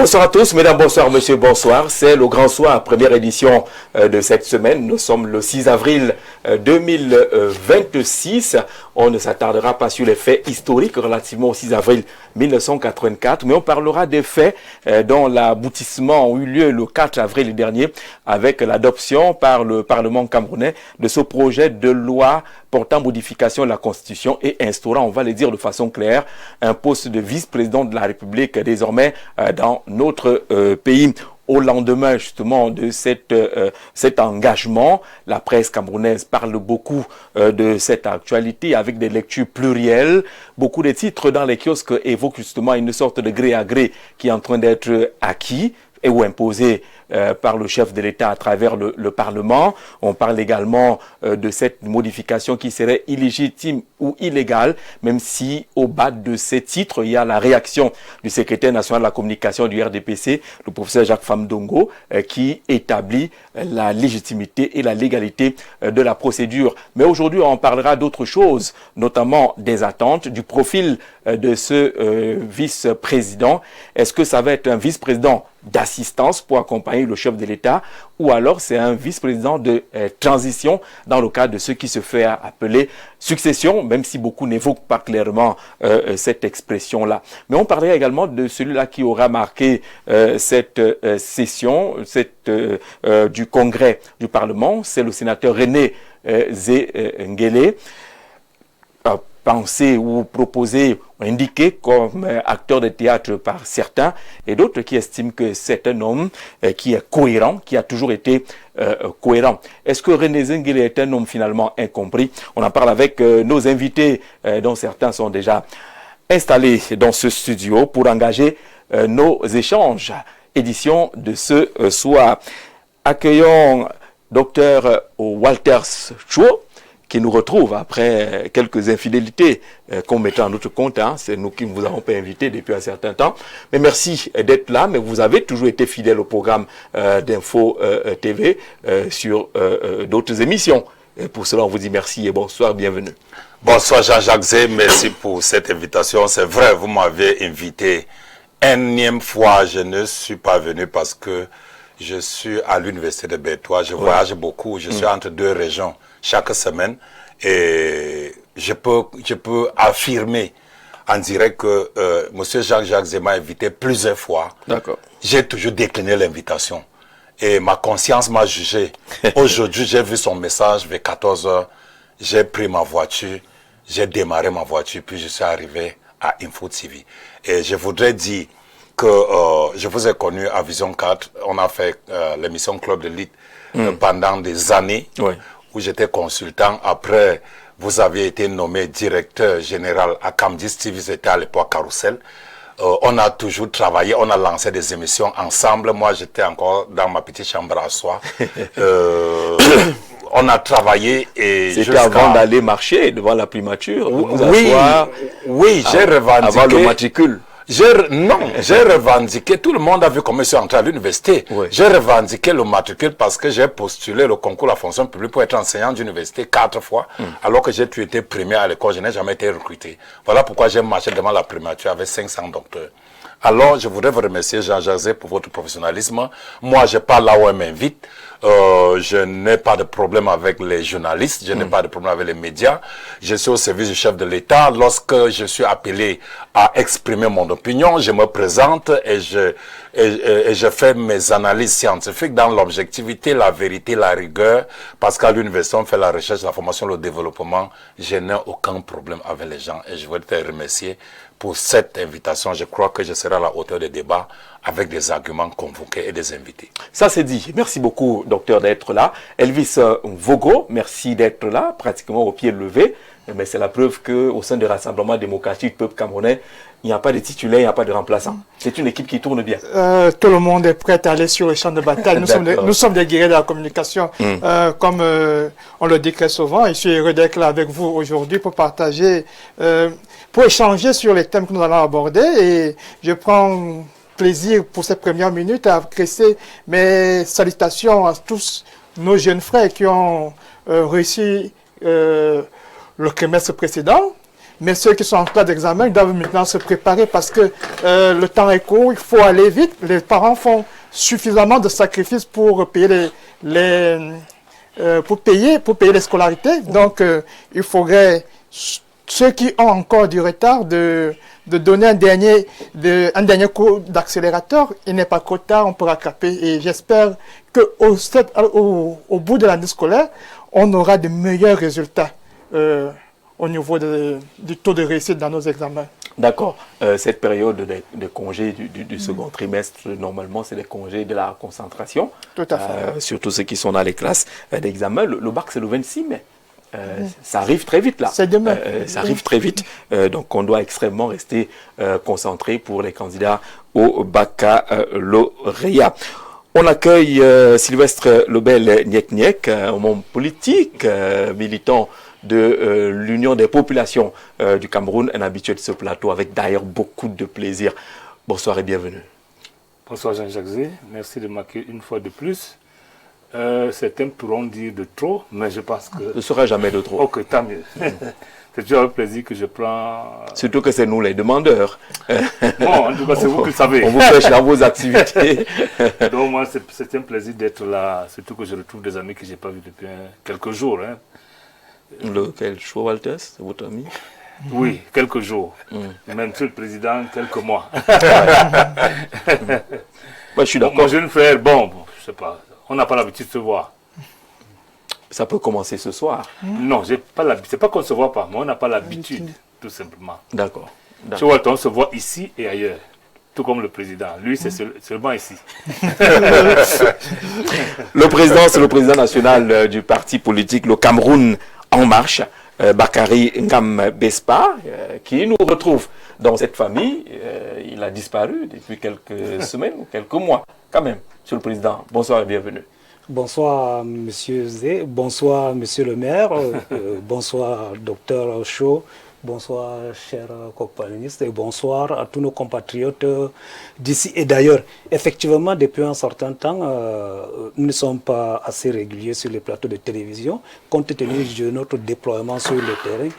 Bonsoir à tous, mesdames, bonsoir, monsieur, bonsoir. C'est le grand soir, première édition de cette semaine. Nous sommes le 6 avril 2026. On ne s'attardera pas sur les faits historiques relativement au 6 avril 1984, mais on parlera des faits dont l'aboutissement a eu lieu le 4 avril dernier avec l'adoption par le Parlement camerounais de ce projet de loi portant modification de la Constitution et instaurant, on va le dire de façon claire, un poste de vice-président de la République désormais dans notre pays. Au lendemain justement de cet engagement, la presse camerounaise parle beaucoup de cette actualité avec des lectures plurielles. Beaucoup de titres dans les kiosques évoquent justement une sorte de gré à gré qui est en train d'être acquis et ou imposé par le chef de l'État à travers le Parlement. On parle également de cette modification qui serait illégitime ou illégale, même si au bas de ces titres, il y a la réaction du secrétaire national de la communication du RDPC, le professeur Jacques Famdongo, qui établit la légitimité et la légalité de la procédure. Mais aujourd'hui, on parlera d'autres choses, notamment des attentes, du profil de ce vice-président. Est-ce que ça va être un vice-président d'assistance pour accompagner le chef de l'État, ou alors c'est un vice-président de transition dans le cadre de ce qui se fait appeler succession, même si beaucoup n'évoquent pas clairement cette expression-là. Mais on parlerait également de celui-là qui aura marqué cette session du Congrès du Parlement, c'est le sénateur René Zengele, pensé ou proposé ou indiqué comme acteur de théâtre par certains et d'autres qui estiment que c'est un homme qui est cohérent, qui a toujours été cohérent. Est-ce que René Zengele est un homme finalement incompris? On en parle avec nos invités dont certains sont déjà installés dans ce studio pour engager nos échanges. Édition de ce soir. Accueillons Dr Walter Chou, qui nous retrouve après quelques infidélités qu'on mettait en notre compte. C'est nous qui ne vous avons pas invité depuis un certain temps. Mais merci d'être là. Mais vous avez toujours été fidèle au programme d'Info TV sur d'autres émissions. Et pour cela, on vous dit merci et bonsoir, bienvenue. Bonsoir Jean-Jacques Zé, merci pour cette invitation. C'est vrai, vous m'avez invité énième fois. Je ne suis pas venu parce que je suis à l'université de Bertois. Je voyage beaucoup. Je suis entre deux régions chaque semaine et je peux affirmer en direct que monsieur Jean-Jacques Zé m'a invité plusieurs fois. D'accord. J'ai toujours décliné l'invitation et ma conscience m'a jugé. Aujourd'hui, j'ai vu son message vers 14 h. J'ai pris ma voiture, j'ai démarré ma voiture, puis je suis arrivé à Info TV. Et je voudrais dire que je vous ai connu à Vision 4. On a fait l'émission Club de Lutte pendant des années. Oui. Où j'étais consultant. Après, vous aviez été nommé directeur général à Camdis TV, c'était à l'époque Carousel. On a toujours travaillé, on a lancé des émissions ensemble. Moi, j'étais encore dans ma petite chambre à soi. On a travaillé et c'était avant d'aller marcher devant la primature. Oui, j'ai revendiqué. Avant le matricule. J'ai revendiqué, tout le monde a vu comment je suis entré à l'université. Oui. J'ai revendiqué le matricule parce que j'ai postulé le concours à la fonction publique pour être enseignant d'université 4 fois, alors que j'ai été primé à l'école, je n'ai jamais été recruté. Voilà pourquoi j'ai marché devant la primature avec 500 docteurs. Alors, je voudrais vous remercier, Jean-Jacques Zé, pour votre professionnalisme. Moi, je parle là où on m'invite. Je n'ai pas de problème avec les journalistes, je n'ai pas de problème avec les médias. Je suis au service du chef de l'État. Lorsque je suis appelé à exprimer mon opinion, je me présente et je fais mes analyses scientifiques dans l'objectivité, la vérité, la rigueur. Parce qu'à l'université, on fait la recherche, la formation, le développement. Je n'ai aucun problème avec les gens et je voudrais te remercier pour cette invitation. Je crois que je serai à la hauteur des débats avec des arguments convoqués et des invités. Ça c'est dit. Merci beaucoup, docteur, d'être là. Elvis Vogo, merci d'être là, pratiquement au pied levé. Mais c'est la preuve qu'au sein du Rassemblement démocratique du peuple camerounais, il n'y a pas de titulaire, il n'y a pas de remplaçant. C'est une équipe qui tourne bien. Tout le monde est prêt à aller sur le champ de bataille. Nous sommes des guerriers de la communication. Comme on le dit très souvent, je suis heureux d'être là avec vous aujourd'hui pour partager, pour échanger sur les thèmes que nous allons aborder. Et je prends plaisir pour ces premières minutes à adresser mes salutations à tous nos jeunes frères qui ont réussi le trimestre précédent. Mais ceux qui sont en classe d'examen, ils doivent maintenant se préparer parce que le temps est court, il faut aller vite. Les parents font suffisamment de sacrifices pour payer pour payer les scolarités. Donc, il faudrait, ceux qui ont encore du retard, de donner un dernier coup d'accélérateur. Il n'est pas trop tard, on peut rattraper. Et j'espère qu'au bout de l'année scolaire, on aura de meilleurs résultats au niveau du taux de réussite dans nos examens. D'accord. Cette période de congés du second trimestre, normalement, c'est les congés de la concentration. Tout à fait. Surtout ceux qui sont dans les classes d'examen. Le bac, c'est le 26 mai. Ça arrive très vite là. C'est demain. Ça arrive très vite. Donc on doit extrêmement rester concentré pour les candidats au baccalauréat. On accueille Sylvestre Lebel Niek, un homme politique, militant de l'Union des populations du Cameroun, un habitué de ce plateau avec d'ailleurs beaucoup de plaisir. Bonsoir et bienvenue. Bonsoir Jean-Jacques Zé, merci de m'accueillir une fois de plus. Certains pourront dire de trop, mais je pense que... Ce ne sera jamais de trop. Ok, tant mieux. C'est toujours un plaisir que je prends... Surtout que c'est nous les demandeurs. Bon, en tout cas, c'est vous qui le savez. On vous pêche dans vos activités. Donc moi, c'est un plaisir d'être là, surtout que je retrouve des amis que je n'ai pas vus depuis quelques jours. Hein. Lequel choix, Walter, c'est votre ami? Oui, quelques jours. Même Monsieur le Président, quelques mois. Moi, je suis d'accord. Mon jeune frère, bon, je sais pas, on n'a pas l'habitude de se voir. Ça peut commencer ce soir. Non, c'est pas qu'on ne se voit pas, mais on n'a pas l'habitude, tout simplement. D'accord. Chez Walter, on se voit ici et ailleurs, tout comme le président. Lui, c'est seulement ici. Le président, c'est le président national du parti politique, le Cameroun En Marche, Bakary Ngam Bespa, qui nous retrouve dans cette famille. Il a disparu depuis quelques semaines ou quelques mois, quand même. Monsieur le Président, bonsoir et bienvenue. Bonsoir Monsieur Zé, bonsoir Monsieur le maire, bonsoir Docteur Chaud, bonsoir chers compagnonnistes et bonsoir à tous nos compatriotes d'ici et d'ailleurs. Effectivement, depuis un certain temps, nous ne sommes pas assez réguliers sur les plateaux de télévision, compte tenu de notre déploiement sur le terrain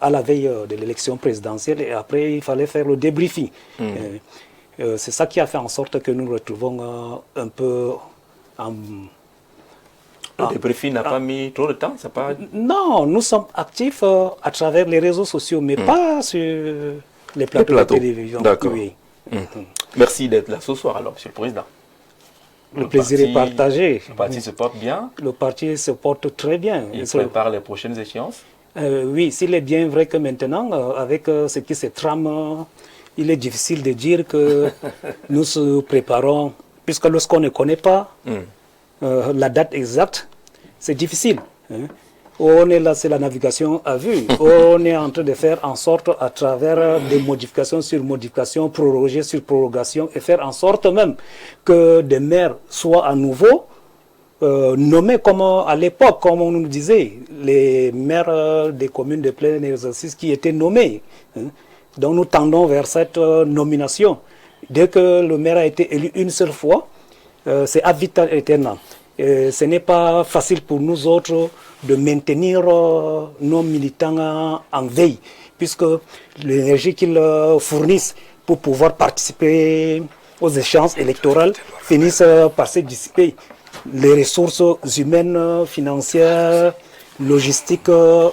à la veille de l'élection présidentielle et après il fallait faire le débriefing. C'est ça qui a fait en sorte que nous nous retrouvons un peu le débriefing n'a pas mis trop de temps, ça pas... Non, nous sommes actifs à travers les réseaux sociaux, mais pas sur les plateaux de télévision. D'accord. Oui. Merci d'être là ce soir alors, Monsieur le Président. Le plaisir est partagé. Le parti se porte bien. Le parti se porte très bien. Il prépare les prochaines échéances. Oui, s'il est bien vrai que maintenant, avec ce qui se trame, il est difficile de dire que nous se préparons, puisque lorsqu'on ne connaît pas la date exacte, c'est difficile. On est là, c'est la navigation à vue. On est en train de faire en sorte, à travers des modifications sur modifications, prorogées sur prorogation, et faire en sorte même que des maires soient à nouveau nommés comme à l'époque, comme on nous disait, les maires des communes de plein exercice qui étaient nommés. Donc nous tendons vers cette nomination. Dès que le maire a été élu une seule fois, c'est ad vitam aeternam. Ce n'est pas facile pour nous autres de maintenir nos militants en veille, puisque l'énergie qu'ils fournissent pour pouvoir participer aux échéances électorales finissent par se dissiper. Les ressources humaines, financières, logistiques,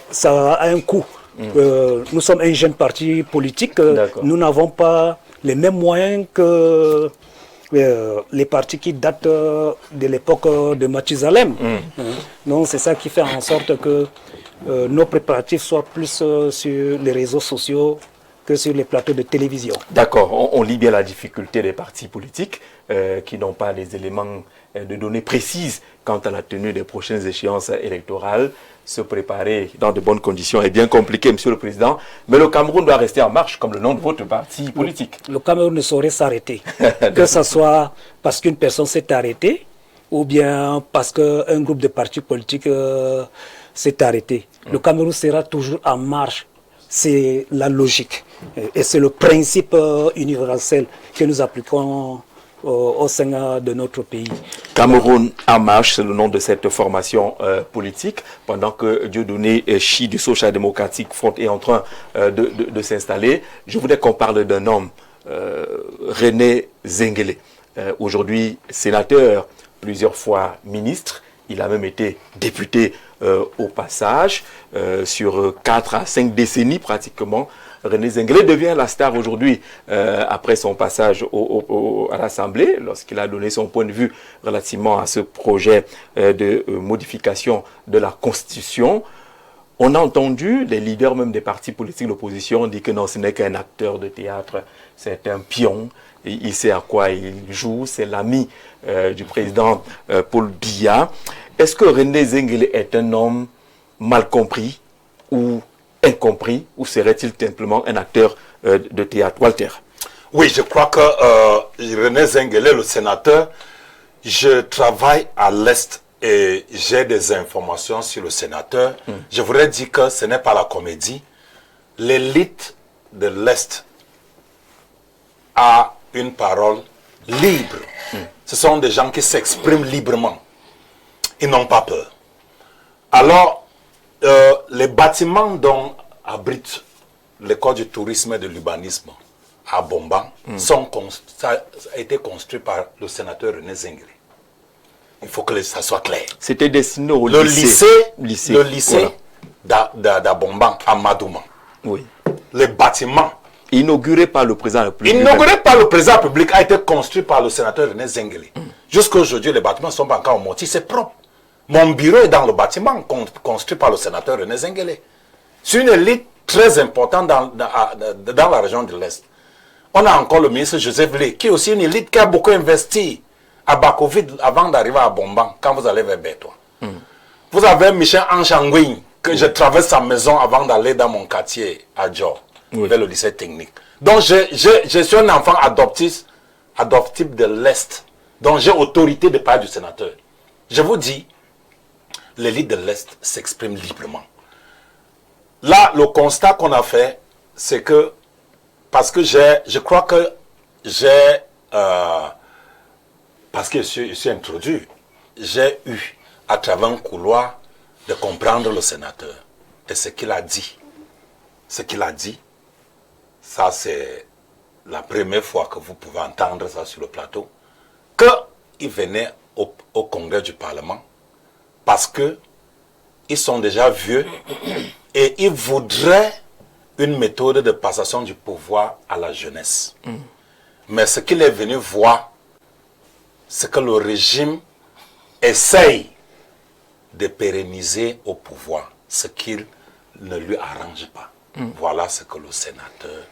ça a un coût. Nous sommes un jeune parti politique, nous n'avons pas les mêmes moyens que les partis qui datent de l'époque de Mathusalem. Donc c'est ça qui fait en sorte que nos préparatifs soient plus sur les réseaux sociaux que sur les plateaux de télévision. D'accord, on lit bien la difficulté des partis politiques qui n'ont pas les éléments de données précises quant à la tenue des prochaines échéances électorales. Se préparer dans de bonnes conditions est bien compliqué, Monsieur le Président. Mais le Cameroun doit rester en marche, comme le nom de votre parti politique. Le Cameroun ne saurait s'arrêter. Que ce soit parce qu'une personne s'est arrêtée, ou bien parce qu'un groupe de partis politiques s'est arrêté. Le Cameroun sera toujours en marche. C'est la logique. Et c'est le principe universel que nous appliquons au sein de notre pays. Cameroun en marche, c'est le nom de cette formation politique, pendant que Dieudonné Chi du Social Democratic Front est en train de s'installer. Je voudrais qu'on parle d'un homme, René Zenguele, aujourd'hui sénateur, plusieurs fois ministre, il a même été député au passage, sur 4 à 5 décennies pratiquement. René Zenguele devient la star aujourd'hui après son passage à l'Assemblée, lorsqu'il a donné son point de vue relativement à ce projet de modification de la Constitution. On a entendu les leaders même des partis politiques d'opposition dire que non, ce n'est qu'un acteur de théâtre, c'est un pion, il sait à quoi il joue, c'est l'ami du président Paul Biya. Est-ce que René Zenguele est un homme mal compris ou incompris, ou serait-il simplement un acteur de théâtre? Walter. Oui, je crois que René Zenguele, le sénateur, je travaille à l'Est et j'ai des informations sur le sénateur. Je voudrais dire que ce n'est pas la comédie. L'élite de l'Est a une parole libre. Ce sont des gens qui s'expriment librement. Ils n'ont pas peur. Alors, les bâtiments dont abrite l'école du tourisme et de l'urbanisme à Bomban ça a été construit par le sénateur René Zenguele. Il faut que ça soit clair. C'était destiné au lycée. Le lycée voilà. d'Abomban à Madouma. Oui. Les bâtiments inauguré par le président de la République. Inauguré par le président de la République a été construit par le sénateur René Zenguele. Jusqu'à aujourd'hui, les bâtiments sont pas encore montés, c'est propre. Mon bureau est dans le bâtiment construit par le sénateur René Zenguele. C'est une élite très importante dans la région de l'Est. On a encore le ministre Joseph Lé, qui est aussi une élite qui a beaucoup investi à Bakovid avant d'arriver à Bomban, quand vous allez vers Bétois. Vous avez Michel Anchangouin, que je traverse sa maison avant d'aller dans mon quartier à Djor, vers le lycée technique. Donc je suis un enfant adoptif de l'Est. Donc j'ai autorité de parler du sénateur. Je vous dis, l'élite de l'Est s'exprime librement. Là, le constat qu'on a fait, c'est que, parce que je crois que parce que je suis introduit, j'ai eu, à travers un couloir, de comprendre le sénateur. Et ce qu'il a dit, ça c'est la première fois que vous pouvez entendre ça sur le plateau, qu'il venait au congrès du Parlement, parce que ils sont déjà vieux et ils voudraient une méthode de passation du pouvoir à la jeunesse. Mais ce qu'il est venu voir, c'est que le régime essaye de pérenniser au pouvoir ce qu'il ne lui arrange pas. Voilà ce que le sénateur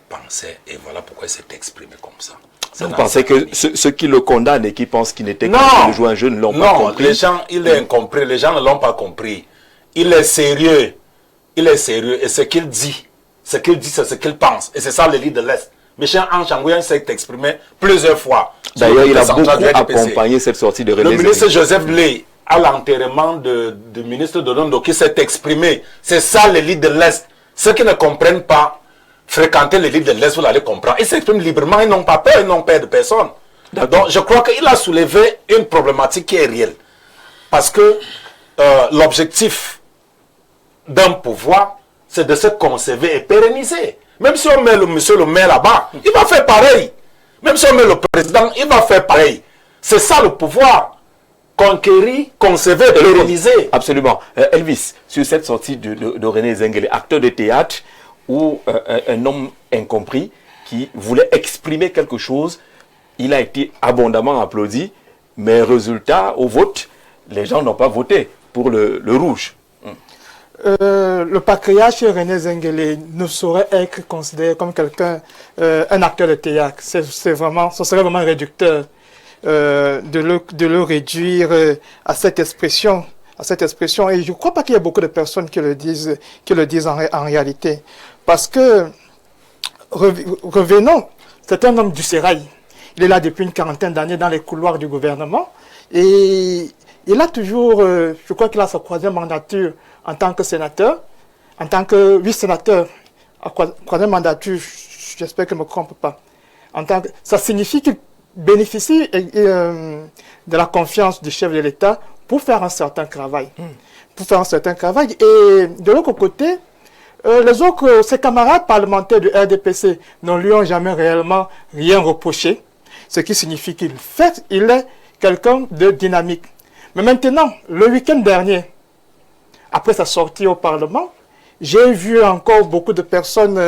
pensait et voilà pourquoi il s'est exprimé comme ça. Vous pensez que ceux qui le condamnent et qui pensent qu'il n'était qu'un joueur jeune ne l'ont pas compris? Non, les gens, il est incompris. Les gens ne l'ont pas compris. Il est sérieux. Il est sérieux. Et ce qu'il dit, c'est ce qu'il pense. Et c'est ça l'élite de l'Est. Michel Anchangouin s'est exprimé plusieurs fois. D'ailleurs, il a beaucoup accompagné cette sortie de René Zenguele. Le ministre Joseph Lé, à l'enterrement du ministre Dodondo, qui s'est exprimé. C'est ça l'élite de l'Est. Ceux qui ne comprennent pas, fréquenter l'élite de l'Est, vous allez comprendre. Ils s'expriment librement, ils n'ont pas peur, ils n'ont peur de personne. Donc, je crois qu'il a soulevé une problématique qui est réelle. Parce que l'objectif d'un pouvoir, c'est de se conserver et pérenniser. Même si on met le monsieur le maire là-bas, il va faire pareil. Même si on met le président, il va faire pareil. C'est ça le pouvoir. Conquérir, conserver, pérenniser. Absolument. Elvis, sur cette sortie de René Zenguele, acteur de théâtre, ou un homme incompris qui voulait exprimer quelque chose, il a été abondamment applaudi, mais résultat, au vote, les gens n'ont pas voté pour le rouge. Le patriarche René Zenguele ne saurait être considéré comme quelqu'un, un acteur de théâtre. Ce serait vraiment réducteur de le réduire à cette expression. Et je ne crois pas qu'il y ait beaucoup de personnes qui le disent en réalité. Parce que, revenons, c'est un homme du sérail. Il est là depuis une quarantaine d'années dans les couloirs du gouvernement. Et il a toujours, je crois qu'il a sa 3e mandature en tant que sénateur, en tant que 8 sénateurs, à 3e mandature, j'espère que je ne me trompe pas. Ça signifie qu'il bénéficie de la confiance du chef de l'État pour faire un certain travail. Et de l'autre côté, ses camarades parlementaires du RDPC ne lui ont jamais réellement rien reproché, ce qui signifie qu'il est quelqu'un de dynamique. Mais maintenant, le week-end dernier, après sa sortie au Parlement, j'ai vu encore beaucoup de personnes,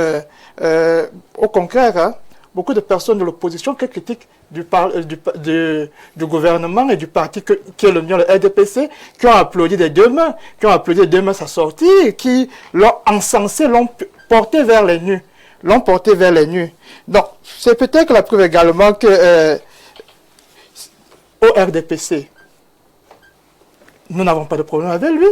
au contraire, beaucoup de personnes de l'opposition qui critiquent du gouvernement et du parti qui est le mien, le RDPC, qui ont applaudi des deux mains, sa sortie, et qui l'ont encensé, l'ont porté vers les nues. Donc, c'est peut-être la preuve également que au RDPC, nous n'avons pas de problème avec lui.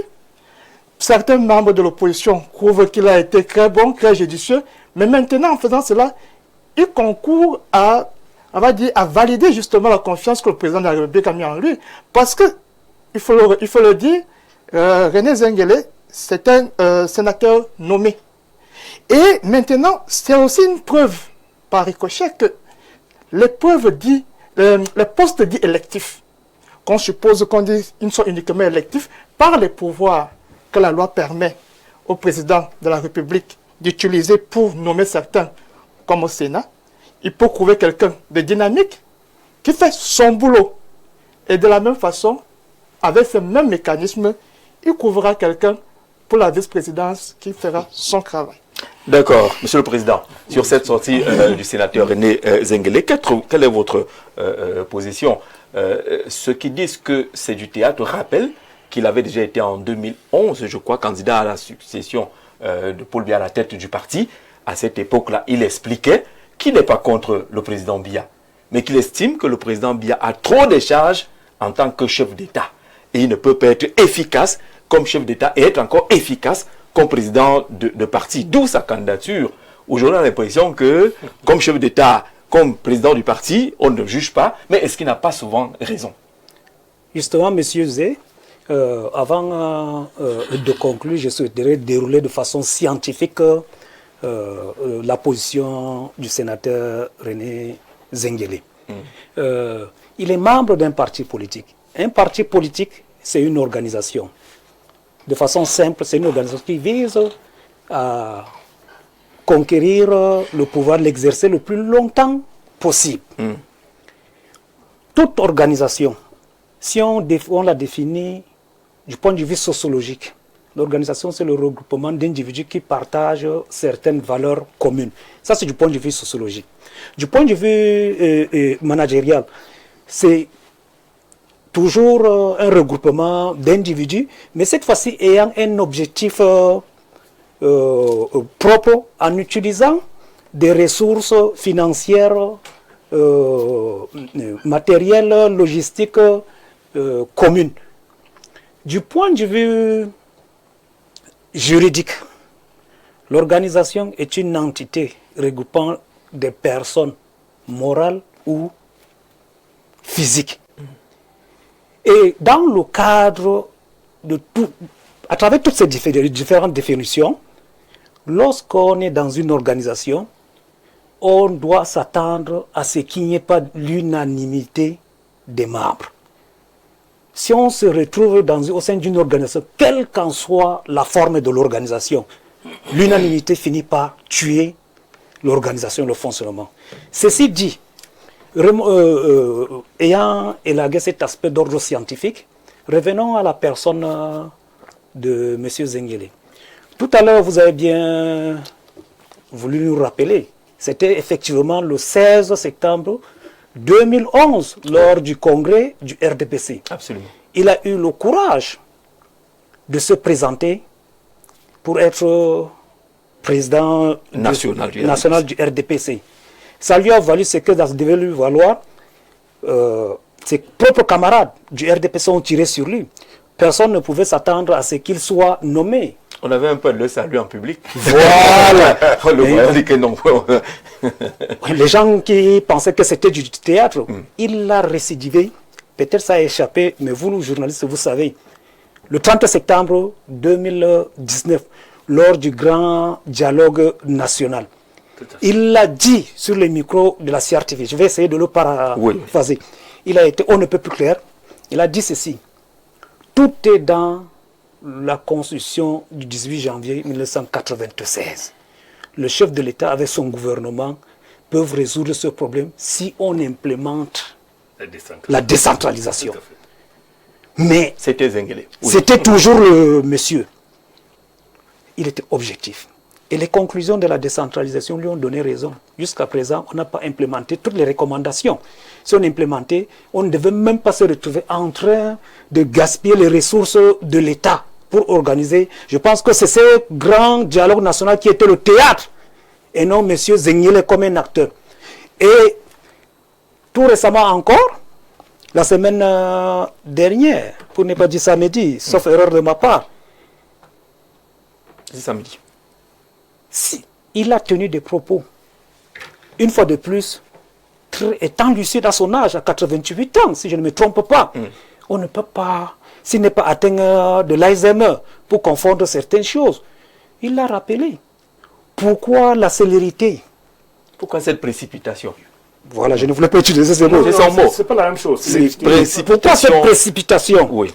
Certains membres de l'opposition trouvent qu'il a été très bon, très judicieux, mais maintenant, en faisant cela, il concourt à valider justement la confiance que le président de la République a mis en lui. Parce que, il faut le dire, René Zenguele, c'est un sénateur nommé. Et maintenant, c'est aussi une preuve par ricochet que les postes dits électifs, qu'on suppose qu'ils sont uniquement électifs, par les pouvoirs que la loi permet au président de la République d'utiliser pour nommer certains comme au Sénat, il peut trouver quelqu'un de dynamique qui fait son boulot. Et de la même façon, avec ce même mécanisme, il trouvera quelqu'un pour la vice-présidence qui fera son travail. D'accord. Monsieur le Président, sur cette sortie du sénateur René Zenguele, quelle est votre position? Ceux qui disent que c'est du théâtre rappellent qu'il avait déjà été en 2011, je crois, candidat à la succession de Paul Biya à la tête du parti. À cette époque-là, il expliquait qu'il n'est pas contre le président Biya, mais qu'il estime que le président Biya a trop de charges en tant que chef d'État. Et il ne peut pas être efficace comme chef d'État et être encore efficace comme président de parti. D'où sa candidature. Aujourd'hui, on a l'impression que, comme chef d'État, comme président du parti, on ne juge pas, mais est-ce qu'il n'a pas souvent raison? Justement, M. Zé, avant de conclure, je souhaiterais dérouler de façon scientifique la position du sénateur René Zenguele. Il est membre d'un parti politique. Un parti politique, c'est une organisation. De façon simple, c'est une organisation qui vise à conquérir le pouvoir, l'exercer le plus longtemps possible. Toute organisation, si on la définit du point de vue sociologique, l'organisation, c'est le regroupement d'individus qui partagent certaines valeurs communes. Ça, c'est du point de vue sociologique. Du point de vue managérial, c'est toujours un regroupement d'individus, mais cette fois-ci ayant un objectif propre en utilisant des ressources financières, matérielles, logistiques communes. Du point de vue juridique, l'organisation est une entité regroupant des personnes morales ou physiques. Et dans le cadre de tout, à travers toutes ces différentes définitions, lorsqu'on est dans une organisation, on doit s'attendre à ce qu'il n'y ait pas l'unanimité des membres. Si on se retrouve au sein d'une organisation, quelle qu'en soit la forme de l'organisation, l'unanimité finit par tuer l'organisation, le fonctionnement. Ceci dit, ayant élagué cet aspect d'ordre scientifique, revenons à la personne de M. Zenguele. Tout à l'heure, vous avez bien voulu nous rappeler, c'était effectivement le 16 septembre 2011, lors du congrès du RDPC. Absolument. Il a eu le courage de se pour être président national du RDPC. Ça lui a valu ce que ça devait lui valoir. Ses propres camarades du RDPC ont tiré sur lui. Personne ne pouvait s'attendre à ce qu'il soit nommé. On avait un peu le salut en public. Voilà. On dit que non. Les gens qui pensaient que c'était du théâtre, il l'a récidivé. Peut-être ça a échappé, mais vous, les journalistes, vous savez. Le 30 septembre 2019, lors du grand dialogue national, il l'a dit sur les micros de la CRTV. Je vais essayer de le paraphraser. Il a été on ne peut plus clair. Il a dit ceci. Tout est dans la Constitution du 18 janvier 1996. Le chef de l'État avec son gouvernement peuvent résoudre ce problème si on implémente la décentralisation. Mais c'était Zengele. Oui. C'était toujours le monsieur. Il était objectif. Et les conclusions de la décentralisation lui ont donné raison. Jusqu'à présent, on n'a pas implémenté toutes les recommandations. Si on implémentait, on ne devait même pas se retrouver en train de gaspiller les ressources de l'État pour organiser. Je pense que c'est ce grand dialogue national qui était le théâtre et non M. Zengele comme un acteur. Et tout récemment encore, la semaine dernière, pour ne pas dire samedi, sauf erreur de ma part, c'est samedi. Si il a tenu des propos, une fois de plus, étant lucide à son âge, à 88 ans, si je ne me trompe pas, on ne peut pas, s'il n'est pas atteint de l'Alzheimer, pour confondre certaines choses. Il l'a rappelé. Pourquoi la célérité? Pourquoi cette précipitation? Voilà, je ne voulais pas utiliser ce mot. C'est son mot. C'est pas la même chose. Pourquoi cette précipitation? Oui.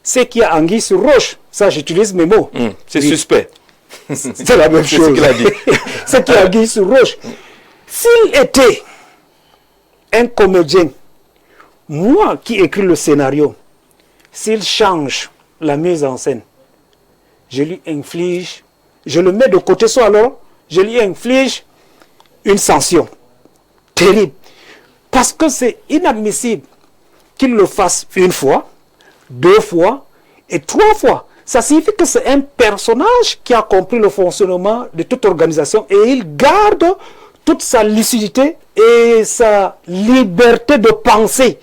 C'est qu'il y a anguille sur roche. Ça, j'utilise mes mots. C'est suspect. C'est la même chose. C'est ce qu'il a dit. C'est qu'il y a anguille sur roche. S'il était un comédien, moi qui écris le scénario, s'il change la mise en scène, je lui inflige, je le mets de côté, soit alors, je lui inflige une sanction terrible. Parce que c'est inadmissible qu'il le fasse une fois, 2 fois et 3 fois. Ça signifie que c'est un personnage qui a compris le fonctionnement de toute organisation et il garde toute sa lucidité et sa liberté de penser.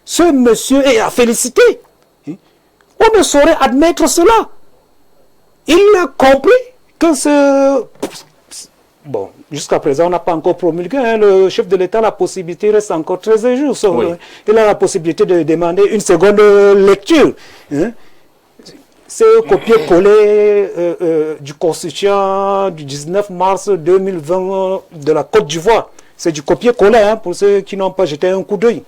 Ce monsieur est à féliciter. On ne saurait admettre cela. Il a compris que ce... Bon, jusqu'à présent, on n'a pas encore promulgué. Le chef de l'État a la possibilité, il reste encore 13 jours. Oui. Il a la possibilité de demander une seconde lecture. C'est copier-coller du constituant du 19 mars 2020 de la Côte d'Ivoire. C'est du copier-coller, pour ceux qui n'ont pas jeté un coup d'œil.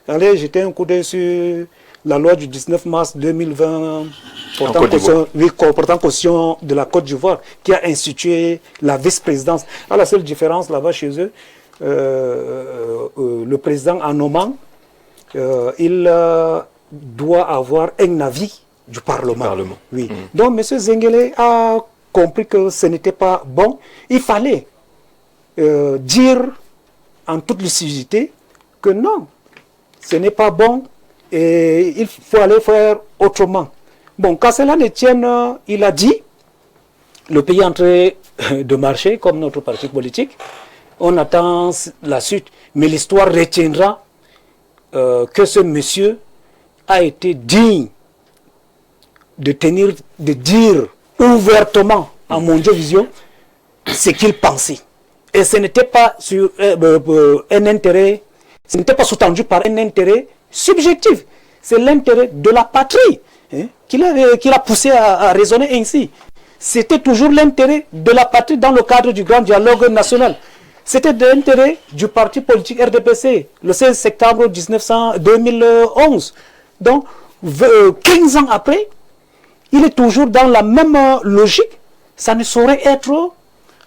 Allez jeter un coup d'œil sur la loi du 19 mars 2020 portant caution de la Côte d'Ivoire qui a institué la vice-présidence. La seule différence là-bas chez eux, le président en nommant, il doit avoir un avis du Parlement. Oui. Donc M. Zengele a compris que ce n'était pas bon. Il fallait dire en toute lucidité que non, ce n'est pas bon et il faut aller faire autrement. Bon, qu'à cela ne tienne, il a dit, le pays est en train de marcher comme notre parti politique, on attend la suite, mais l'histoire retiendra que ce monsieur a été digne de dire ouvertement à Mondiovision ce qu'il pensait. Et ce n'était pas sur un intérêt, ce n'était pas sous-tendu par un intérêt subjectif. C'est l'intérêt de la patrie qui l'a poussé à raisonner ainsi. C'était toujours l'intérêt de la patrie dans le cadre du grand dialogue national. C'était l'intérêt du parti politique RDPC, le 16 septembre 2011. Donc, 15 ans après, il est toujours dans la même logique. Ça ne saurait être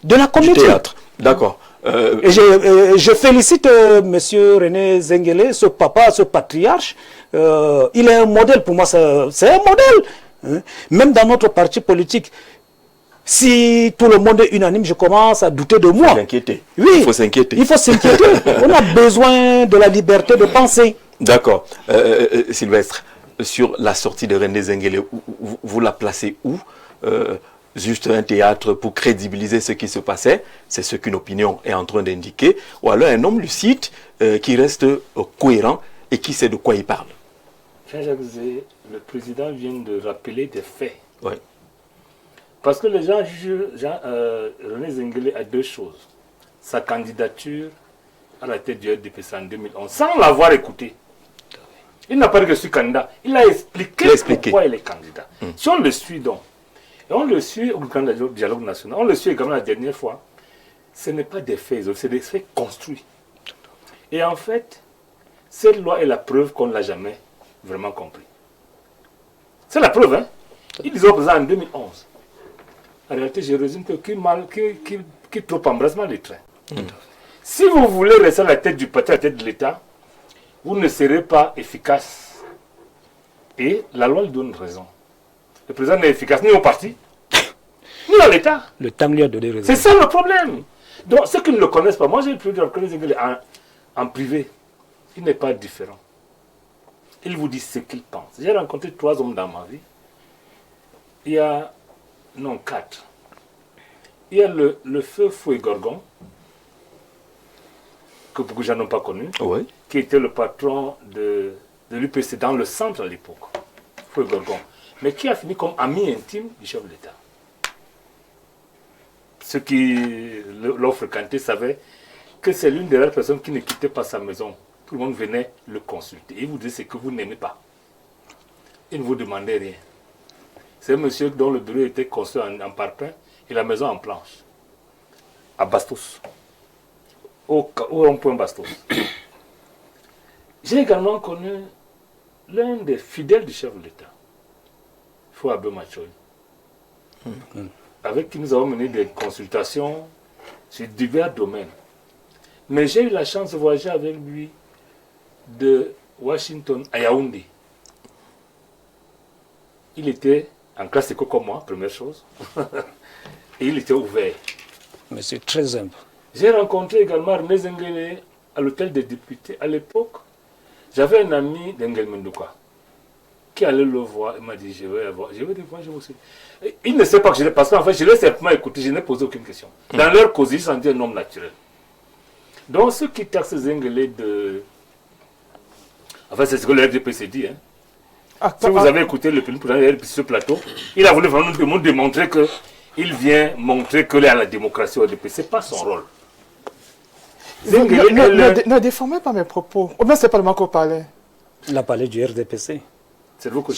de la comédie. Du théâtre, d'accord. Et je félicite M. René Zengele, ce papa, ce patriarche. Il est un modèle pour moi, c'est un modèle. Même dans notre parti politique, si tout le monde est unanime, je commence à douter de moi. Oui, il faut s'inquiéter. Il faut s'inquiéter. On a besoin de la liberté de penser. D'accord. Sylvestre, sur la sortie de René Zengele, vous la placez où? Juste un théâtre pour crédibiliser ce qui se passait, c'est ce qu'une opinion est en train d'indiquer, ou alors un homme lucide qui reste cohérent et qui sait de quoi il parle. Jean-Jacques Zé, le président vient de rappeler des faits. Oui. Parce que les gens jugent René Zengele à 2 choses. Sa candidature à la tête du RDPC en 2011, sans l'avoir écouté. Il n'a pas dit que je suis candidat. Il a expliqué pourquoi il est candidat. Si on le suit donc, et on le suit au grand dialogue national, on le suit également la dernière fois, ce n'est pas des faits, c'est des faits construits. Et en fait, Cette loi est la preuve qu'on ne l'a jamais vraiment compris. C'est la preuve, hein. Ils disaient au président en 2011. En réalité, je résume que qui trop embrasse mal les trains. Si vous voulez rester à la tête du parti, à la tête de l'État, vous ne serez pas efficace. Et la loi lui donne raison. Le président n'est efficace ni au parti, ni à l'État. Le temps lui a donné raison. C'est ça le problème. Donc, ceux qui ne le connaissent pas, moi j'ai pu le connaître en privé. Il n'est pas différent. Il vous dit ce qu'il pense. J'ai rencontré 3 hommes dans ma vie. Il y a, non, 4. Il y a le feu Fouet Gorgon, que beaucoup de gens n'ont pas connu, Oui. qui était le patron de l'UPC dans le centre à l'époque, Fouet Gorgon, mais qui a fini comme ami intime du chef de l'État. Ceux qui l'ont fréquenté savaient que c'est l'une des rares personnes qui ne quittait pas sa maison. Tout le monde venait le consulter. Il vous disait ce que vous n'aimez pas. Il ne vous demandait rien. C'est un monsieur dont le bureau était construit en parpaing et la maison en planche. À Bastos. Au rond-point Bastos. J'ai également connu l'un des fidèles du chef de l'État, Fouabe Machoy, avec qui nous avons mené des consultations sur divers domaines. Mais j'ai eu la chance de voyager avec lui de Washington à Yaoundé. Il était en classe éco comme moi, première chose, et il était ouvert. Mais c'est très simple. J'ai rencontré également René Zengele à l'hôtel des députés. À l'époque, j'avais un ami d'Engel Mendouka qui allait le voir et m'a dit je vais le voir, je vous suis. Il ne sait pas que je l'ai, parce qu'en fait, je l'ai simplement écouté, je n'ai posé aucune question. Dans leur cause, ils sont dit un homme naturel. Donc, ceux qui taxent Zengele de. Enfin, c'est ce que le RDPC dit. Hein. Si vous avez écouté le président de ce plateau, il a voulu vraiment nous démontrer qu'il vient montrer que la démocratie au RDPC, ce n'est pas son rôle. Ne déformez pas mes propos. Ou bien c'est pas le Marco parlait. Il a parlé du RDPC. C'est vous que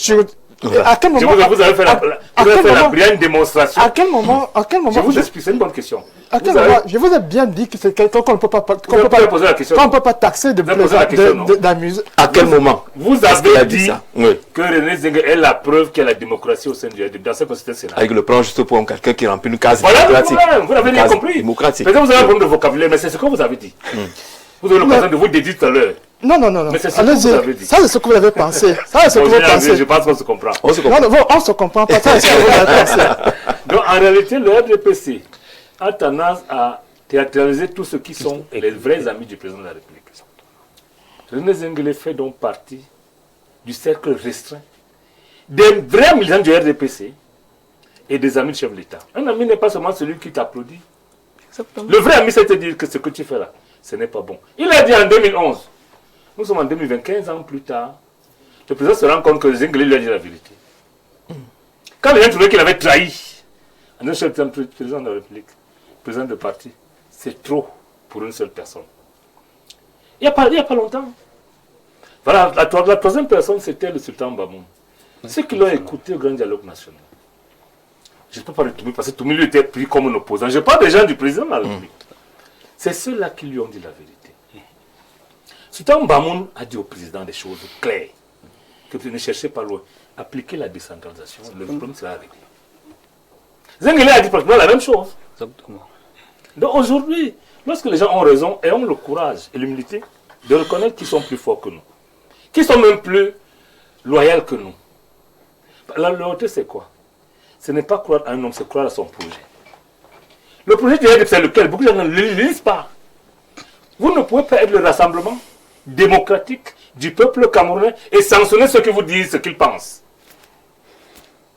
à quel moment vous avez fait la brillante démonstration. À quel moment Je vous explique, c'est une bonne question. À quel moment je vous ai bien dit que c'est quelqu'un qu'on ne peut pas taxer d'amuser. À quel moment vous avez dit que René Zengele est la preuve qu'il y a la démocratie au sein du RDP dans ce constitution. Avec le plan juste pour quelqu'un qui remplit une case démocratique. Vous l'avez bien compris. Démocratique. Peut-être vous avez un problème de vocabulaire, mais c'est ce que vous avez dit. Vous avez l'occasion de vous dédire tout à l'heure. Non. Mais c'est ce que vous avez dit. Ça, c'est ce que vous avez pensé. Ça, c'est ce que vous pensez. Je pense qu'on se comprend. On se comprend pas. Ça, c'est ce que vous avez pensé. Donc, en réalité, le RDPC a tendance à théâtraliser tous ceux qui sont les vrais amis du président de la République. René Zengele fait donc partie du cercle restreint des vrais militants du RDPC et des amis du chef de l'État. Un ami n'est pas seulement celui qui t'applaudit. Le vrai ami, c'est de dire que ce que tu fais là, ce n'est pas bon. Il a dit en 2011. Nous sommes en 2020, 15 ans plus tard. Le président se rend compte que Zengele lui a dit la vérité. Quand les gens trouvaient qu'il avait trahi, un seul président de la République, président de parti, c'est trop pour une seule personne. Il n'y a pas longtemps. Voilà, la troisième personne, c'était le sultan Bamoun. Ceux qui l'ont écouté au Grand Dialogue National. Je ne peux pas parler de Toumi, parce que Toumi lui était pris comme un opposant. Je parle des gens du président de la République. C'est ceux-là qui lui ont dit la vérité. Sultan Bamoun a dit au président des choses claires, que vous ne cherchez pas loin. Appliquer la décentralisation, le problème sera réglé. Zengele a dit pratiquement la même chose. Exactement. Donc aujourd'hui, lorsque les gens ont raison et ont le courage et l'humilité de reconnaître qu'ils sont plus forts que nous, qu'ils sont même plus loyaux que nous, la loyauté c'est quoi? Ce n'est pas croire à un homme, c'est croire à son projet. Le projet du RDP, c'est lequel? Beaucoup de gens ne le lisent pas. Vous ne pouvez pas être le rassemblement démocratique du peuple camerounais et sanctionner ceux qui vous disent ce qu'ils pensent.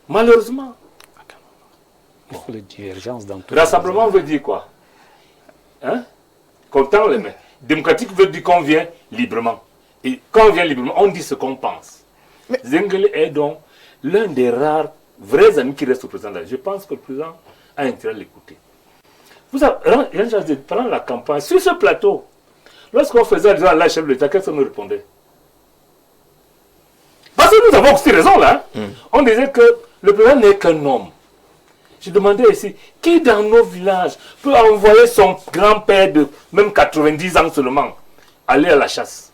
Malheureusement. Il faut les divergences dans tout. Rassemblement veut dire quoi? Qu'on tend les mains. Démocratique veut dire qu'on vient librement. Et quand on vient librement, on dit ce qu'on pense. Zengele est donc l'un des rares vrais amis qui restent au président. Je pense que le président a intérêt à l'écouter. Vous savez, pendant la campagne, sur ce plateau, lorsqu'on faisait la chef de l'État, qu'est-ce qu'on nous répondait? Parce que nous avons aussi raison là. On disait que le président n'est qu'un homme. Je demandais ici, qui dans nos villages peut envoyer son grand-père de même 90 ans seulement aller à la chasse?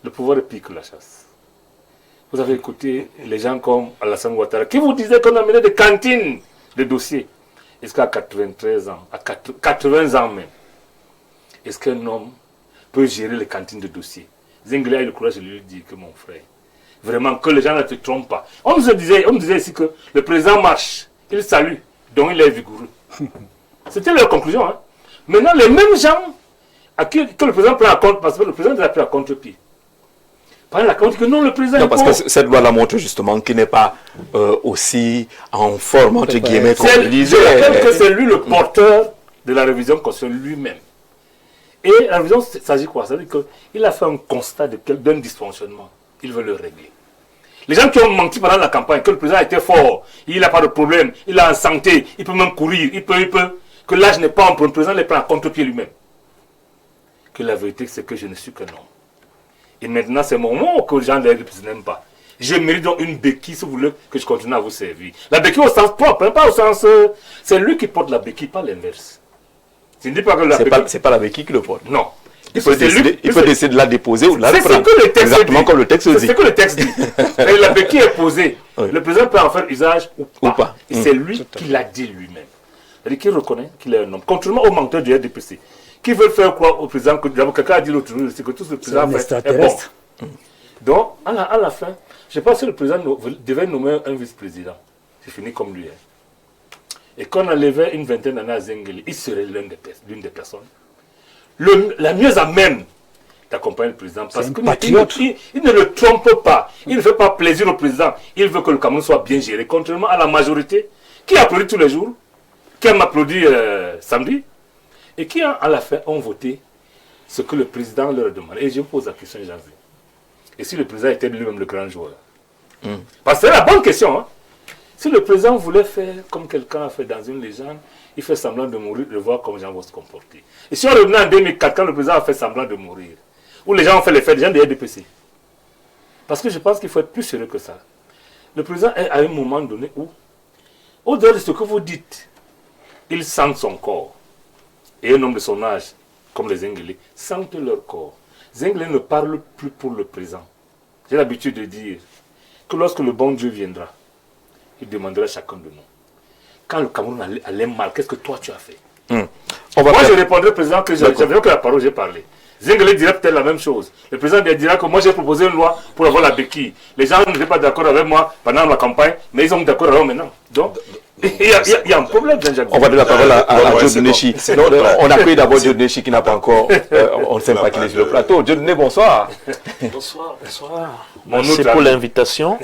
le pouvoir est pire que la chasse. Vous avez écouté les gens comme Alassane Ouattara qui vous disaient qu'on a mené des cantines de dossiers. Est-ce qu'à 93 ans, à 80 ans même, est-ce qu'un homme peut gérer les cantines de dossiers? Zenglé a eu le courage de lui dire que mon frère, vraiment que les gens ne te trompent pas. On nous disait ici que le président marche, il salue, donc il est vigoureux. C'était leur conclusion. Hein. Maintenant, les mêmes gens à qui que le président prend en compte, parce que le président a pris à contre-pied. Par la compte que non, le président. Non, parce que cette loi la montre justement qu'il n'est pas aussi en forme, entre guillemets, comme je le disait. Je rappelle que c'est lui le porteur de la révision constitutionnelle lui-même. Et la révision, ça s'agit quoi? Ça veut dire qu'il a fait un constat d'un dysfonctionnement. Il veut le régler. Les gens qui ont menti pendant la campagne, que le président était fort, il n'a pas de problème, il est en santé, il peut même courir, il peut, que l'âge n'est pas un problème, le président les prend à contre-pied lui-même. Que la vérité, c'est que je ne suis qu'un homme. Et maintenant, c'est mon moment que les gens ne n'aiment pas. Je mérite donc une béquille, si vous voulez, que je continue à vous servir. La béquille au sens propre, hein, pas au sens... c'est lui qui porte la béquille, pas l'inverse. Je ne dis pas que la béquille... C'est pas la béquille qui le porte. Non. Il peut décider de la déposer ou de la prendre. C'est ce que le texte exactement dit. Comme le texte dit. C'est ce que le texte dit. Et la béquille est posée. Oui. Le président peut en faire usage ou pas. Et c'est lui qui l'a dit lui-même. C'est-à-dire qu'il reconnaît qu'il est un homme. Contrairement aux menteurs du RDPC, qui veulent faire croire au président que quelqu'un a dit l'autre jour, c'est que tout ce président fait est bon. Donc, à la fin, je pense que le président devait nommer un vice-président. C'est fini comme lui. Hein. Et quand on enlevait une vingtaine d'années à Zenglé, il serait l'une des personnes la mieux à même d'accompagner le président. Parce qu'il ne le trompe pas. Il ne fait pas plaisir au président. Il veut que le Cameroun soit bien géré. Contrairement à la majorité qui applaudit tous les jours, qui a applaudi samedi, et qui, à la fin, ont voté ce que le président leur a demandé. Et je vous pose la question, Janvier. Et si le président était lui-même le grand joueur? Parce que c'est la bonne question. Hein? Si le président voulait faire comme quelqu'un a fait dans une légende, il fait semblant de mourir, de voir comment les gens vont se comporter. Et si on revenait en 2004, quand le président a fait semblant de mourir, où les gens ont fait les faits, les gens des RDPC. Parce que je pense qu'il faut être plus sérieux que ça. Le président est à un moment donné où, au-delà de ce que vous dites, il sent son corps. Et un homme de son âge, comme les Zenglés, sentent leur corps. Zenglé ne parle plus pour le présent. J'ai l'habitude de dire que lorsque le bon Dieu viendra, il demandera à chacun de nous. Quand le Cameroun allait mal, qu'est-ce que toi tu as fait? Moi je répondrai au président que j'avais que la parole, j'ai parlé. Zenglé dirait peut-être la même chose. Le président dira que moi j'ai proposé une loi pour avoir la béquille. Les gens n'étaient pas d'accord avec moi pendant la campagne, mais ils sont d'accord avec moi maintenant. Donc, il y a un problème, Jean-Jacques. On va donner la parole à Dieu Neshi. On accueille d'abord Dieu Neshi qui n'a pas encore... on ne sait pas qu'il est sur le plateau. Dieu Neshi, bonsoir. Bonsoir. Merci pour l'invitation.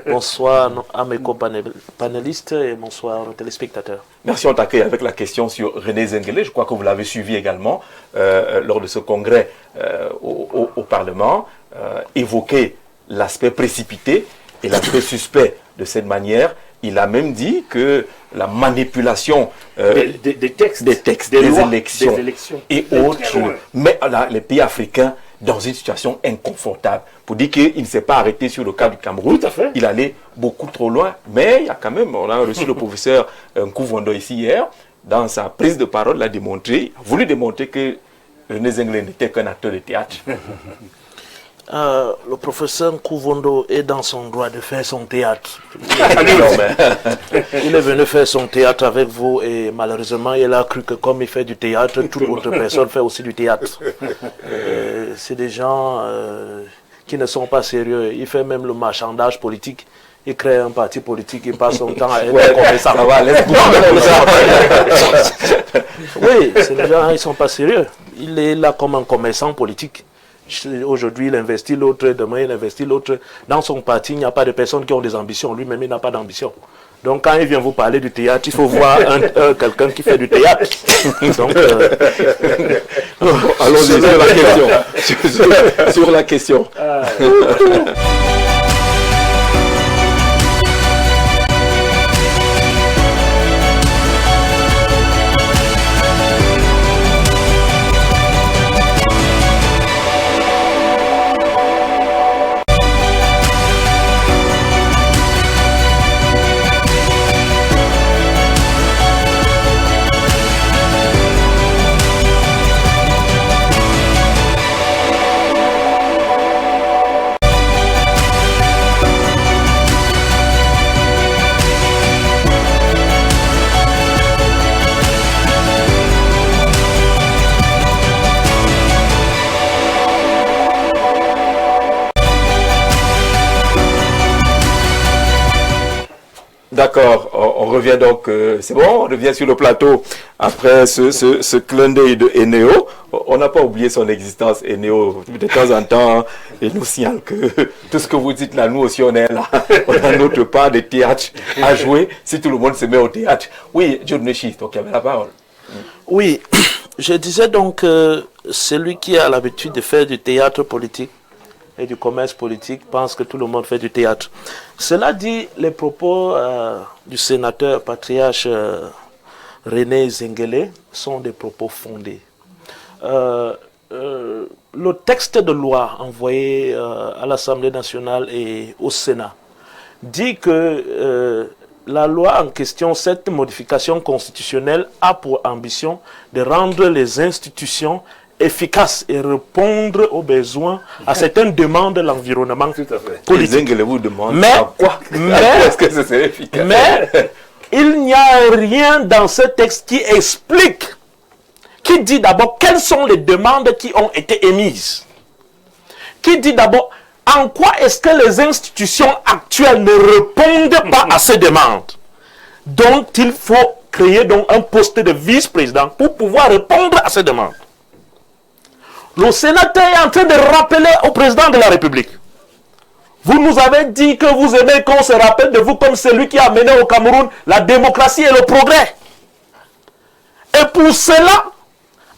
Bonsoir à mes co-panélistes et bonsoir aux téléspectateurs. Merci, on t'accueille avec la question sur René Zenglé. Je crois que vous l'avez suivi également lors de ce congrès au Parlement. Évoquer l'aspect précipité et l'aspect suspect de cette manière. Il a même dit que la manipulation des textes, des élections et autres met les pays africains dans une situation inconfortable. Pour dire qu'il ne s'est pas arrêté sur le cas du Cameroun, il allait beaucoup trop loin. Mais il y a quand même, on a reçu le professeur Nkouvondo ici hier, dans sa prise de parole, il a voulu démontrer que René Zenglé n'était qu'un acteur de théâtre. Le professeur Nkouvondo est dans son droit de faire son théâtre. Il est venu faire son théâtre avec vous et malheureusement il a cru que comme il fait du théâtre, toute autre personne fait aussi du théâtre. C'est des gens qui ne sont pas sérieux. Il fait même le marchandage politique. Il crée un parti politique, il passe son temps à être commerçant. Oui, c'est des gens, ils ne sont pas sérieux. Il est là comme un commerçant politique. Aujourd'hui, il investit l'autre, demain, il investit l'autre. Dans son parti, il n'y a pas de personnes qui ont des ambitions. Lui-même, il n'a pas d'ambition. Donc, quand il vient vous parler du théâtre, il faut voir quelqu'un qui fait du théâtre. Donc, allons-y sur la question. D'accord, on revient donc, c'est bon, on revient sur le plateau après ce clin d'œil de Eneo. On n'a pas oublié son existence, Eneo. De temps en temps, il nous signale que tout ce que vous dites là, nous aussi on est là. On a notre part de théâtre à jouer si tout le monde se met au théâtre. Oui, John Nechi, donc il y avait la parole. Oui, je disais donc celui qui a l'habitude de faire du théâtre politique et du commerce politique pense que tout le monde fait du théâtre. Cela dit, les propos du sénateur patriarche René Zengele sont des propos fondés. Le texte de loi envoyé à l'Assemblée nationale et au Sénat dit que la loi en question, cette modification constitutionnelle, a pour ambition de rendre les institutions efficaces et répondre aux besoins, à certaines demandes de l'environnement politique. Vous demande Mais, à quoi est-ce que ce serait efficace? Mais il n'y a rien dans ce texte qui explique, qui dit d'abord quelles sont les demandes qui ont été émises, qui dit d'abord en quoi est-ce que les institutions actuelles ne répondent pas à ces demandes. Donc il faut créer donc un poste de vice-président pour pouvoir répondre à ces demandes. Le sénateur est en train de rappeler au président de la République. Vous nous avez dit que vous aimez qu'on se rappelle de vous comme celui qui a mené au Cameroun la démocratie et le progrès. Et pour cela,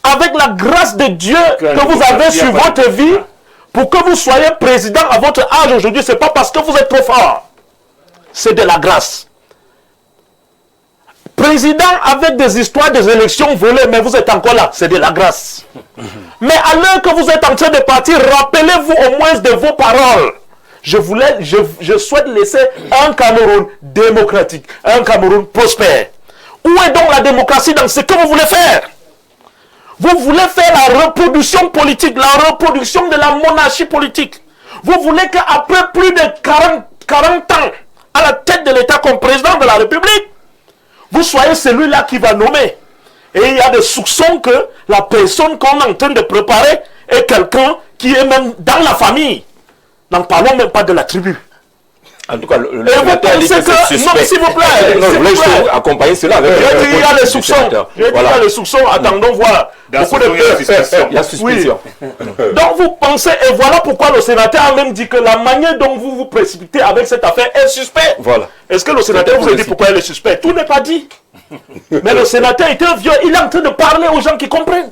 avec la grâce de Dieu que vous avez sur votre vie, pour que vous soyez président à votre âge aujourd'hui, ce n'est pas parce que vous êtes trop fort. C'est de la grâce. Président avec des histoires des élections volées, mais vous êtes encore là, c'est de la grâce. Mais à l'heure que vous êtes en train de partir, rappelez-vous au moins de vos paroles. Je souhaite laisser un Cameroun démocratique, un Cameroun prospère. Où est donc la démocratie dans ce que vous voulez faire? Vous voulez faire la reproduction politique, la reproduction de la monarchie politique. Vous voulez qu'après plus de 40 ans à la tête de l'État comme président de la République, vous soyez celui-là qui va nommer. Et il y a des soupçons que la personne qu'on est en train de préparer est quelqu'un qui est même dans la famille. N'en parlons même pas de la tribu. En tout cas, le et vous pensez que... Non, s'il vous plaît. Non, je voulais accompagner cela avec... Il y a les soupçons. Il y a les soupçons. Attendons voir. Beaucoup de peur. Il y a suspicion. Donc vous pensez... Et voilà pourquoi le sénateur a même dit que la manière dont vous vous précipitez avec cette affaire est suspect. Voilà. Est-ce que le sénateur vous a dit pourquoi elle est suspect? Tout n'est pas dit. Mais le sénateur est un vieux. Il est en train de parler aux gens qui comprennent.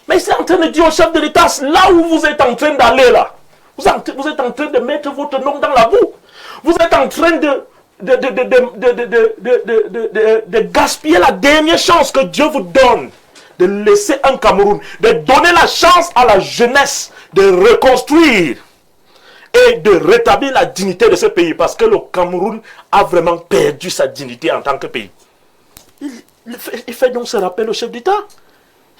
Mais il est en train de dire au chef de l'État, là où vous êtes en train d'aller là, vous êtes en train de mettre votre nom dans la boue. Vous êtes en train de gaspiller la dernière chance que Dieu vous donne. De laisser un Cameroun, de donner la chance à la jeunesse de reconstruire et de rétablir la dignité de ce pays. Parce que le Cameroun a vraiment perdu sa dignité en tant que pays. Il fait donc ce rappel au chef d'État.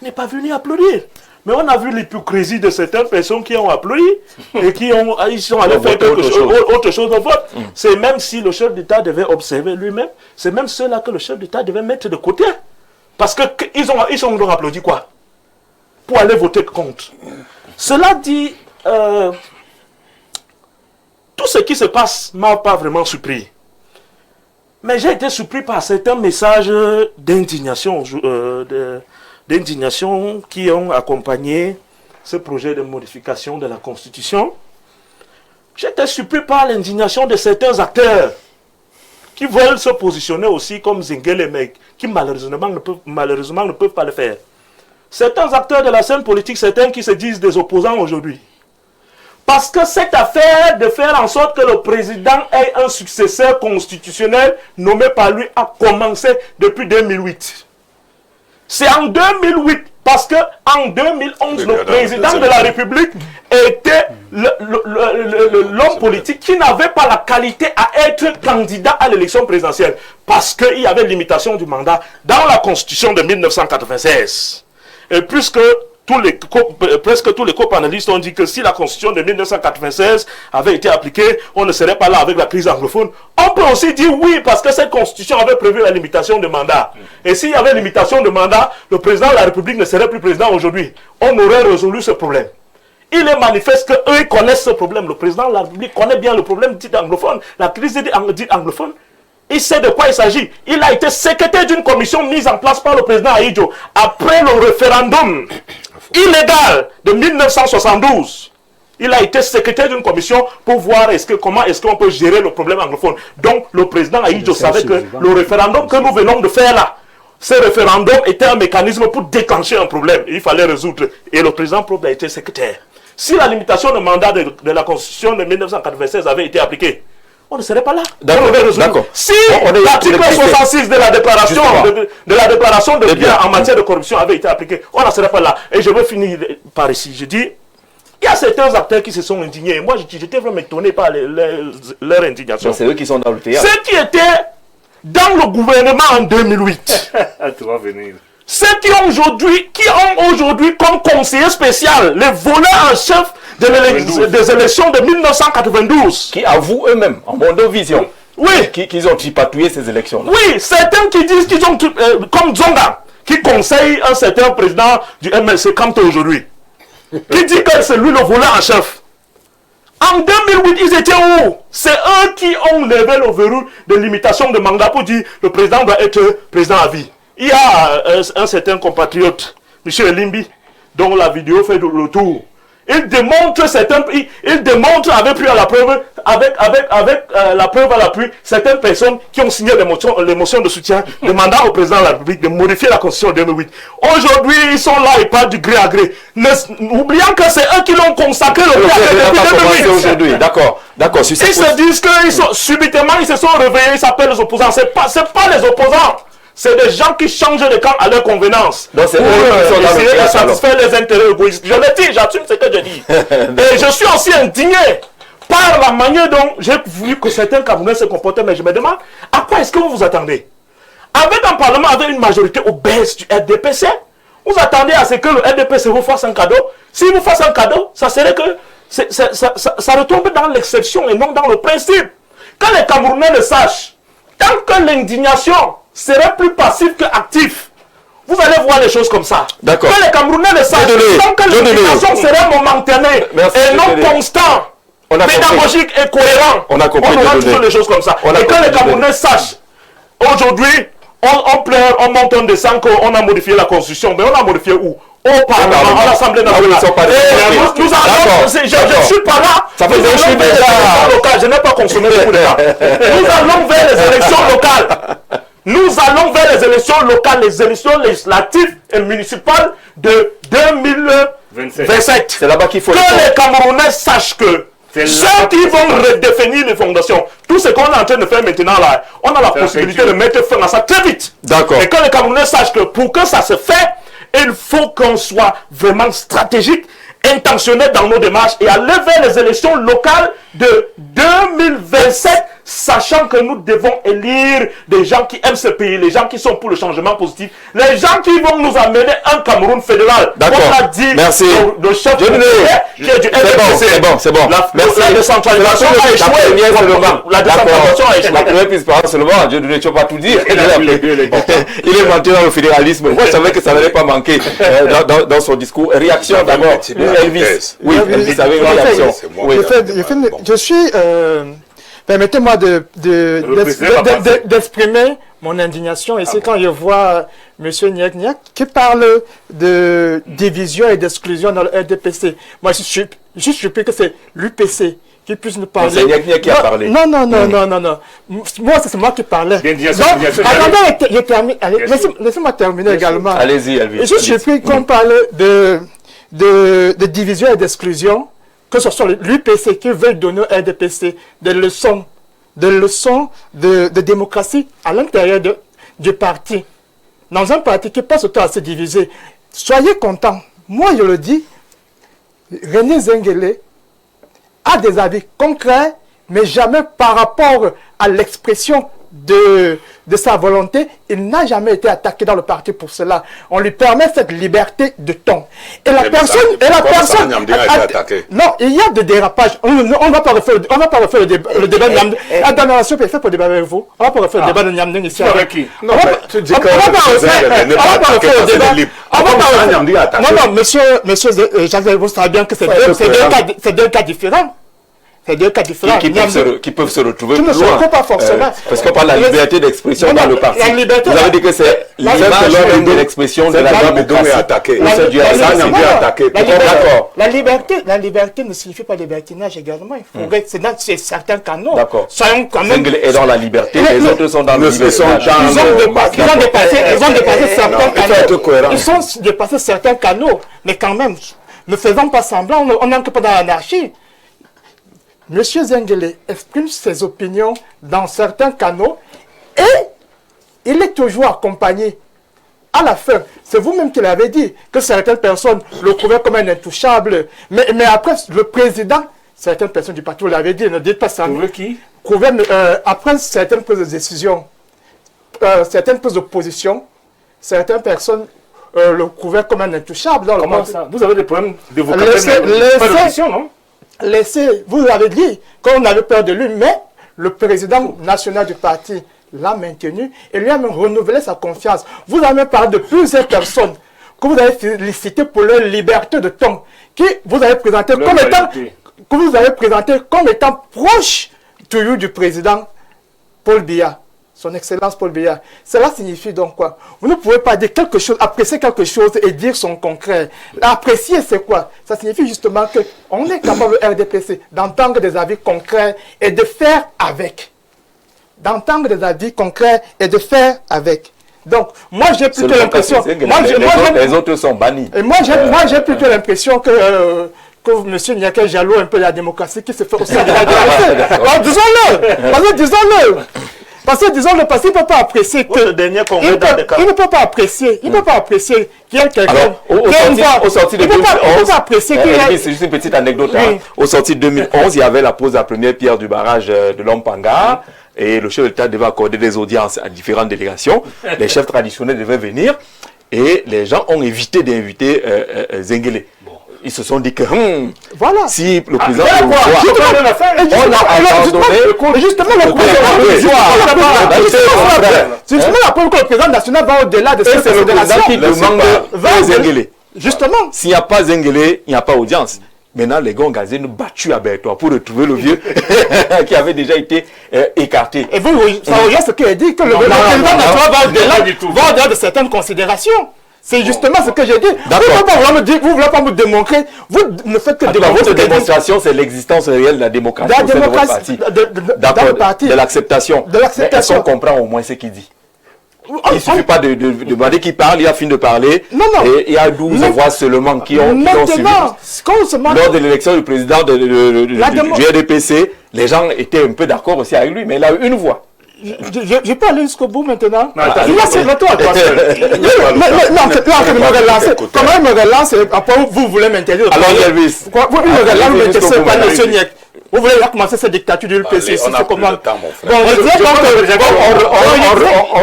Il n'est pas venu applaudir. Mais on a vu l'hypocrisie de certaines personnes qui ont applaudi et ils sont allés faire autre chose au vote. C'est même si le chef d'État devait observer lui-même, c'est même ceux-là que le chef d'État devait mettre de côté. Parce qu'ils ont donc applaudi quoi? Pour aller voter contre. Cela dit, tout ce qui se passe ne m'a pas vraiment surpris. Mais j'ai été surpris par certains messages d'indignation qui ont accompagné ce projet de modification de la Constitution. J'étais surpris par l'indignation de certains acteurs qui veulent se positionner aussi comme Zengele, mais qui malheureusement ne peuvent pas le faire. Certains acteurs de la scène politique, certains qui se disent des opposants aujourd'hui. Parce que cette affaire de faire en sorte que le président ait un successeur constitutionnel nommé par lui a commencé depuis 2008. C'est en 2008, parce qu'en 2011, le président de la République était l'homme politique qui n'avait pas la qualité à être candidat à l'élection présidentielle. Parce qu'il y avait limitation du mandat dans la Constitution de 1996. Et puisque presque tous les co-panélistes ont dit que si la Constitution de 1996 avait été appliquée, on ne serait pas là avec la crise anglophone. On peut aussi dire oui, parce que cette Constitution avait prévu la limitation de mandat. Et s'il y avait limitation de mandat, le président de la République ne serait plus président aujourd'hui. On aurait résolu ce problème. Il est manifeste qu'eux connaissent ce problème. Le président de la République connaît bien le problème dit anglophone, la crise dite anglophone. Il sait de quoi il s'agit. Il a été secrétaire d'une commission mise en place par le président Ahidjo après le référendum illégal de 1972. Il a été secrétaire d'une commission pour voir comment est-ce qu'on peut gérer le problème anglophone. Donc le président Ahidjo savait que le référendum que nous venons de faire là, ce référendum était un mécanisme pour déclencher un problème. Il fallait résoudre. Et le président Probe a été secrétaire. Si la limitation de mandat de la Constitution de 1996 avait été appliquée, on ne serait pas là. D'accord. Si l'article 66 de la déclaration de biens en matière de corruption avait été appliqué, on ne serait pas là. Et je veux finir par ici. Je dis, il y a certains acteurs qui se sont indignés. Moi, j'étais vraiment étonné par leur indignation. C'est eux qui sont dans le théâtre. Ceux qui étaient dans le gouvernement en 2008. Tu vas venir. Ceux qui ont aujourd'hui comme conseiller spécial les voleurs en chef des élections de 1992. Qui avouent eux-mêmes, en mon vision, oui, qu'ils ont tripatouillé ces élections-là. Oui, certains qui disent qu'ils ont, comme Zonga, qui conseille un certain président du MLC Kamto aujourd'hui, qui dit que c'est lui le voleur en chef. En 2008, ils étaient où? C'est eux qui ont levé le verrou de limitation de mandat pour dire que le président doit être président à vie. Il y a un certain compatriote, M. Limbi, dont la vidéo fait le tour. Il démontre avec la preuve à l'appui, certaines personnes qui ont signé les motions de soutien demandant au président de la République de modifier la Constitution de 2008. Aujourd'hui, ils sont là, ils parlent du gré à gré. Oubliant que c'est eux qui l'ont consacré le gré à gré depuis 2008. Aujourd'hui, d'accord. Ils se disent que subitement, ils se sont réveillés, ils s'appellent les opposants. C'est pas les opposants. C'est des gens qui changent de camp à leur convenance. Donc c'est eux qui sont essayer de satisfaire les intérêts égoïstes. Je le dis, j'assume ce que je dis. Et je suis aussi indigné par la manière dont j'ai vu que certains Camerounais se comportaient. Mais je me demande, à quoi est-ce que vous vous attendez? Avec un parlement avec une majorité obèse du RDPC, vous attendez à ce que le RDPC vous fasse un cadeau? S'il vous fasse un cadeau, ça serait que ça retombe dans l'exception et non dans le principe. Quand les Camerounais le sachent, tant que l'indignation serait plus passif que actif, vous allez voir les choses comme ça. D'accord. Que les Camerounais le sachent, tant que l'indignation serait momentanée et non constant, pédagogique et cohérent, on aura toujours les choses comme ça. Et que les Camerounais sachent, aujourd'hui, on pleure, on monte, on descend, qu'on a modifié la Constitution, mais on a modifié où? Au Parlement, à l'Assemblée nationale. Nous allons, je suis pas là. Ça fait des choses locales. Je n'ai pas consommé beaucoup de temps. Nous allons vers les élections locales. Nous allons vers les élections locales, les élections législatives et municipales de 2027. C'est là-bas qu'il faut. Que les Camerounais sachent que ceux qui vont redéfinir les fondations, tout ce qu'on est en train de faire maintenant là, on a la possibilité de mettre fin à ça très vite. D'accord. Et que les Camerounais sachent que pour que ça se fait, il faut qu'on soit vraiment stratégique, intentionnel dans nos démarches et aller vers les élections locales de 2027, sachant que nous devons élire des gens qui aiment ce pays, les gens qui sont pour le changement positif, les gens qui vont nous amener un Cameroun fédéral. D'accord. On a dit le chef qui est du RDPC. C'est bon. La décentralisation a échoué. La décentralisation a échoué. La première piste par seulement, je ne veux pas tout dire. Il est monté dans le fédéralisme. Moi, je savais que ça n'allait pas manquer dans son discours. Réaction d'abord. Elvis. Oui, Elvis avait une réaction. Je suis... Permettez-moi d'exprimer mon indignation ici quand je vois M. Niak qui parle de division et d'exclusion dans le RDPC. Moi, je suis surpris que c'est l'UPC qui puisse nous parler. C'est Niak qui a parlé. Non. Moi, c'est moi qui parlais. Attendez, laissez-moi terminer également. Allez-y, Elvis. Je suis surpris qu'on parle de division et d'exclusion, que ce soit l'UPC qui veut donner au RDPC des leçons de démocratie à l'intérieur du parti. Dans un parti qui passe autant à se diviser. Soyez contents. Moi, je le dis, René Zengele a des avis concrets, mais jamais par rapport à l'expression de sa volonté. Il n'a jamais été attaqué dans le parti pour cela. On lui permet cette liberté de ton. Et la personne... Non, il y a des dérapages. On ne va pas refaire le débat de Niamdeng. La dernière peut faire pour débat avec vous. On ne va pas refaire le débat de Niamdeng ici. Avec qui? Non, tu dis que... On ne va pas refaire le débat. Non, monsieur Jacques, vous savez bien que c'est deux cas différents. C'est deux cas différents. Qui peuvent se retrouver Qui ne plus se loin. retrouvent pas forcément. Parce qu'on parle de la liberté d'expression dans le parti. La liberté, vous avez dit que c'est l'image de l'expression de la démocratie. La liberté ne signifie pas libertinage également. Il faut c'est dans certains canaux. D'accord. Soyons quand même. Zengele est dans la liberté, les autres sont dans le libertinage. Ils ont dépassé certains canaux. Ils ont dépassé certains canaux. Mais quand même, ne faisons pas semblant, on n'entre pas dans l'anarchie. Monsieur Zengele exprime ses opinions dans certains canaux et il est toujours accompagné. À la fin, c'est vous-même qui l'avez dit, que certaines personnes le trouvaient comme un intouchable. Mais après, le président, certaines personnes du parti, vous l'avez dit, ne dites pas ça. Qui après certaines prises de décision, certaines prises de position, certaines personnes le trouvaient comme un intouchable. Comment ça? Vous avez des problèmes de vocabulaire, non? Vous avez dit qu'on avait peur de lui, mais le président national du parti l'a maintenu et lui a même renouvelé sa confiance. Vous avez même parlé de plusieurs personnes que vous avez félicitées pour leur liberté de ton, que vous avez présenté comme étant proche du président Paul Biya. Son Excellence Paul Biya. Cela signifie donc quoi? Vous ne pouvez pas dire quelque chose, apprécier quelque chose et dire son concret. Apprécier, c'est quoi? Ça signifie justement qu'on est capable, au RDPC, d'entendre des avis concrets et de faire avec. D'entendre des avis concrets et de faire avec. Donc, moi j'ai plutôt l'impression... Les autres sont bannis. Et moi j'ai plutôt l'impression que M. Niaké jaloux un peu de la démocratie qui se fait au sein de la démocratie. Disons-le. Parce que disons-le, parce qu'il ne peut pas apprécier que... Il ne peut pas apprécier. Il ne peut pas apprécier qu'il y a quelqu'un... Au sorti de 2011... Il ne peut pas apprécier qu'il y a... C'est juste une petite anecdote. Au sorti de 2011, il y avait la pose de la première pierre du barrage de Lompanga. Et le chef de l'État devait accorder des audiences à différentes délégations. Les chefs traditionnels devaient venir. Et les gens ont évité d'inviter Zengele. Ils se sont dit que voilà. Si le président justement la preuve que le président national va au-delà de cette fédération qui demande Zengele. Justement. S'il n'y a pas Zengele, il n'y a pas audience. Maintenant, les gars ont battu à Bertois pour retrouver le vieux qui avait déjà été écarté. Et vous, ça rejoint ce qu'il a dit, que le président national va au-delà de certaines considérations. C'est justement ce que j'ai dit. Vous ne voulez pas me démontrer. Vous ne faites que démontrer. Votre démonstration, c'est l'existence réelle de la démocratie au sein de votre parti. D'accord, de l'acceptation. Est-ce qu'on comprend au moins ce qu'il dit? Il ne suffit pas de demander qu'il parle, il a fini de parler. Non. Et il y a 12 voix seulement qui ont suivi. Lors de l'élection du président du RDPC, les gens étaient un peu d'accord aussi avec lui, mais il a eu une voix. Je peux aller jusqu'au bout maintenant. Il va se retourner à toi seul. Comment il me relance? Après, vous voulez m'interdire. Alors, Elvis. Vous me relancez par M. Niek. Vous voulez commencer cette dictature du PCC? On comment? On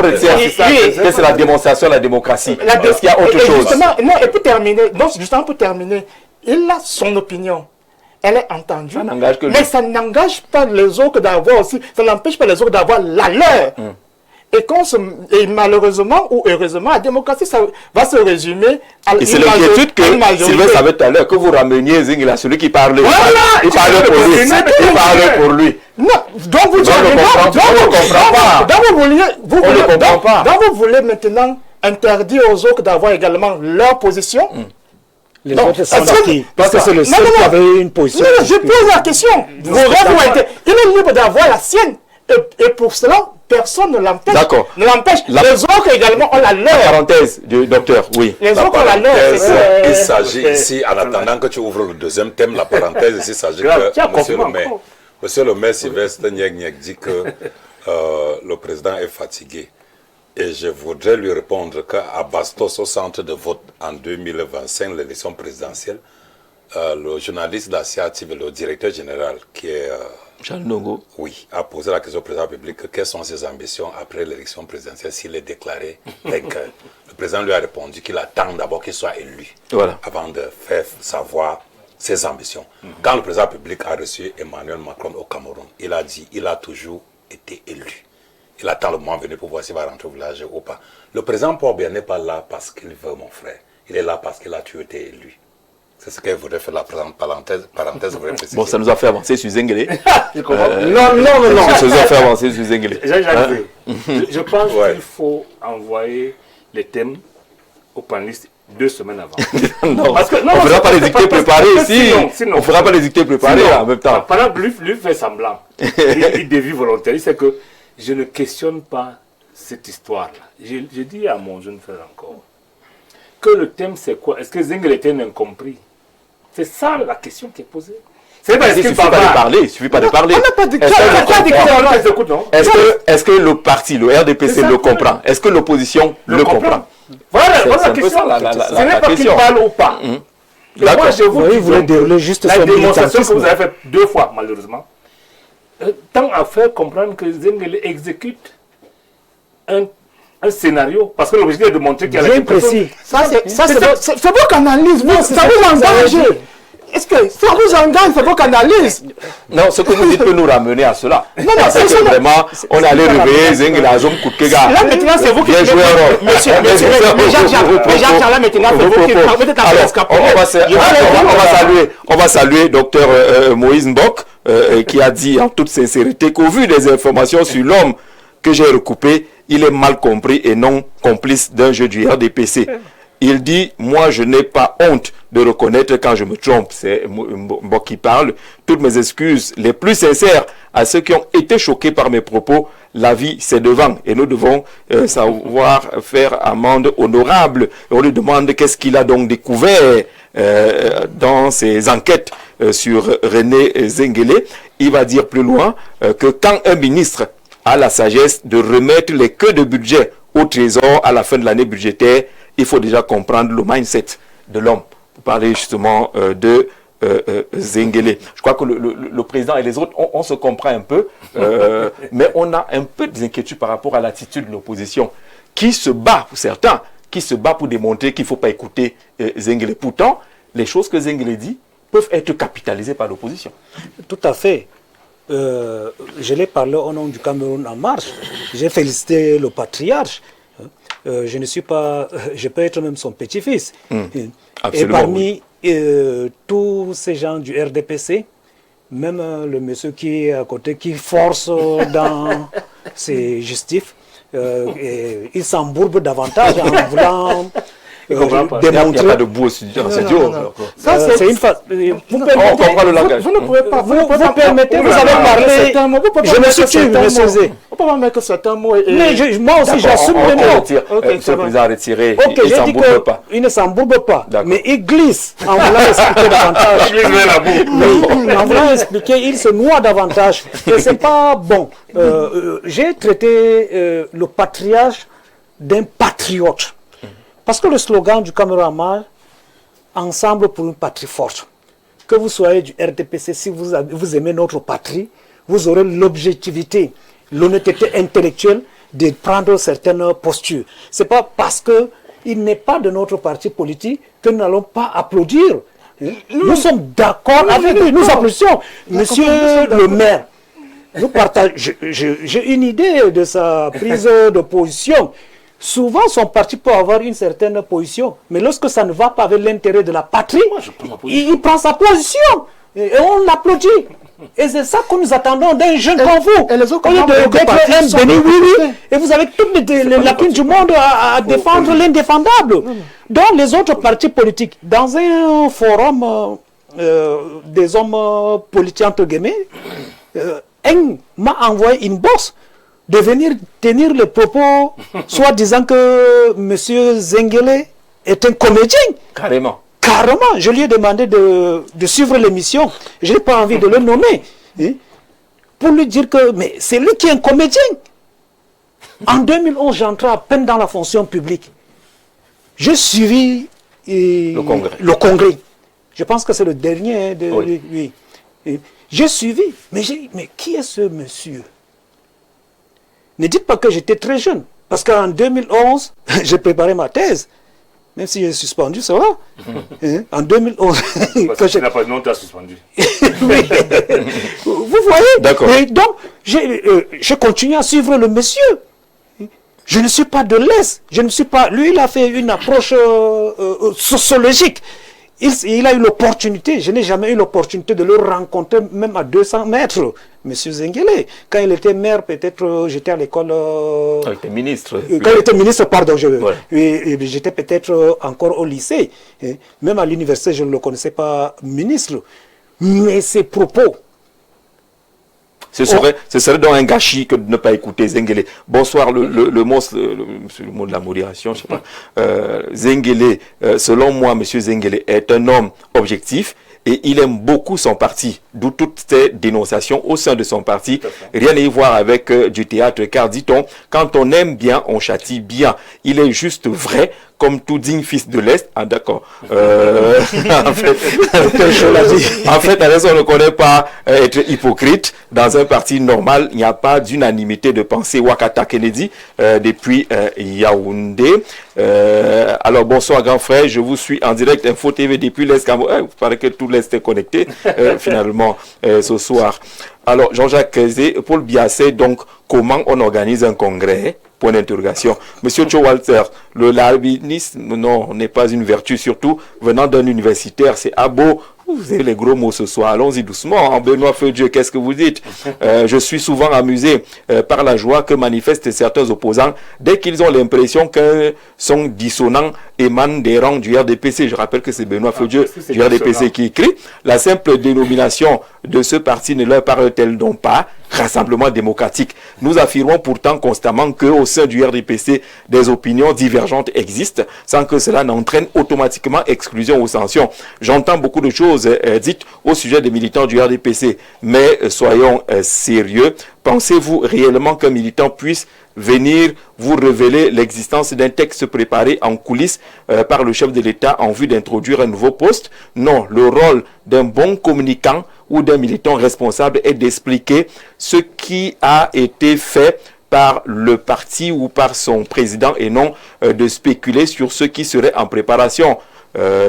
retient que c'est la démonstration de la démocratie. Est-ce qu'il y a autre chose? Et pour terminer, donc justement pour terminer, il a son opinion. Elle est entendue, mais ça n'engage pas les autres d'avoir aussi, ça n'empêche pas les autres d'avoir la leur. Et malheureusement ou heureusement, la démocratie, ça va se résumer à une majorité. Et c'est l'inquiétude que Sylvain savait tout à l'heure, que vous rameniez Zengele à celui qui parlait. Voilà, il parlait pour lui. Il parlait pour lui. Non, donc vous voulez maintenant interdire aux autres d'avoir également leur position. Les autres sont qui? Parce que c'est le seul qui avait une position. Non, je pose la question. Il est libre d'avoir la sienne. Et pour cela, personne ne l'empêche. D'accord. Ne l'empêche. Les autres également ont la leur. Parenthèse du docteur, oui. Les autres ont la leur. Il s'agit ici, en attendant que tu ouvres le deuxième thème, la parenthèse, ici, il s'agit que Monsieur le maire Sylvestre Niek dit que le président est fatigué. Et je voudrais lui répondre qu'à Bastos, au centre de vote en 2025, l'élection présidentielle, le journaliste d'Asiative, le directeur général, qui est... Charles Nongo. Oui, a posé la question au président public quelles sont ses ambitions après l'élection présidentielle s'il est déclaré vainqueur. Le président lui a répondu qu'il attend d'abord qu'il soit élu avant de faire savoir ses ambitions. Quand le président public a reçu Emmanuel Macron au Cameroun, il a dit il a toujours été élu. Il attend le moment venu pour voir s'il va rentrer au village ou pas. Le président Paul Biya n'est pas là parce qu'il veut mon frère. Il est là parce qu'il a toujours été élu. C'est ce qu'elle voudrait faire, la parenthèse voudrait préciser. Bon, ça nous a fait avancer sur Zengele. Non. Ça nous a fait avancer sur Zengele. Je pense qu'il faut envoyer les thèmes aux panélistes 2 semaines avant. Non, parce que, on ne fera pas les dictées préparées ici. On ne fera pas les dictées préparées en même temps. Pendant que lui fait semblant, il dévie volontairement, c'est que je ne questionne pas cette histoire-là. Je dis à mon jeune frère encore que le thème c'est quoi? Est-ce que Zengele était un incompris? C'est ça la question qui est posée. C'est pas, il suffit pas de parler. Il suffit pas de parler. On n'a pas de Est-ce que le parti, le RDPC le comprend? Est-ce que l'opposition le comprend? Voilà la question. Ce n'est pas qu'il parle ou pas. Moi, je vous voulez dérouler juste la démonstration que vous avez fait 2 fois, malheureusement, tend à faire comprendre que Zengele exécute un scénario, parce que l'objectif est de montrer qu'il y a bien précis. C'est votre analyse, ça vous engage. Est-ce que ça vous engage, c'est votre analyse? Non, ce que vous dites peut nous ramener à cela. Parce que vraiment, on allait réveiller Zengele à Zom Koukega. Là maintenant, c'est vous qui joué un rôle. Monsieur, Jean-Charles, maintenant, c'est vous qui on va saluer Dr Moïse Mbok, qui a dit en toute sincérité qu'au vu des informations sur l'homme que j'ai recoupé, il est mal compris et non complice d'un jeu du RDPC. Il dit, moi je n'ai pas honte de reconnaître quand je me trompe. C'est Mbok qui parle. Toutes mes excuses les plus sincères à ceux qui ont été choqués par mes propos. La vie c'est devant et nous devons savoir faire amende honorable. On lui demande qu'est-ce qu'il a donc découvert dans ses enquêtes sur René Zengele. Il va dire plus loin que quand un ministre a la sagesse de remettre les queues de budget au trésor à la fin de l'année budgétaire, il faut déjà comprendre le mindset de l'homme. Pour parler justement de Zengele. Je crois que le président et les autres, on se comprend un peu, mais on a un peu des inquiétudes par rapport à l'attitude de l'opposition, qui se bat, pour certains, qui se bat pour démontrer qu'il ne faut pas écouter Zengele. Pourtant, les choses que Zengele dit peuvent être capitalisées par l'opposition. Tout à fait. Je l'ai parlé au nom du Cameroun en marche. J'ai félicité le patriarche. Je ne suis pas, je peux être même son petit-fils. Et parmi tous ces gens du RDPC, même le monsieur qui est à côté, qui force dans ses justifs, il s'embourbe davantage en voulant démontrer. Il n'y a pas de boue dans ce duo. C'est une phase. On comprend le langage. Vous ne pouvez pas. Vous permettez, vous avez parlé. Je me suis tué, monsieur. On peut pas mettre certains mots. Mais moi aussi, j'assume les mots. Monsieur le président a retiré. Ok, j'ai dit qu'il ne s'embourbe pas. Mais il glisse en voulant expliquer davantage. En voulant expliquer, il se noie davantage. Et ce n'est pas bon. J'ai traité le patriarche d'un patriote. Parce que le slogan du Cameroun en marche, ensemble pour une patrie forte. Que vous soyez du RDPC, si vous aimez notre patrie, vous aurez l'objectivité, l'honnêteté intellectuelle de prendre certaines postures. Ce n'est pas parce qu'il n'est pas de notre parti politique que nous n'allons pas applaudir. Nous sommes d'accord avec lui, nous applaudissons. Monsieur le maire, nous partageons, j'ai une idée de sa prise de position. Souvent, son parti peut avoir une certaine position, mais lorsque ça ne va pas avec l'intérêt de la patrie, il prend sa position et on l'applaudit. Et c'est ça que nous attendons d'un jeune comme vous. Au lieu d'être un béni oui, et vous avez toutes les lacunes du monde à défendre l'indéfendable. Donc les autres partis politiques, dans un forum des hommes politiques entre guillemets, un m'a envoyé une bourse de venir tenir le propos, soit disant que M. Zengele est un comédien. Carrément. Carrément. Je lui ai demandé de suivre l'émission. Je n'ai pas envie de le nommer. Pour lui dire que mais c'est lui qui est un comédien. En 2011, j'entrais à peine dans la fonction publique. J'ai suivi le congrès. Je pense que c'est le dernier de lui. J'ai suivi. Mais j'ai dit, mais qui est ce monsieur? Ne dites pas que j'étais très jeune, parce qu'en 2011, j'ai préparé ma thèse, même si j'ai suspendu, ça va. En 2011... Parce que tu n'as pas de nom, tu as suspendu. Vous voyez? D'accord. Et donc, je continue à suivre le monsieur. Je ne suis pas de l'Est, je ne suis pas... Lui, il a fait une approche sociologique. il a eu l'opportunité, je n'ai jamais eu l'opportunité de le rencontrer même à 200 mètres, M. Zengele. Quand il était maire, peut-être j'étais à l'école... il était ministre. Quand il était ministre, pardon, j'étais peut-être encore au lycée. Même à l'université, je ne le connaissais pas ministre. Mais ses propos... Ce serait donc un gâchis que de ne pas écouter Zengele. Bonsoir, le mot de la modération, je sais pas. Zengele, selon moi, M. Zengele est un homme objectif et il aime beaucoup son parti, d'où toutes ces dénonciations au sein de son parti. Rien à y voir avec du théâtre, car dit-on, quand on aime bien, on châtie bien. Il est juste vrai, comme tout digne fils de l'Est. Ah d'accord. En fait, on ne connaît pas être hypocrite. Dans un parti normal, il n'y a pas d'unanimité de pensée. Wakata Kennedy, depuis Yaoundé. Alors bonsoir grand frère, je vous suis en direct Info TV depuis l'Est. Il paraît que tout l'Est est connecté finalement ce soir. Alors Jean-Jacques Zé, Paul Biassé, donc comment on organise un congrès? Point d'interrogation. Monsieur Joe Walter, le larbinisme, non, n'est pas une vertu, surtout venant d'un universitaire. C'est abo. Vous avez les gros mots ce soir. Allons-y doucement. Benoît Feu-Dieu, qu'est-ce que vous dites? Je suis souvent amusé par la joie que manifestent certains opposants dès qu'ils ont l'impression qu'un son dissonant émane des rangs du RDPC. Je rappelle que c'est Benoît Feu-Dieu du RDPC qui écrit. La simple dénomination de ce parti ne leur parle-t-elle donc pas? Rassemblement démocratique. Nous affirmons pourtant constamment qu'au sein du RDPC, des opinions divergentes existent sans que cela n'entraîne automatiquement exclusion ou sanction. J'entends beaucoup de choses dites au sujet des militants du RDPC, mais soyons sérieux. Pensez-vous réellement qu'un militant puisse venir vous révéler l'existence d'un texte préparé en coulisses par le chef de l'État en vue d'introduire un nouveau poste? Non, le rôle d'un bon communicant ou d'un militant responsable est d'expliquer ce qui a été fait par le parti ou par son président et non de spéculer sur ce qui serait en préparation.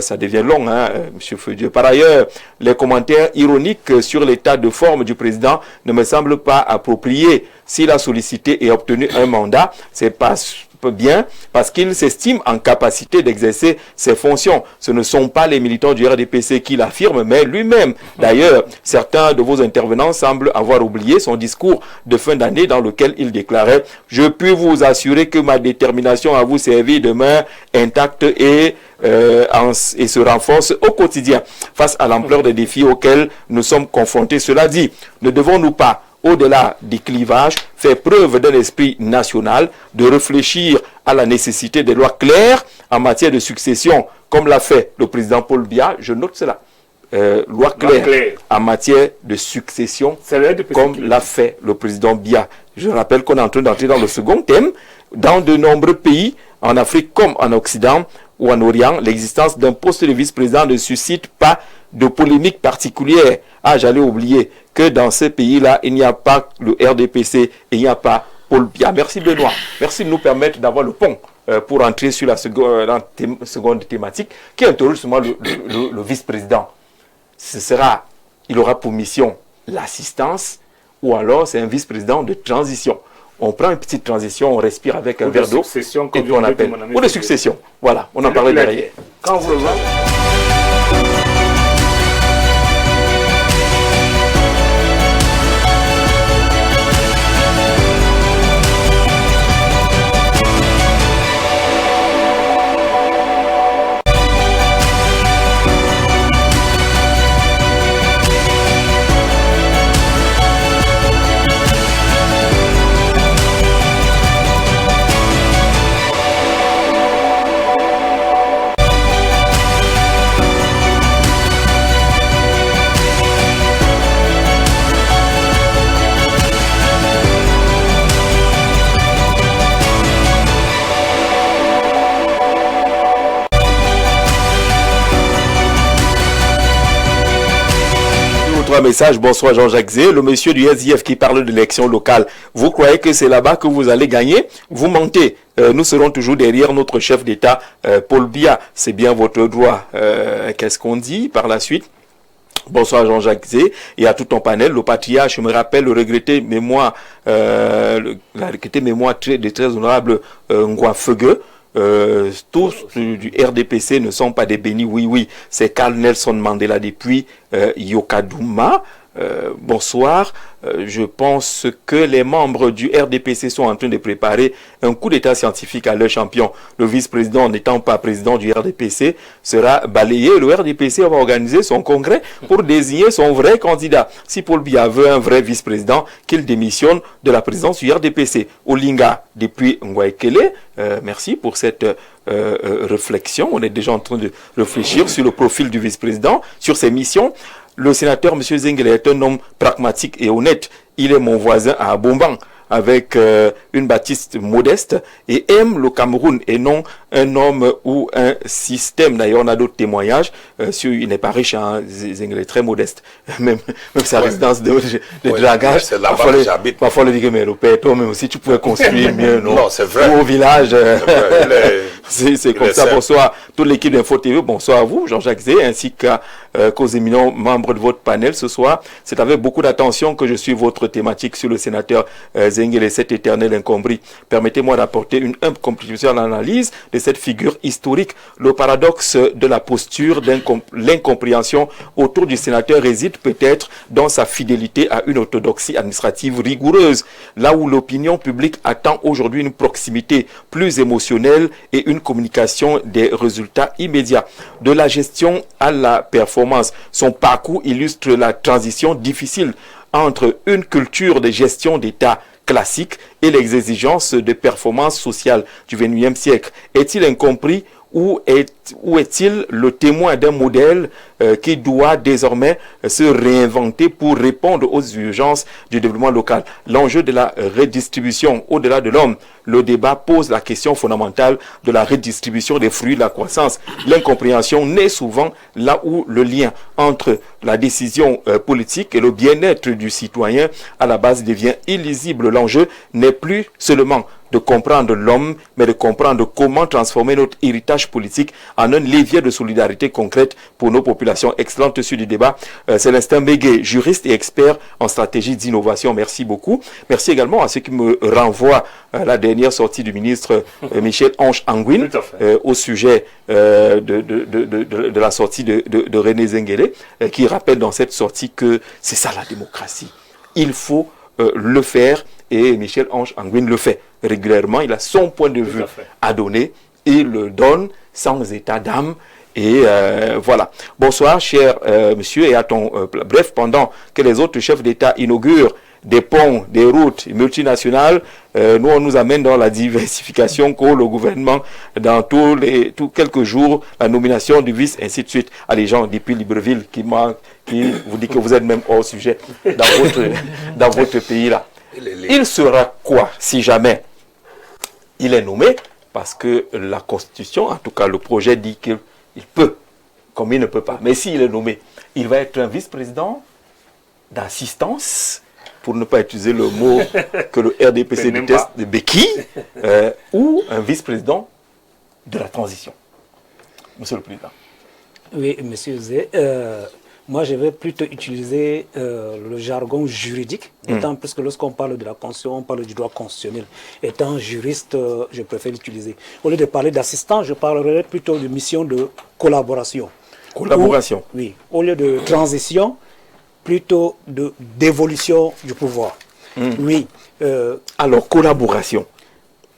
Ça devient long, hein, M. Feu-Dieu. Par ailleurs, les commentaires ironiques sur l'état de forme du président ne me semblent pas appropriés. S'il a sollicité et obtenu un mandat, c'est pas bien parce qu'il s'estime en capacité d'exercer ses fonctions. Ce ne sont pas les militants du RDPC qui l'affirment, mais lui-même. D'ailleurs, certains de vos intervenants semblent avoir oublié son discours de fin d'année dans lequel il déclarait « Je puis vous assurer que ma détermination à vous servir demeure intacte et se renforce au quotidien face à l'ampleur des défis auxquels nous sommes confrontés. » Cela dit, ne devons-nous pas, au-delà des clivages, faire preuve d'un esprit national, de réfléchir à la nécessité des lois claires en matière de succession, comme l'a fait le président Paul Biya? Je note cela. Loi claire en matière de succession, comme l'a fait le président Biya. Je rappelle qu'on est en train d'entrer dans le second thème. Dans de nombreux pays, en Afrique comme en Occident ou en Orient, l'existence d'un poste de vice-président ne suscite pas de polémique particulière. Ah, j'allais oublier que dans ces pays-là, il n'y a pas le RDPC et il n'y a pas Paul Biya. Merci Benoît. Merci de nous permettre d'avoir le pont pour entrer sur la seconde thématique qui interroge justement le vice-président. Il aura pour mission l'assistance ou alors c'est un vice-président de transition. On prend une petite transition, on respire avec un verre d'eau et puis on appelle. Ou de succession. Voilà, on en parlait derrière. Quand vous le voyez. Message, bonsoir Jean-Jacques Zé, le monsieur du SIF qui parle de l'élection locale. Vous croyez que c'est là-bas que vous allez gagner? Vous mentez. Nous serons toujours derrière notre chef d'État, Paul Biya. C'est bien votre droit. Qu'est-ce qu'on dit par la suite? Bonsoir Jean-Jacques Zé et à tout ton panel. Le patriarche, je me rappelle le regretté mémoire, de très honorable Ngwa Feugue. tous du RDPC ne sont pas des bénis. Oui, oui, c'est Carl Nelson Mandela depuis Yokadouma. Bonsoir. Je pense que les membres du RDPC sont en train de préparer un coup d'état scientifique à leur champion. Le vice-président, n'étant pas président du RDPC, sera balayé. Le RDPC va organiser son congrès pour désigner son vrai candidat. Si Paul Biya veut un vrai vice-président, qu'il démissionne de la présidence du RDPC. Olinga, depuis Ngwaekele, merci pour cette réflexion. On est déjà en train de réfléchir sur le profil du vice-président, sur ses missions. Le sénateur M. Zengele est un homme pragmatique et honnête. Il est mon voisin à Bomban, avec une baptiste modeste, et aime le Cameroun et non un homme ou un système. D'ailleurs, on a d'autres témoignages. Il n'est pas riche, hein, Zengele est très modeste. Même sa résidence de dragage. C'est là-bas que j'habite. Parfois, le dit, mais le père, toi, même aussi, tu pouvais construire mieux, non? Non, c'est vrai. Ou au village. C'est comme ça. Bonsoir, toute l'équipe d'Info TV. Bonsoir à vous, Jean-Jacques Zé, ainsi qu'aux éminents membres de votre panel ce soir. C'est avec beaucoup d'attention que je suis votre thématique sur le sénateur Zengele, cet éternel incompris. Permettez-moi d'apporter une humble contribution à l'analyse de cette figure historique. Le paradoxe de la posture, l'incompréhension autour du sénateur réside peut-être dans sa fidélité à une orthodoxie administrative rigoureuse, là où l'opinion publique attend aujourd'hui une proximité plus émotionnelle et une communication des résultats immédiats. De la gestion à la performance, son parcours illustre la transition difficile entre une culture de gestion d'État classique et les exigences de performance sociale du XXIe siècle. Est-il incompris ou est-il le témoin d'un modèle qui doit désormais se réinventer pour répondre aux urgences du développement local? L'enjeu de la redistribution au-delà de l'homme, le débat pose la question fondamentale de la redistribution des fruits de la croissance. L'incompréhension naît souvent là où le lien entre la décision politique et le bien-être du citoyen à la base devient illisible. L'enjeu n'est plus seulement de comprendre l'homme, mais de comprendre comment transformer notre héritage politique en un levier de solidarité concrète pour nos populations. Excellente suite du débat. Célestin Bégué, juriste et expert en stratégie d'innovation. Merci beaucoup. Merci également à ceux qui me renvoient à la dernière sortie du ministre Michel Ange Angouin au sujet de la sortie de René Zengele, qui rappelle dans cette sortie que c'est ça la démocratie. Il faut le faire, et Michel Ange Angouin le fait régulièrement. Il a son point de vue à donner et il le donne sans état d'âme. Et voilà. Bonsoir, cher monsieur, et à ton bref, pendant que les autres chefs d'État inaugurent des ponts, des routes multinationales, nous on nous amène dans la diversification qu'au le gouvernement dans tous quelques jours, la nomination du vice, ainsi de suite. À les gens depuis Libreville qui vous dit que vous êtes même hors sujet dans votre pays là. Il sera quoi si jamais il est nommé? Parce que la Constitution, en tout cas le projet dit qu'il peut, comme il ne peut pas. Mais s'il est nommé, il va être un vice-président d'assistance, pour ne pas utiliser le mot que le RDPC déteste, de béquille, ou un vice-président de la transition. Monsieur le Président. Oui, monsieur Zé. Moi, je vais plutôt utiliser le jargon juridique, étant plus que lorsqu'on parle de la Constitution, on parle du droit constitutionnel. Étant juriste, je préfère l'utiliser. Au lieu de parler d'assistant, je parlerai plutôt de mission de collaboration. Collaboration. Oui. Au lieu de transition, plutôt d'évolution du pouvoir. Oui. Alors, collaboration.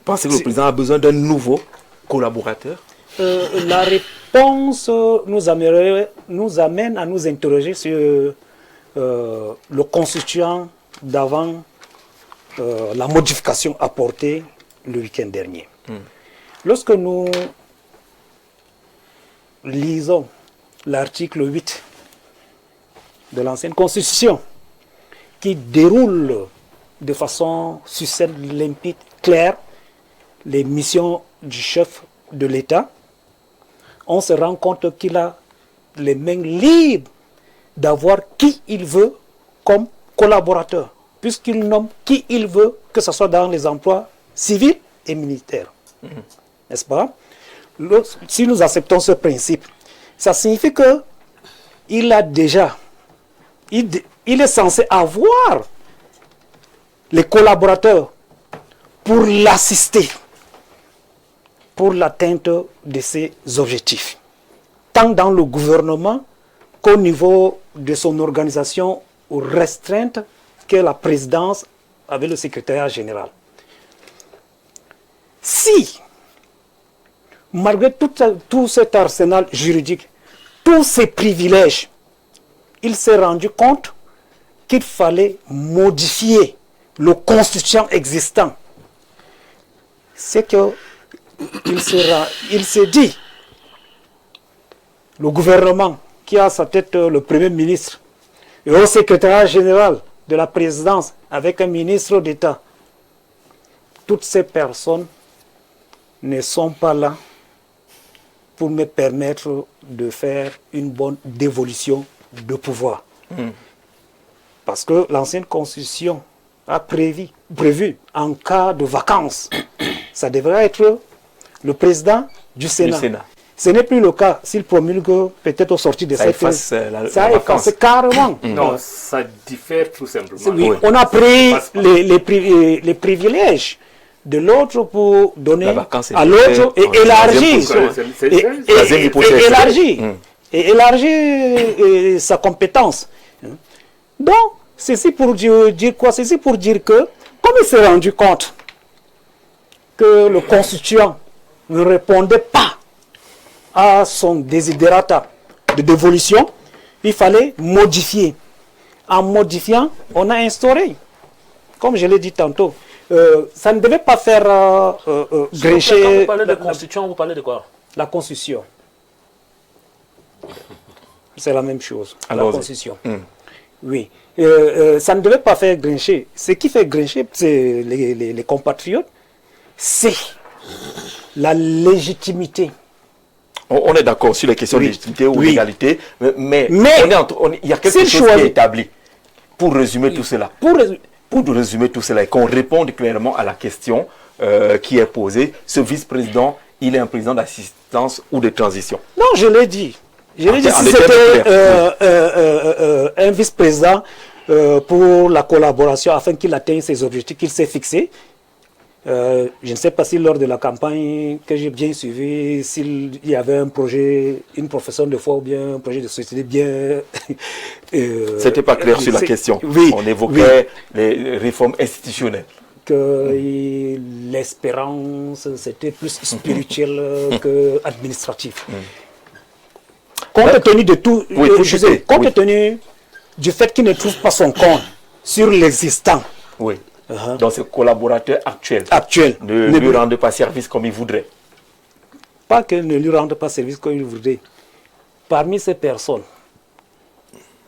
Pensez que le président a besoin d'un nouveau collaborateur? La réponse nous amène à nous interroger sur le constituant d'avant la modification apportée le week-end dernier. Lorsque nous lisons l'article 8 de l'ancienne Constitution, qui déroule de façon succincte, limpide, claire, les missions du chef de l'État, on se rend compte qu'il a les mains libres d'avoir qui il veut comme collaborateur, puisqu'il nomme qui il veut, que ce soit dans les emplois civils et militaires. N'est-ce pas? Si nous acceptons ce principe, ça signifie que il a déjà, il est censé avoir les collaborateurs pour l'assister, pour l'atteinte de ces objectifs, tant dans le gouvernement qu'au niveau de son organisation restreinte qu'est la présidence avec le secrétariat général. Si, malgré tout cet arsenal juridique, tous ces privilèges, il s'est rendu compte qu'il fallait modifier le constitution existant, c'est que il s'est dit, le gouvernement qui a à sa tête le Premier ministre et au secrétariat général de la présidence avec un ministre d'État, toutes ces personnes ne sont pas là pour me permettre de faire une bonne dévolution de pouvoir. Parce que l'ancienne constitution a prévu en cas de vacances, ça devrait être le président du Sénat. Ce n'est plus le cas s'il promulgue peut-être au sorti de cette phase. Ça efface carrément. Non, ça diffère tout simplement. Oui. On a pris les privilèges de l'autre pour donner à l'autre et élargir sa compétence. Donc, ceci pour dire quoi? Ceci pour dire que, comme il s'est rendu compte que le constituant ne répondait pas à son desiderata de dévolution, il fallait modifier. En modifiant, on a instauré, comme je l'ai dit tantôt, ça ne devait pas faire grécher. Quand vous parlez de constitution, vous parlez de quoi? La constitution. C'est la même chose. Alors, la constitution. Oui. Ça ne devait pas faire grincher. Ce qui fait grincher, c'est les compatriotes, c'est la légitimité. On est d'accord sur les questions de légitimité ou d'égalité, mais il y a quelque chose qui est établi. Pour résumer tout cela, pour résumer tout cela et qu'on réponde clairement à la question qui est posée, ce vice-président, il est un président d'assistance ou de transition? Non, je l'ai dit. Je l'ai dit, si c'était un vice-président pour la collaboration afin qu'il atteigne ses objectifs qu'il s'est fixés, je ne sais pas si lors de la campagne que j'ai bien suivi, s'il y avait un projet, une profession de foi ou bien un projet de société bien... C'était pas clair sur la question. Oui, on évoquait les réformes institutionnelles. Que l'espérance, c'était plus spirituel que administratif. Compte tenu de tout, compte tenu du fait qu'il ne trouve pas son compte sur l'existant. Oui. Donc ses collaborateurs actuels ne lui rendent pas service comme il voudrait. Pas qu'ils ne lui rendent pas service comme il voudrait. Parmi ces personnes,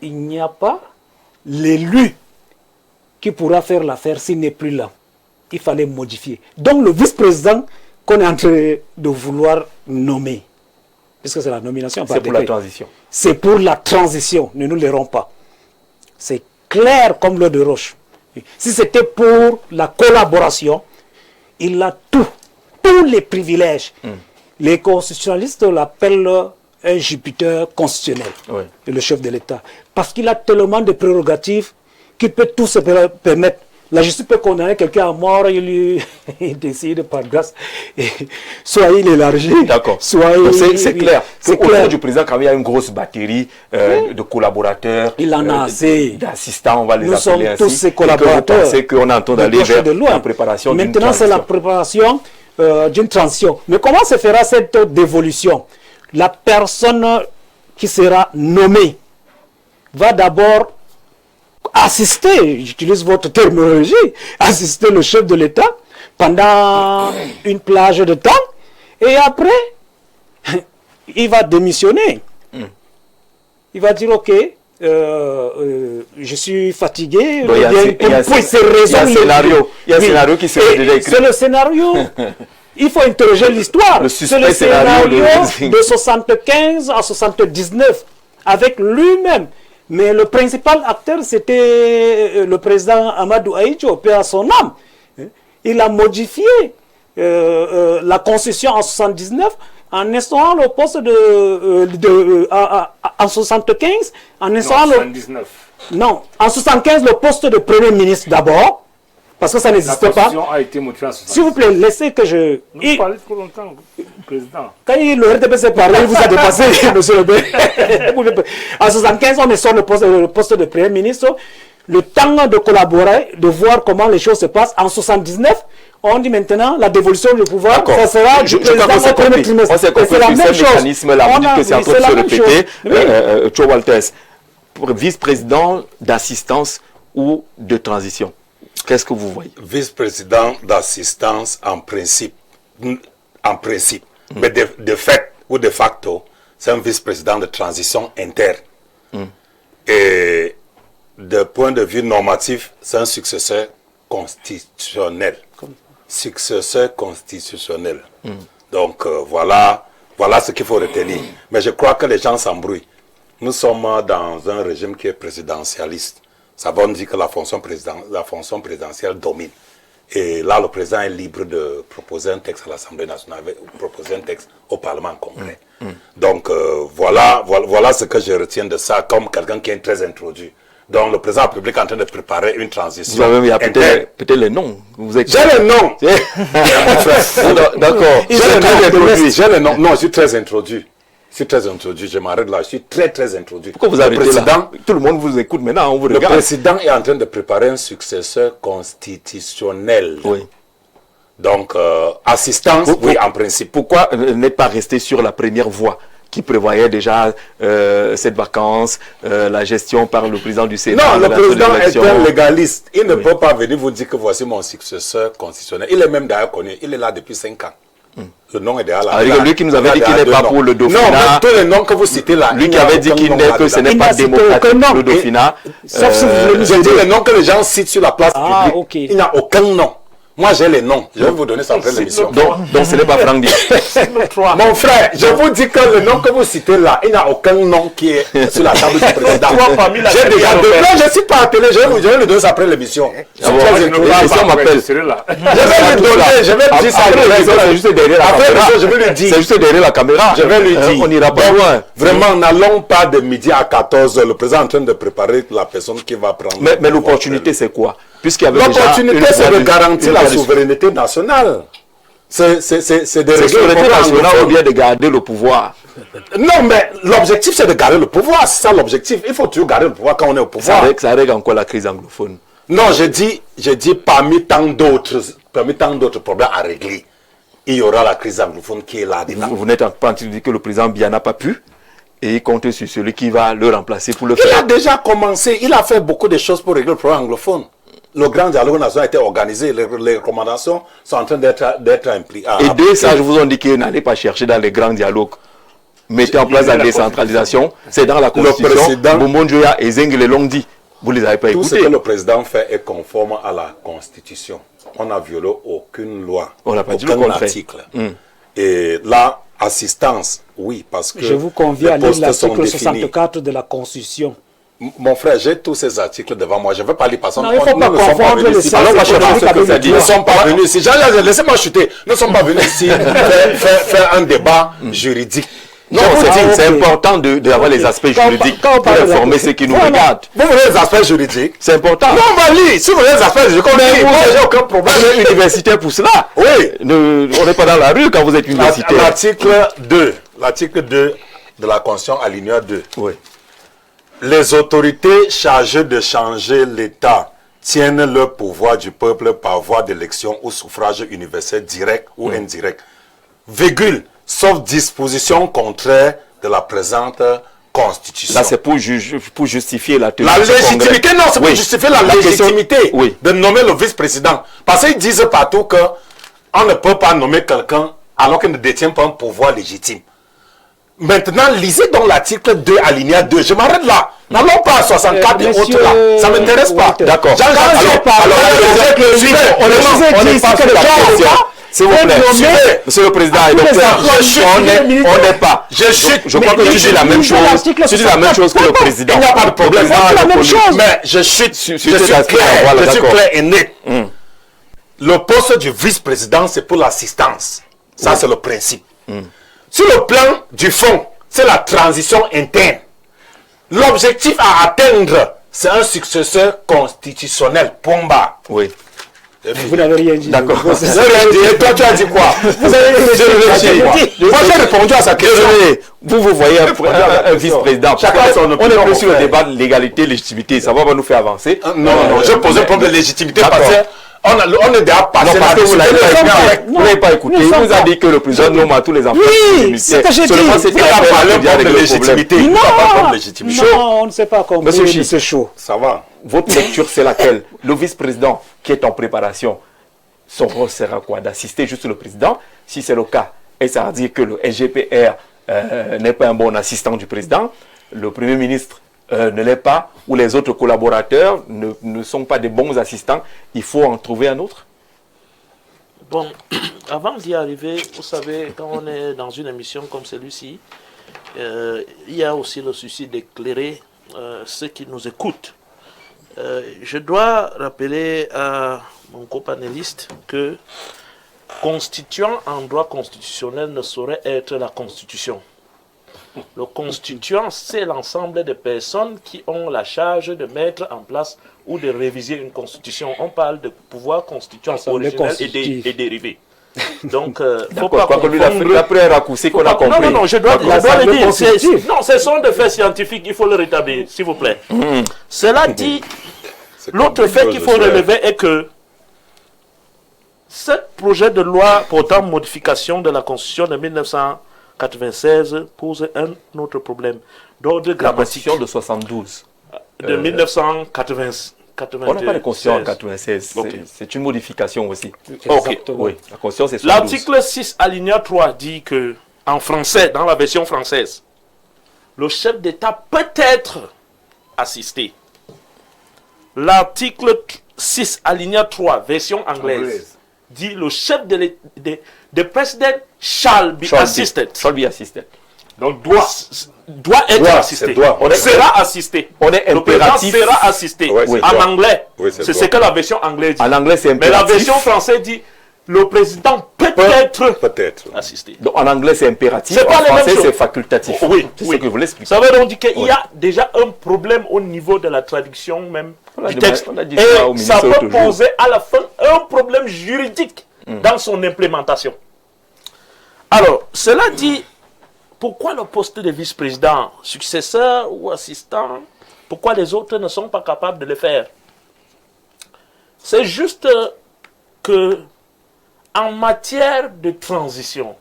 il n'y a pas l'élu qui pourra faire l'affaire s'il n'est plus là. Il fallait modifier. Donc le vice-président qu'on est en train de vouloir nommer, puisque c'est la nomination. C'est pour la transition. C'est pour la transition, ne nous l'airons pas. C'est clair comme l'eau de roche. Si c'était pour la collaboration, il a tous les privilèges. Les constitutionnalistes l'appellent un Jupiter constitutionnel, le chef de l'État. Parce qu'il a tellement de prérogatives qu'il peut tout se permettre. La justice peut condamner quelqu'un à mort, il décide par grâce, soit il élargit, soit il... C'est clair. Au niveau du président, quand il y a une grosse batterie de collaborateurs, il en a assez d'assistants, on va les appeler ainsi. Nous sommes tous ces collaborateurs. C'est qu'on est en train d'aller vers la préparation d'une transition. Maintenant, c'est la préparation d'une transition. Mais comment se fera cette dévolution? La personne qui sera nommée va d'abord assister, j'utilise votre terminologie, assister le chef de l'État pendant une plage de temps et après, il va démissionner. Il va dire, ok, je suis fatigué. Il y a un scénario qui s'est déjà écrit. C'est le scénario. Il faut interroger l'histoire. C'est le scénario de 75 à 79 avec lui-même. Mais le principal acteur, c'était le président Amadou Ahidjo, paix à son âme. Il a modifié la constitution en 79 en instaurant le poste en 75, en instaurant en 79. Non, en 75, le poste de Premier ministre d'abord, parce que ça n'existe pas. La Constitution a été modifiée en 1976. S'il vous plaît, laissez que je... Vous parlez trop longtemps, Président. Quand le RDP s'est parlé, il vous a dépassé, monsieur le maire. En 1975, on est sur le poste de Premier ministre. Le temps de collaborer, de voir comment les choses se passent. En 1979, on dit maintenant la dévolution du pouvoir, ça sera du président au premier trimestre. C'est la même chose. Ce mécanisme-là, vous dites que c'est en train de se répéter. Cho Walters, pour vice-président d'assistance ou de transition, qu'est-ce que vous voyez? Vice-président d'assistance en principe. Mais de fait ou de facto, c'est un vice-président de transition interne. Et de point de vue normatif, c'est un successeur constitutionnel. Successeur constitutionnel. Donc voilà ce qu'il faut retenir. Mais je crois que les gens s'embrouillent. Nous sommes dans un régime qui est présidentialiste. Ça veut dire que la fonction présidentielle domine. Et là, le président est libre de proposer un texte à l'Assemblée nationale, proposer un texte au Parlement en congrès. Donc voilà ce que je retiens de ça comme quelqu'un qui est très introduit. Donc le président de la République est en train de préparer une transition. Vous avez peut-être les noms. J'ai les noms. D'accord. J'ai les noms. Non, je suis très introduit. Je m'arrête là. Je suis très introduit. Pourquoi vous arrêtez là? Tout le monde vous écoute maintenant. On vous regarde. Le président est en train de préparer un successeur constitutionnel. Oui. Donc, assistance, oui, en principe. Pourquoi n'être pas resté sur la première voie qui prévoyait déjà cette vacance, la gestion par le président du Sénat? Non, le président est un légaliste. Il ne peut pas venir vous dire que voici mon successeur constitutionnel. Il est même d'ailleurs connu. Il est là depuis 5 ans. Le nom est derrière là. Lui qui nous avait dit qu'il n'est pas pour le Dauphinat. Non, mais tous les noms que vous citez là. Lui qui avait dit que ce n'est pas démocratique le Dauphinat. Sauf si vous voulez nous dire les noms que les gens citent sur la place publique. Okay. Il n'y a aucun nom. Moi, j'ai les noms. Je vais vous donner ça après l'émission. Donc, ce n'est pas Franck Dia. Mon frère, je vous dis que le nom que vous citez là, il n'y a aucun nom qui est sur la table du président. J'ai déjà deux. Non, je ne suis pas à télé. Je vais le donner après l'émission. Je vais le donner. Je vais le dire ça. C'est juste derrière la caméra. Je vais le dire. C'est juste derrière la caméra. Je vais le dire. On n'ira pas loin. Vraiment, n'allons pas de midi à 14h. Le président est en train de préparer la personne qui va prendre. Mais l'opportunité, c'est quoi? L'opportunité, c'est de garantir la souveraineté nationale. C'est de régler le national ou bien de garder le pouvoir. Non, mais l'objectif, c'est de garder le pouvoir. C'est ça l'objectif. Il faut toujours garder le pouvoir quand on est au pouvoir. Ça règle encore la crise anglophone. Non, je dis parmi tant d'autres problèmes à régler, il y aura la crise anglophone qui est là dedans. Vous n'êtes pas en train de dire que le président Biya n'a pas pu et il compte sur celui qui va le remplacer pour le faire. Il a déjà commencé. Il a fait beaucoup de choses pour régler le problème anglophone. Le grand dialogue national a été organisé, les recommandations sont en train d'être impliquées. Et deux sages vous ont dit qu'ils n'allaient pas chercher dans les grands dialogues. Mettez en place la décentralisation, c'est dans la Constitution. Boumon Djoya et Zengele l'ont dit. Vous ne les avez pas écoutés. Tout ce que le président fait est conforme à la Constitution. On n'a violé aucune loi, aucun article. Et là, assistance, oui, parce que je vous conviens à lire l'article 64 de la Constitution. Mon frère, j'ai tous ces articles devant moi. Je ne veux pas lire parce que nous ne sommes pas venus ici. Laissez-moi chuter. Nous ne sommes pas venus ici faire un débat juridique. Non, c'est important d'avoir les aspects juridiques pour informer ceux qui nous regardent. Vous voulez les aspects juridiques? C'est important. Non, on va lire. Si vous voulez les aspects juridiques, on lit. Moi, j'ai aucun problème. Vous êtes universitaire pour cela. Oui. On n'est pas dans la rue quand vous êtes universitaire. L'article 2 de la Constitution, alinéa 2. Oui. Les autorités chargées de changer l'État tiennent le pouvoir du peuple par voie d'élection ou suffrage universel direct ou indirect. Virgule, sauf disposition contraire de la présente Constitution. Là, c'est pour justifier la tenue. La légitimité, non, c'est pour justifier la légitimité de nommer le vice-président. Parce qu'ils disent partout qu'on ne peut pas nommer quelqu'un alors qu'il ne détient pas un pouvoir légitime. Maintenant, lisez donc l'article 2, alinéa 2. Je m'arrête là. N'allons pas à 64 et autres là. Ça ne m'intéresse pas. D'accord. On n'est pas sur la question. S'il vous plaît, monsieur le président et docteur, on n'est pas. Je crois que tu dis la même chose. Tu dis la même chose que le président. Il n'y a pas de problème. C'est la même chose. Mais je suis clair et net. Le poste du vice-président, c'est pour l'assistance. Ça, c'est le principe. Sur le plan du fond, c'est la transition interne. L'objectif à atteindre, c'est un successeur constitutionnel. Pomba. Oui. Vous n'avez rien dit. D'accord. Vous avez rien dit. Et toi, tu as dit quoi? Vous avez rien dit. Moi, j'ai répondu à sa question. Vous voyez un vice-président. Chacun son On opinion, est plus sur le frère. débat de légalité, légitimité. Ça va pas nous faire avancer. Non, je posais un problème de légitimité parce qu'on est déjà passé Non, parce que vous là. n'avez pas écouté. Il vous a dit que le président nomme à tous les enfants. Oui, c'est ce que j'ai dit. C'était Il a après parlé la de régler le légitimité. problème. Il n'a pas de problème de légitimité. Non, on ne sait pas compris. Monsieur Chi. Monsieur Chaud. Ça va. Votre lecture, c'est laquelle? Le vice-président qui est en préparation, son rôle sera quoi? D'assister juste le président? Si c'est le cas, et ça veut dire que le SGPR n'est pas un bon assistant du président, le Premier ministre ne l'est pas, ou les autres collaborateurs ne sont pas des bons assistants, il faut en trouver un autre? Bon, avant d'y arriver, vous savez, quand on est dans une émission comme celui-ci, il y a aussi le souci d'éclairer ceux qui nous écoutent. Je dois rappeler à mon copanéliste que constituant en droit constitutionnel ne saurait être la Constitution. Le constituant, c'est l'ensemble des personnes qui ont la charge de mettre en place ou de réviser une constitution. On parle de pouvoir constituant originel et dérivé. Donc, faut pas confondre... Après un raccourci qu'on a compris. Non, je dois le dire. Non, ce sont des faits scientifiques, il faut le rétablir, s'il vous plaît. Cela dit, l'autre fait qu'il faut relever est que ce projet de loi portant modification de la Constitution de 1996 pose un autre problème d'ordre La grammatique. Constitution de 72. De 1996. On n'a pas de Constitution en 96. Ok. C'est une modification aussi. Exactement. Oui, la Constitution c'est 72. L'article 6, alinéa 3 dit que, en français, dans la version française, le chef d'État peut être assisté. L'article 6, alinéa 3, version anglaise, dit le chef de the president shall be assisted. Shall be assisted. Donc doit être assisté. Sera assisté. On est Le président impératif. sera assisté. Ouais, c'est En doit. anglais, Oui, c'est c'est doit. ce que la version anglaise dit. En anglais, c'est Mais la impératif. version française dit le président peut être Peut-être. assisté. Donc, en anglais, c'est impératif. C'est pas en les mêmes français, choses. c'est facultatif. Oui, C'est oui. ce que vous l'expliquez. Ça veut donc dire qu'il y a déjà un problème au niveau de la traduction même On a du dit- texte. on a dit ça au Et ça ministre peut l'autre jour. poser à la fin un problème juridique dans son implémentation. Alors, cela dit, pourquoi le poste de vice-président, successeur ou assistant, pourquoi les autres ne sont pas capables de le faire? C'est juste que en matière de transition,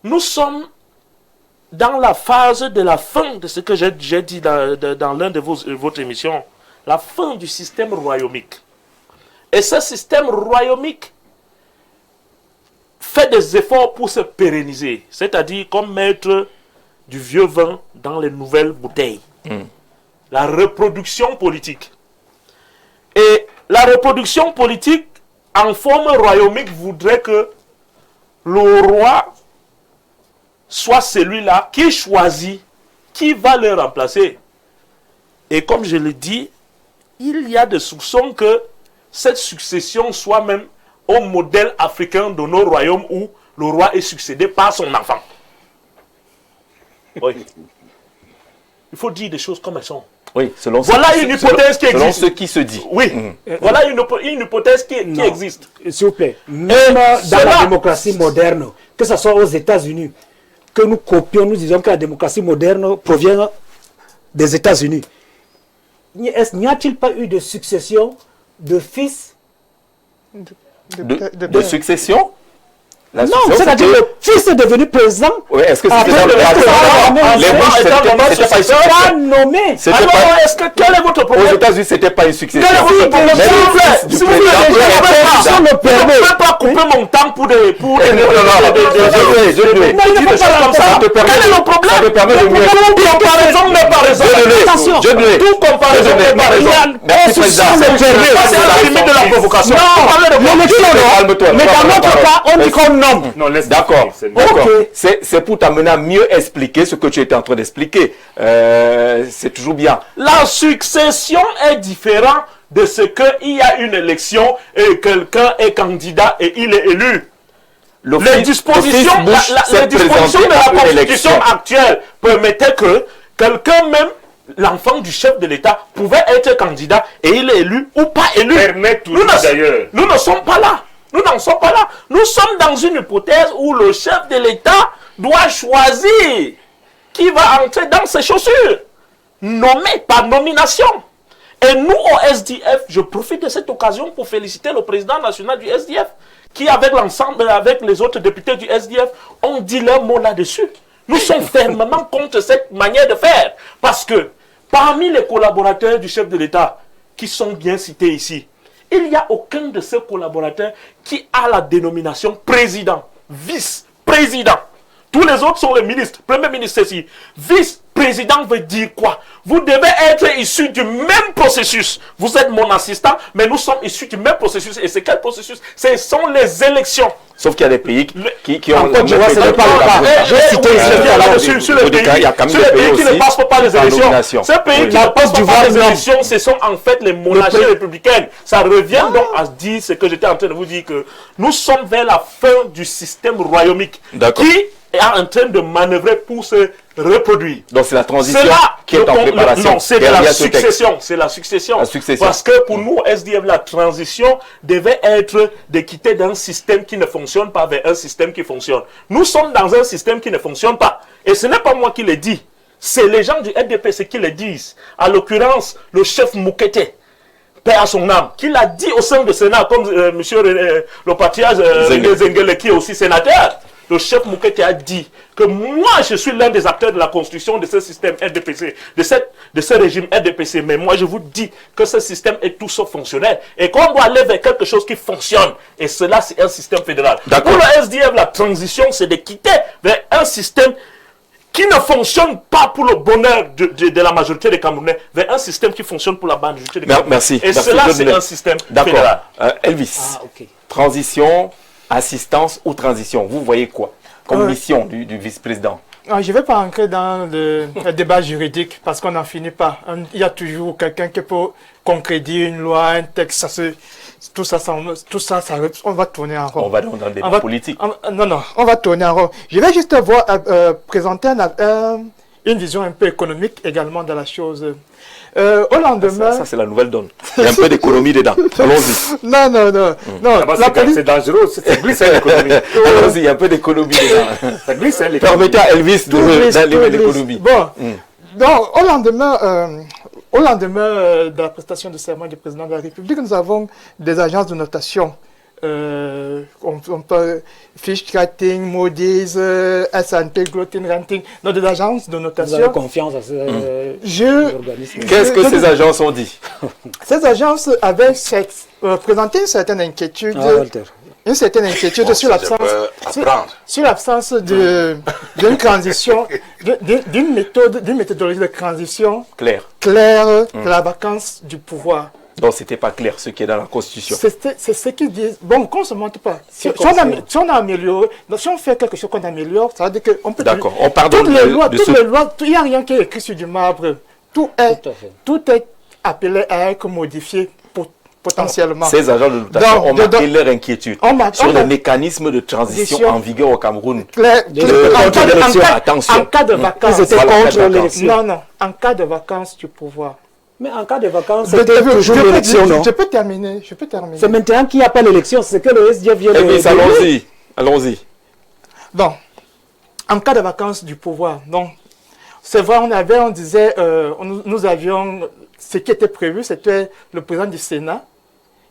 nous sommes dans la phase de la fin de ce que j'ai dit dans l'un de votre émission, la fin du système royaumique. Et ce système royaumique fait des efforts pour se pérenniser, c'est-à-dire comme mettre du vieux vin dans les nouvelles bouteilles. La reproduction politique. Et la reproduction politique en forme royaumique voudrait que le roi soit celui-là qui choisit qui va le remplacer. Et comme je l'ai dit, il y a des soupçons que cette succession soit même au modèle africain de nos royaumes où le roi est succédé par son enfant. Oui. Il faut dire des choses comme elles sont. Oui, selon Voilà ce, une hypothèse qui selon existe. ce qui se dit. Oui, voilà une hypothèse qui existe. S'il vous plaît, même dans la démocratie moderne, que ce soit aux États-Unis, que nous copions, nous disons que la démocratie moderne provient des États-Unis. N'y a-t-il pas eu de succession de fils? De succession? La Non, succession, c'est-à-dire c'était- le fils est devenu président. Oui, est-ce que Après, c'était dans le le cadre président, Les bouches, c'était pas une pas nommé. C'était Alors, pas- est-ce que quel est votre Aux problème? États-Unis, c'était pas une succession. Quel est votre problème? Mais S'il vous le plaît, fils du s'il vous plaît, président je est ne président. peux pas couper mon temps pour des... Non, non, des choses comme ça. Quel est le problème? Ça te permet de mieux. Toute comparaison n'est pas raison. Attention. Toute comparaison n'est pas raison. Merci, président. C'est à la limite de la provocation. Vous parlez de Calme-toi. Mais dans notre cas, on dit qu'on nomme. Non, laisse D'accord, c'est d'accord. Ok. C'est pour t'amener à mieux expliquer ce que tu étais en train d'expliquer. C'est toujours bien. La succession est différente de ce qu'il y a une élection et quelqu'un est candidat et il est élu. Le Les fils dispositions, Bush les s'est dispositions présenté de à la une Constitution élection. actuelle permettaient que quelqu'un même l'enfant du chef de l'État pouvait être candidat et il est élu ou pas élu. Nous ne sommes pas là. Nous n'en sommes pas là. Nous sommes dans une hypothèse où le chef de l'État doit choisir qui va entrer dans ses chaussures, nommé par nomination. Et nous, au SDF, je profite de cette occasion pour féliciter le président national du SDF, qui, avec l'ensemble, avec les autres députés du SDF, ont dit leur mot là-dessus. Nous sommes fermement contre cette manière de faire. Parce que, parmi les collaborateurs du chef de l'État, qui sont bien cités ici, il n'y a aucun de ces collaborateurs qui a la dénomination président, vice-président. Tous les autres sont les ministres. Premier ministre, c'est ici. Vice-président veut dire quoi? Vous devez être issu du même processus. Vous êtes mon assistant, mais nous sommes issus du même processus. Et c'est quel processus? Ce sont les élections. Sauf qu'il y a des pays qui ont... Je cite sur les pays qui ne passent pas les élections. Ces pays qui ne passent pas les élections, ce sont en fait les monarchies républicaines. Ça revient donc à dire ce que j'étais en train de vous dire, que nous sommes vers la fin du système royaumique qui est en train de manœuvrer pour se reproduire. Donc c'est la transition qui est en préparation. Non, c'est la succession. C'est la succession. Parce que pour nous, SDF, la transition devait être de quitter d'un système qui ne fonctionne pas vers un système qui fonctionne. Nous sommes dans un système qui ne fonctionne pas. Et ce n'est pas moi qui le dis. C'est les gens du RDPC qui le disent. À l'occurrence, le chef Moukete, paix à son âme, qui l'a dit au sein du Sénat, comme monsieur le patriarche Zengele, qui est aussi sénateur. Le chef Moukete a dit que moi, je suis l'un des acteurs de la construction de ce système RDPC, de ce régime RDPC. Mais moi, je vous dis que ce système est tout sauf fonctionnel et qu'on doit aller vers quelque chose qui fonctionne. Et cela, c'est un système fédéral. Pour le SDF, la transition, c'est de quitter vers un système qui ne fonctionne pas pour le bonheur de la majorité des Camerounais, vers un système qui fonctionne pour la majorité des Camerounais. Merci. Et cela, c'est un système fédéral. Elvis, transition, assistance ou transition, vous voyez quoi comme mission du vice-président? Je ne vais pas entrer dans le débat juridique parce qu'on n'en finit pas. Il y a toujours quelqu'un qui peut concrétiser une loi, un texte, tout ça, on va tourner en rond. On va dans le débat politique. Non, on va tourner en rond. Je vais juste présenter une vision un peu économique également de la chose. Au lendemain... Ça c'est la nouvelle donne. Il y a un peu d'économie dedans. Allons-y. Non. C'est dangereux, c'est glissant l'économie. Allons-y, il y a un peu d'économie dedans. Ça glisse l'économie. Permettez à Elvis d'aller l'économie. Bon, donc au lendemain de la prestation de serment du président de la République, nous avons des agences de notation. On peut Fitch Rating, Moody's, S&P Global Rating, donc des agences de notation. Vous avez confiance à ces organismes. Qu'est-ce que ces agences ont dit? Ces agences avaient présenté une certaine inquiétude. Sur l'absence d'une transition, d'une méthodologie de transition claire de la vacance du pouvoir. Donc, ce n'était pas clair ce qui est dans la Constitution. C'est ce qu'ils disent. Bon, qu'on ne se montre pas. Si on a amélioré, si on fait quelque chose qu'on améliore, ça veut dire qu'on peut... D'accord, on pardonne toutes les lois, il n'y a rien qui est écrit sur du marbre. Tout est appelé à être modifié potentiellement. Ces agents de notation ont marqué leur inquiétude sur les mécanismes de transition en vigueur au Cameroun. En cas de vacances. Ils étaient contre l'élection. Non, en cas de vacances du pouvoir. Mais en cas de vacances, c'était toujours l'élection, non? Je peux terminer. C'est maintenant qu'il n'y a pas l'élection, c'est que le SDF vient de... Allons-y. Donc, en cas de vacances du pouvoir, donc, c'est vrai, on disait, nous avions, ce qui était prévu, c'était le président du Sénat,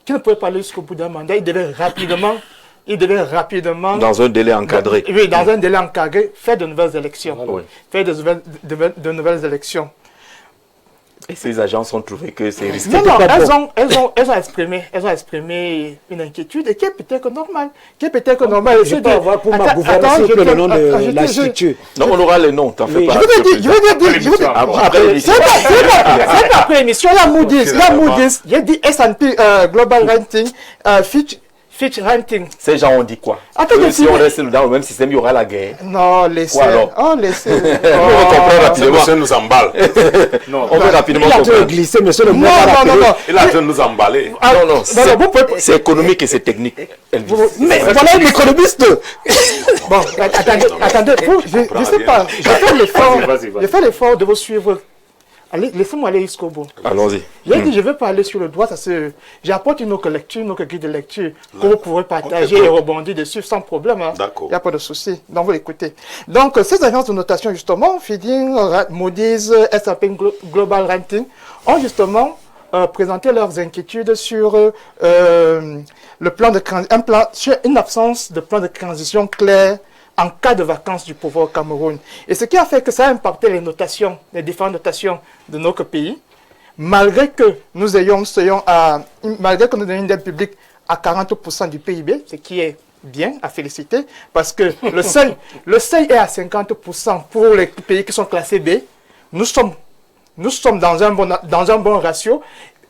qui ne pouvait pas aller jusqu'au bout d'un mandat, il devait rapidement... Dans un délai encadré. Oui, dans un délai encadré, faire de nouvelles élections. Faire de nouvelles élections. Et ces agences ont trouvé que c'est risqué. Non, elles ont exprimé une inquiétude et qui est peut-être normale. Je peux avoir pour ma gouvernance le nom de la structure. Non, on aura le nom, t'en fais pas. Je veux dire, c'est après l'émission, la Moody's, j'ai dit S&P Global Rating, Fitch Rating. Ces gens ont dit quoi? Si on reste dans le même système, il y aura la guerre. Non, laissez. On va comprendre rapidement. Monsieur nous emballe. On veut rapidement comprendre. Il a glissé, monsieur le Non. Il a nous emballer. Non. C'est économique et c'est technique. Mais voilà un économiste. Bon, attendez. Je ne sais pas. Je fais l'effort de vous suivre laissez-moi aller jusqu'au bout. Allons-y. J'ai dit, je ne veux pas aller sur le droit, j'apporte une autre lecture, une autre grille de lecture que vous pourrez partager et rebondir dessus sans problème. Hein. D'accord. Il n'y a pas de souci. Donc, vous l'écoutez. Donc, ces agences de notation, justement, Feeding, Moody's, S&P Global Ranking, ont justement présenté leurs inquiétudes sur le plan de sur une absence de plan de transition clair en cas de vacance du pouvoir au Cameroun. Et ce qui a fait que ça a impacté les notations, les différentes notations de notre pays, malgré que nous ayons une dette publique à 40% du PIB, ce qui est bien à féliciter, parce que le seuil est à 50% pour les pays qui sont classés B. Nous sommes dans un bon ratio,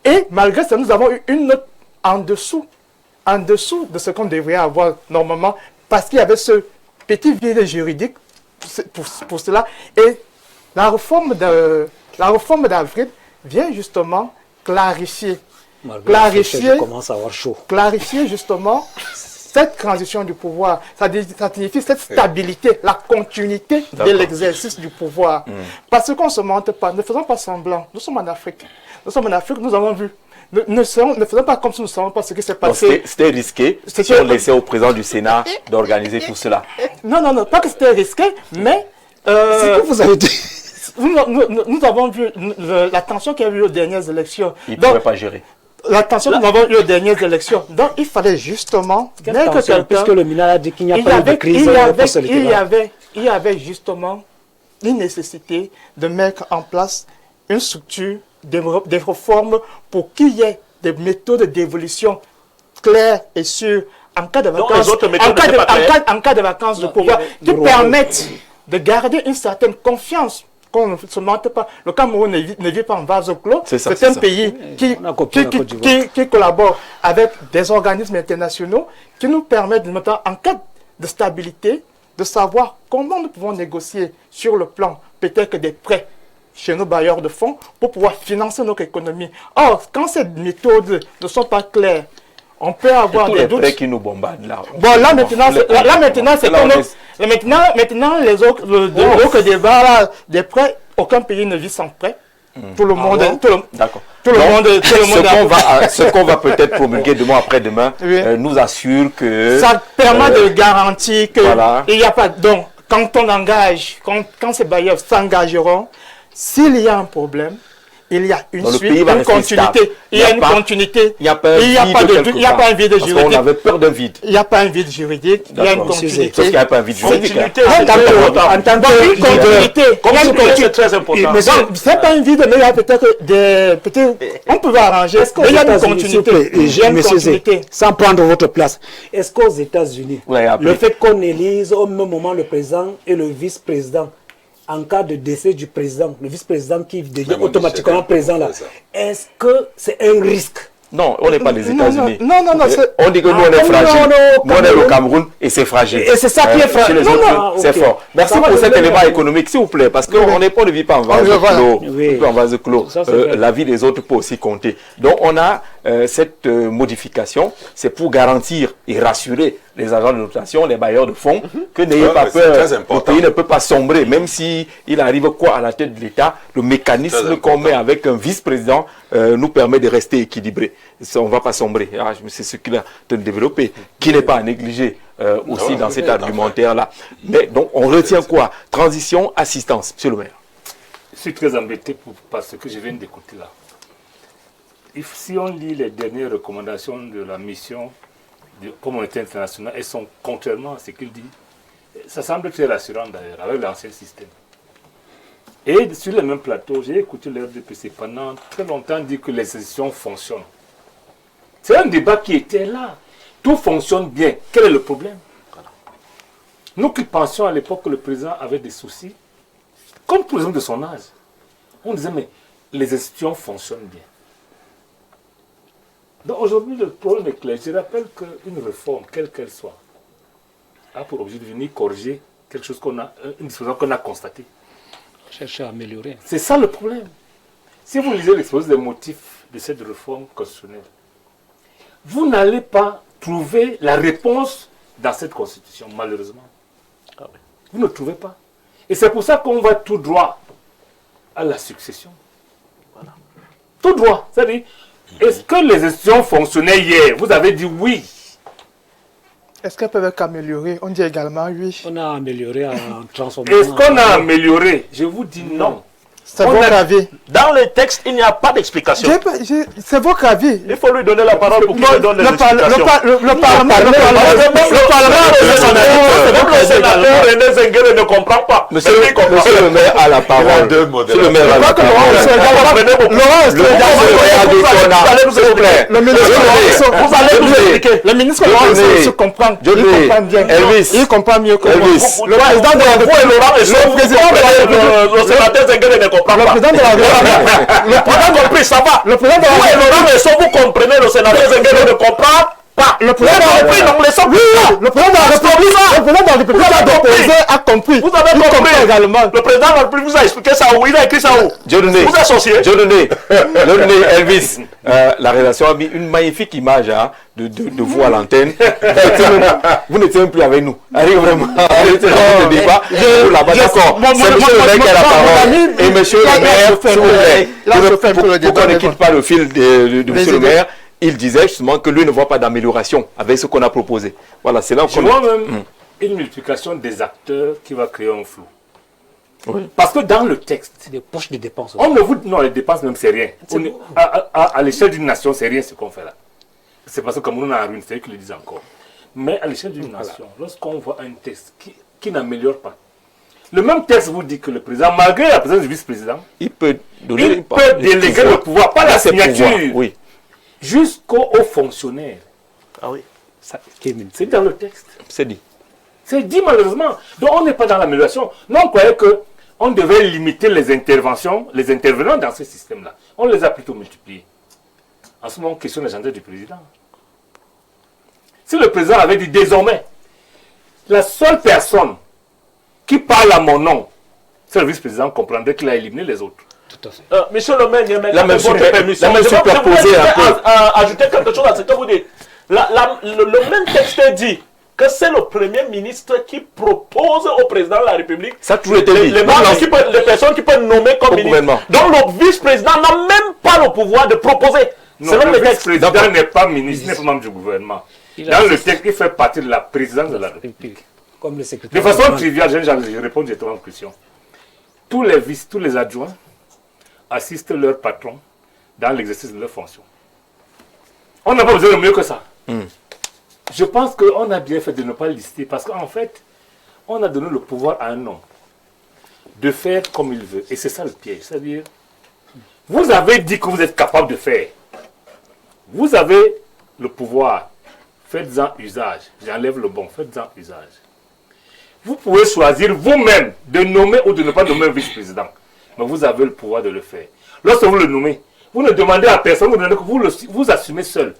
et malgré ça, nous avons eu une note en dessous de ce qu'on devrait avoir normalement, parce qu'il y avait ce petit vide juridique pour cela. Et la réforme d'avril vient justement clarifier justement cette transition du pouvoir. Ça signifie cette stabilité, la continuité de l'exercice du pouvoir. Parce qu'on ne se mente pas, ne faisons pas semblant. Nous sommes en Afrique. Nous avons vu. Ne faisons pas comme si nous ne savons pas ce qui s'est passé. C'était risqué si on laissait au président du Sénat d'organiser tout cela. Non, pas que c'était risqué, mais... ce que vous avez dit. Nous avons vu la tension qu'il y a eu aux dernières élections. Il ne pouvait pas gérer. La tension que nous avons eue aux dernières élections. Donc, il fallait justement... Puisque le MINA a dit qu'il n'y a pas eu de crise il y avait justement une nécessité de mettre en place une structure des réformes pour qu'il y ait des méthodes d'évolution claires et sûres en cas de vacances, en cas de vacances de pouvoir qui permettent de garder une certaine confiance. Qu'on ne se mente pas. Le Cameroun ne vit pas en vase clos. C'est un pays qui collabore avec des organismes internationaux qui nous permettent, en cas de stabilité, de savoir comment nous pouvons négocier sur le plan peut-être des prêts chez nos bailleurs de fonds pour pouvoir financer notre économie. Or, quand ces méthodes ne sont pas claires, on peut avoir des doutes. Les prêts qui nous bombardent là. Bon, maintenant, c'est comme maintenant, les autres débats là, des prêts, aucun pays ne vit sans prêt. Tout le monde. D'accord. Ce qu'on va peut-être promulguer demain après-demain nous assure que ça permet de garantir que il n'y a pas. Donc, quand on engage, quand ces bailleurs s'engageront, s'il y a un problème, il y a une suite, une continuité. Il y a une continuité. Il n'y a pas un vide juridique. Parce qu'on avait peur d'un vide. Il n'y a pas un vide juridique. Il y a une continuité. Parce qu'il n'y a pas un vide juridique. En tant que continuité. C'est très important. Mais ce n'est pas un vide, mais il y a peut-être des... On peut arranger. Mais il y a une continuité. Sans prendre votre place. Est-ce qu'aux États-Unis, le fait qu'on élise au même moment le président et le vice-président, en cas de décès du président, le vice-président qui devient automatiquement président là, est-ce que c'est un risque? Non, on n'est pas les États-Unis. Non. On dit que nous, on est fragile. Nous, on est le Cameroun et c'est fragile. Et c'est ça qui est fragile. C'est fort. Merci pour cet élément économique, s'il vous plaît, parce qu'on ne vit pas en vase clos. En vase clos. La vie des autres peut aussi compter. Donc, on a cette modification, c'est pour garantir et rassurer les agents de notation, les bailleurs de fonds, que n'ayez pas peur. Le pays ne peut pas sombrer, même s'il arrive quoi à la tête de l'État, le mécanisme qu'on met avec un vice-président nous permet de rester équilibré. On ne va pas sombrer. C'est ce qu'il a développé, qui n'est pas à négliger aussi dans cet argumentaire-là. Mais donc, on retient quoi? Transition, assistance. Monsieur le maire. Je suis très embêté par ce que je viens d'écouter là. Si on lit les dernières recommandations de la mission de communauté internationale, elles sont contrairement à ce qu'il dit. Ça semble très rassurant d'ailleurs, avec l'ancien système. Et sur le même plateau, j'ai écouté l'RDPC pendant très longtemps dire que les institutions fonctionnent. C'est un débat qui était là. Tout fonctionne bien. Quel est le problème? Nous qui pensions à l'époque que le président avait des soucis, comme pour les hommes de son âge, on disait mais les institutions fonctionnent bien. Donc aujourd'hui, le problème est clair. Je rappelle qu'une réforme, quelle qu'elle soit, a pour objet de venir corriger quelque chose une disposition qu'on a constatée. Chercher à améliorer. C'est ça le problème. Si vous lisez l'exposé des motifs de cette réforme constitutionnelle, vous n'allez pas trouver la réponse dans cette constitution, malheureusement. Vous ne trouvez pas. Et c'est pour ça qu'on va tout droit à la succession. Tout droit. C'est-à-dire, est-ce que les institutions fonctionnaient hier? Vous avez dit oui. Est-ce qu'elles peuvent être améliorées? On dit également oui. On a amélioré en transformant. Est-ce qu'on a amélioré? Je vous dis non. C'est votre avis. Dans les textes, il n'y a pas d'explication. C'est votre avis. Il faut lui donner la parole pour qu'il me donne les explications. Le Parlement. Le sénateur René Zengele ne comprend pas. Monsieur le maire a la parole. Monsieur le maire a la parole. Le ministre Laurent se comprend. Il comprend bien. Il comprend mieux que moi. Le président de la République, le sénateur Zengele ne comprend pas. Le président de la République. On a compris, ça va. Le président de la République. Laurent Esso, vous comprenez, le sénateur Zengele ne comprend pas. Le président de la République. Le président de la République a compris. Vous avez compris également. Le président de la République vous a expliqué ça où? Il a écrit ça où? Vous associez. Elvis, la rédaction a mis une magnifique image de vous à l'antenne. Vous n'étiez même plus avec nous. Allez, vraiment. Le débat. D'accord. C'est monsieur le maire qui a la parole. Et monsieur le maire, pour qu'on ne quitte pas le fil de monsieur le maire, il disait justement que lui ne voit pas d'amélioration avec ce qu'on a proposé. Voilà, c'est là où je vois même une multiplication des acteurs qui va créer un flou. Oui. Parce que dans le texte, des poches de dépenses. On ne vous non, les dépenses même c'est rien. À l'échelle d'une nation, c'est rien ce qu'on fait là. C'est parce que comme on a ruine, c'est eux qui le disent encore. Mais à l'échelle d'une nation, lorsqu'on voit un texte qui n'améliore pas, le même texte vous dit que le président, malgré la présence du vice-président, il peut déléguer le pouvoir, pas la signature. Oui. Jusqu'aux fonctionnaires. Ah oui. C'est dans le texte. C'est dit. C'est dit malheureusement. Donc on n'est pas dans l'amélioration. Nous on croyait qu'on devait limiter les interventions, les intervenants dans ce système-là. On les a plutôt multipliés. En ce moment, on questionne l'agenda du président. Si le président avait dit désormais, la seule personne qui parle à mon nom, c'est le vice-président, comprendrait qu'il a éliminé les autres. Tout à fait. Monsieur le maire, la même superposée un peu. Ajouter quelque chose à ce que vous dites. Le même texte dit que c'est le Premier ministre qui propose au président de la République ça a toujours été dit. Les personnes qui peuvent nommer comme ministre. Donc le vice-président n'a même pas le pouvoir de proposer. Non, le vice-président n'est pas ministre, n'est pas membre du gouvernement. Dans le texte, il fait partie de la présidence de la République. Comme le secrétaire. De façon triviale, je réponds directement à la question. Tous les adjoints assistent leur patron dans l'exercice de leurs fonctions. On n'a pas besoin de mieux que ça. Je pense qu'on a bien fait de ne pas lister parce qu'en fait, on a donné le pouvoir à un homme de faire comme il veut. Et c'est ça le piège. C'est-à-dire, vous avez dit que vous êtes capable de faire. Vous avez le pouvoir. Faites-en usage. J'enlève le bon. Faites-en usage. Vous pouvez choisir vous-même de nommer ou de ne pas nommer un vice-président. Mais vous avez le pouvoir de le faire. Lorsque vous le nommez, vous ne demandez à personne, vous assumez seul.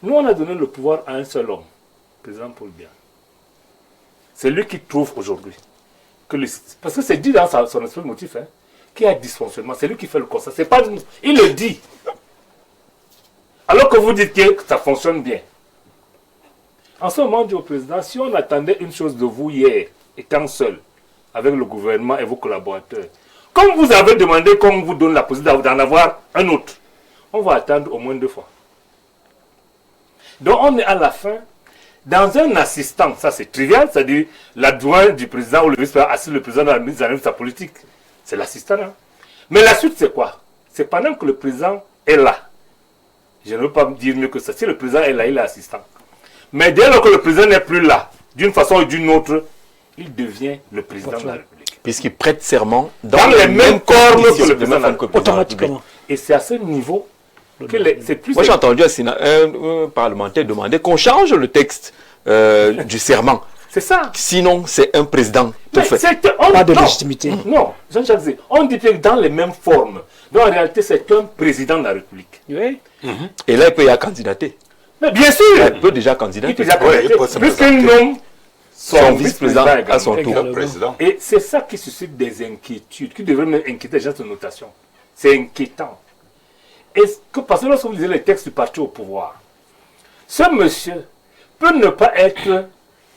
Nous, on a donné le pouvoir à un seul homme, le président Paul Biya. C'est lui qui trouve aujourd'hui. Parce que c'est dit dans son esprit motif, qu'il y a dysfonctionnement. C'est lui qui fait le constat. C'est pas nous. Il le dit. Alors que vous dites que ça fonctionne bien. En ce moment, on dit au président, si on attendait une chose de vous hier, étant seul, avec le gouvernement et vos collaborateurs, comme vous avez demandé qu'on vous donne la possibilité d'en avoir un autre, on va attendre au moins 2 fois. Donc on est à la fin, dans un assistant, ça c'est trivial, c'est-à-dire l'adjoint du président ou le vice-président assiste le président dans la mise en œuvre de sa politique. C'est l'assistant. Hein? Mais la suite c'est quoi? C'est pendant que le président est là. Je ne veux pas dire mieux que ça. Si le président est là, il est assistant. Mais dès lors que le président n'est plus là, d'une façon ou d'une autre, il devient le président de la République. Puisqu'il prête serment dans les mêmes corps que le président. Automatiquement. Et c'est à ce niveau que c'est plus... Moi j'ai entendu un parlementaire demander qu'on change le texte du serment. C'est ça. Sinon, c'est un président tout fait. Pas de légitimité. Non, Jean-Jacques Zé, on dit que dans les mêmes formes. Donc en réalité, c'est un président de la République. Oui. Et là, il peut y candidater. Mais bien sûr. Il peut déjà candidater. Il peut déjà candidater. Puisqu'il nomme son vice-président à son tour. Et c'est ça qui suscite des inquiétudes, qui devrait même inquiéter les gens de notation. C'est inquiétant. Parce que lorsque vous lisez les textes du parti au pouvoir, ce monsieur peut ne pas être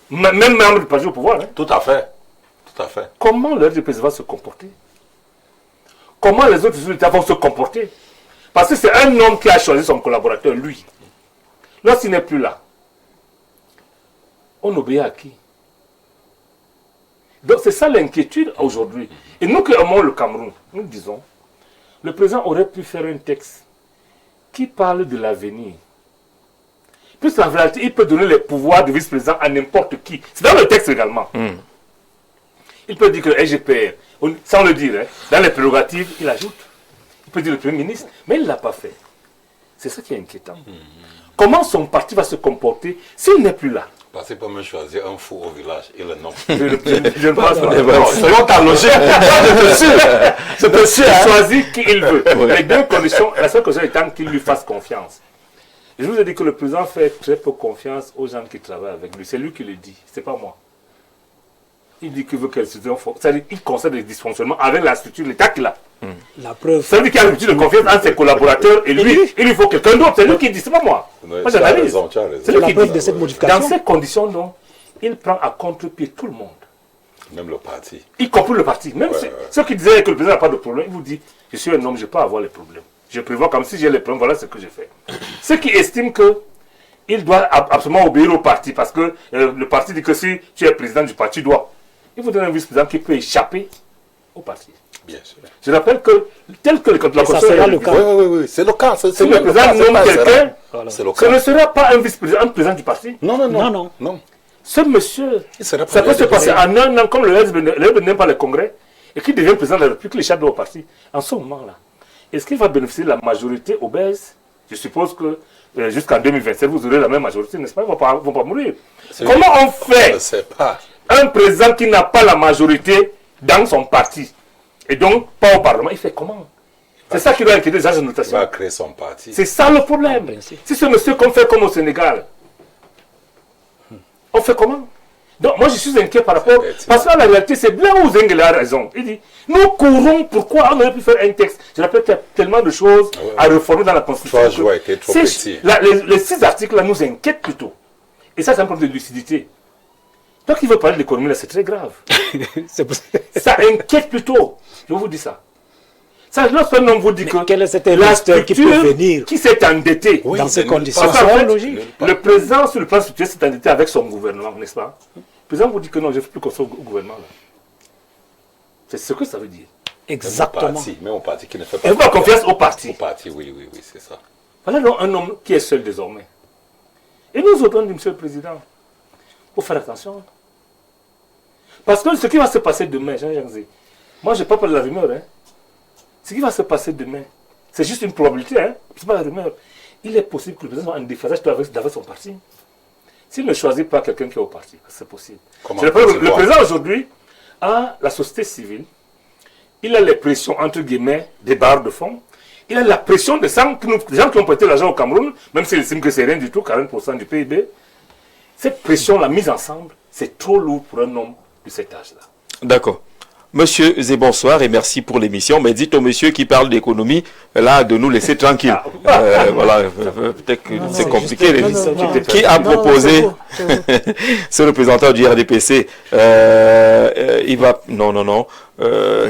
même membre du parti au pouvoir. Hein. Tout à fait. Tout à fait. Comment le président va se comporter? Comment les autres résultats vont se comporter? Parce que c'est un homme qui a choisi son collaborateur, lui. Lorsqu'il n'est plus là, on obéit à qui? Donc c'est ça l'inquiétude aujourd'hui. Et nous qui aimons le Cameroun, nous disons, le président aurait pu faire un texte qui parle de l'avenir. Puisqu'en réalité, il peut donner les pouvoirs de vice-président à n'importe qui. C'est dans le texte également. Il peut dire que le SGPR, sans le dire, hein, dans les prérogatives, il ajoute. Il peut dire le Premier ministre, mais il ne l'a pas fait. C'est ça qui est inquiétant. Comment son parti va se comporter s'il n'est plus là? Parce qu'il peut même choisir un fou au village et le nom. Je ne pense pas. Selon ta logique, je peux choisir qui il veut. Les deux conditions, la seule condition étant qu'il lui fasse confiance. Je vous ai dit que le président fait très peu confiance aux gens qui travaillent avec lui. C'est lui qui le dit, c'est pas moi. Il dit qu'il veut que l'institution fonctionne. C'est-à-dire qu'il concerne des dysfonctionnements avec la structure, l'État qu'il a. La preuve. Ça veut dire qu'il y a une rupture de confiance entre ses collaborateurs et lui. Il lui faut quelqu'un d'autre. C'est lui qui dit, c'est pas moi. Moi j'analyse. C'est lui la qui preuve dit. de cette modification. Dans ces conditions, donc, il prend à contre-pied tout le monde. même le parti. Y compris le parti. Même ceux qui disaient que le président n'a pas de problème, il vous dit, je suis un homme, je ne peux pas avoir les problèmes. Je prévois comme si j'ai les problèmes, voilà ce que je fais. Ceux qui estiment qu'il doit absolument obéir au parti, parce que le parti dit que si tu es président du parti, tu dois. Il vous donne un vice-président qui peut échapper au parti. Bien sûr. Je rappelle que, tel que la Constitution sera le cas. Oui, c'est le cas. Si le président nomme quelqu'un, ce ne sera pas un vice-président, un président du parti. Non. Ce monsieur, ça peut se passer en un an, comme le LB n'aime pas le congrès, et qui devient président de la République, il échappe au parti. En ce moment-là, est-ce qu'il va bénéficier de la majorité obèse? Je suppose que jusqu'en 2027, vous aurez la même majorité, n'est-ce pas? Ils ne vont pas mourir. Comment on fait un président qui n'a pas la majorité dans son parti, et donc pas au Parlement, il fait comment? C'est ça qui doit inquiéter les agents de notation. Il va créer son parti. C'est ça le problème. Si ce monsieur qu'on fait comme au Sénégal, on fait comment? Donc moi je suis inquiet par rapport, parce que la réalité c'est bien où Zengele a raison. Il dit, nous courons, pourquoi on aurait pu faire un texte? Je rappelle qu'il y a tellement de choses à réformer dans la Constitution. Les 6 articles là nous inquiètent plutôt. Et ça c'est un problème de lucidité. Donc il veut parler de l'économie là, c'est très grave. Ça inquiète plutôt. Je vous dis ça. Ça, lorsqu'un homme vous dit que quel est cet la investeur structure qui peut venir qui s'est endetté dans ces conditions logiques. Le président sur le plan structurel s'est endetté avec son gouvernement, n'est-ce pas? Le président vous dit que non, je ne fais plus confiance au gouvernement. C'est ce que ça veut dire. Exactement. Même au parti qui ne fait pas. Il faut confiance au parti. Au parti, oui, c'est ça. Voilà donc un homme qui est seul désormais. Et nous autres, on dit, monsieur le président, il faut faire attention. Parce que ce qui va se passer demain, Jean-Jacques Zé, moi je n'ai pas parlé de la rumeur, hein. Ce qui va se passer demain, c'est juste une probabilité, hein. Ce n'est pas la rumeur. Il est possible que le président soit en déphasage avec son parti. S'il ne choisit pas quelqu'un qui est au parti, c'est possible. Le président aujourd'hui a la société civile, il a les pressions, entre guillemets, des barres de fonds, il a la pression des gens qui ont prêté l'argent au Cameroun, même s'ils estiment que c'est rien du tout, 40% du PIB. Cette pression-là mise ensemble, c'est trop lourd pour un homme de cet âge-là. D'accord. Monsieur Zé, bonsoir et merci pour l'émission. Mais dites au monsieur qui parle d'économie, là, de nous laisser tranquille. Voilà, peut-être que c'est compliqué. Qui a proposé, ce représentant du RDPC, il va... Non.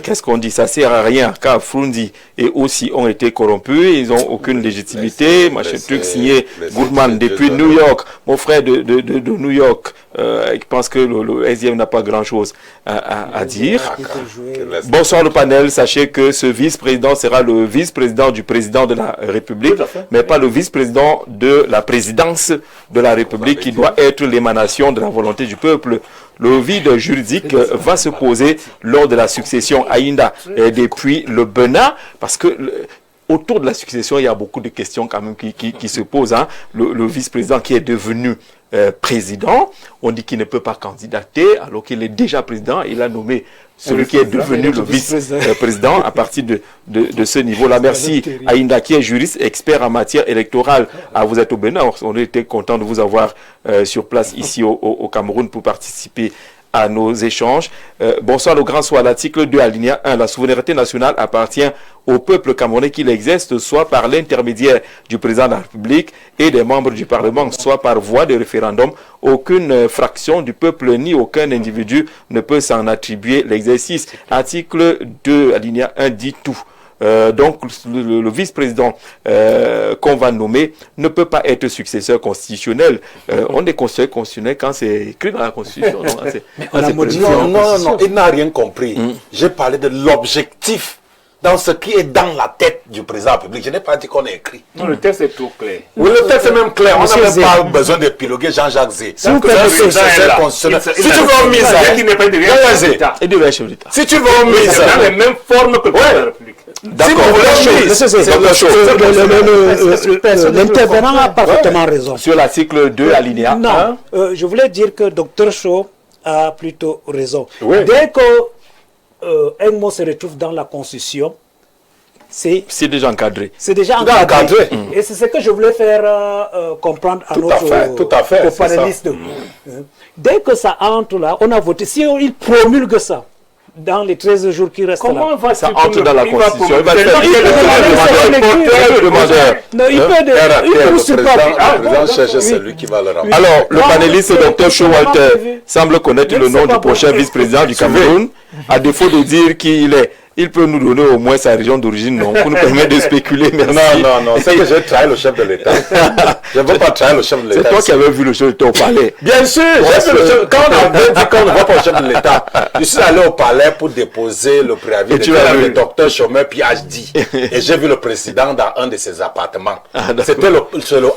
Qu'est-ce qu'on dit? Ça sert à rien, car Frundi et aussi ont été corrompus, ils n'ont aucune légitimité. Machin truc signé Goodman depuis New York, mon frère de New York, je pense que le SDM n'a pas grand-chose à dire. Bonsoir le panel, sachez que ce vice-président sera le vice-président du président de la République, mais pas le vice-président de la présidence de la République qui doit être l'émanation de la volonté du peuple. Le vide juridique va se poser lors de la succession Aïnda depuis le Bénin, parce que autour de la succession, il y a beaucoup de questions quand même qui se posent. Hein. Le vice-président qui est devenu président, on dit qu'il ne peut pas candidater alors qu'il est déjà président. Il a nommé celui qui est devenu le vice-président à partir de ce niveau-là. Merci Aïnda qui est juriste, expert en matière électorale. Vous êtes au Bénin, on était content de vous avoir sur place ici au Cameroun pour participer à nos échanges. Bonsoir, le grand soir. L'article 2, alinéa 1. La souveraineté nationale appartient au peuple camerounais qui l'exerce, soit par l'intermédiaire du président de la République et des membres du Parlement, soit par voie de référendum. Aucune fraction du peuple ni aucun individu ne peut s'en attribuer l'exercice. Article 2, alinéa 1 dit tout. Donc, le vice-président qu'on va nommer ne peut pas être successeur constitutionnel. On est conseiller constitutionnel quand c'est écrit dans la Constitution. Non, non, il n'a rien compris. J'ai parlé de l'objectif dans ce qui est dans la tête du président de la République. Je n'ai pas dit qu'on est écrit. Non, le texte est trop clair. Oui, le texte est même clair. On n'a même pas besoin d'épiloguer Jean-Jacques Zé. Si tu veux mise si tu veux mise dans les mêmes formes que le président de la République. D'accord, l'intervenant a parfaitement raison. Sur l'article 2, alinéa 1. Non, je voulais dire que Dr Shaw a plutôt raison. Oui. Dès que un mot se retrouve dans la Constitution, c'est déjà encadré. C'est déjà encadré. Et c'est ce que je voulais faire comprendre à tout à fait, aux panélistes. Dès que ça entre là, on a voté. Si il promulgue ça, dans les 13 jours qui restent comment là. Ça entre dans la Constitution. Il va faire le président cherche celui qui va le remplir. Alors, le panéliste Dr Showalter semble connaître le nom du prochain vice-président du Cameroun. À défaut de dire qui il est, il peut nous donner au moins sa région d'origine, non, pour nous permettre de spéculer. Merci. Non, c'est que j'ai trahi le chef de l'État. Je ne veux pas trahir le chef de l'État. C'est toi qui avais vu le chef de l'État au palais. Bien sûr, quand on avait dit qu'on ne va pas au chef de l'État, je suis allé au palais pour déposer le préavis de docteur Chômeur PhD. Et j'ai vu le président dans un de ses appartements. C'était le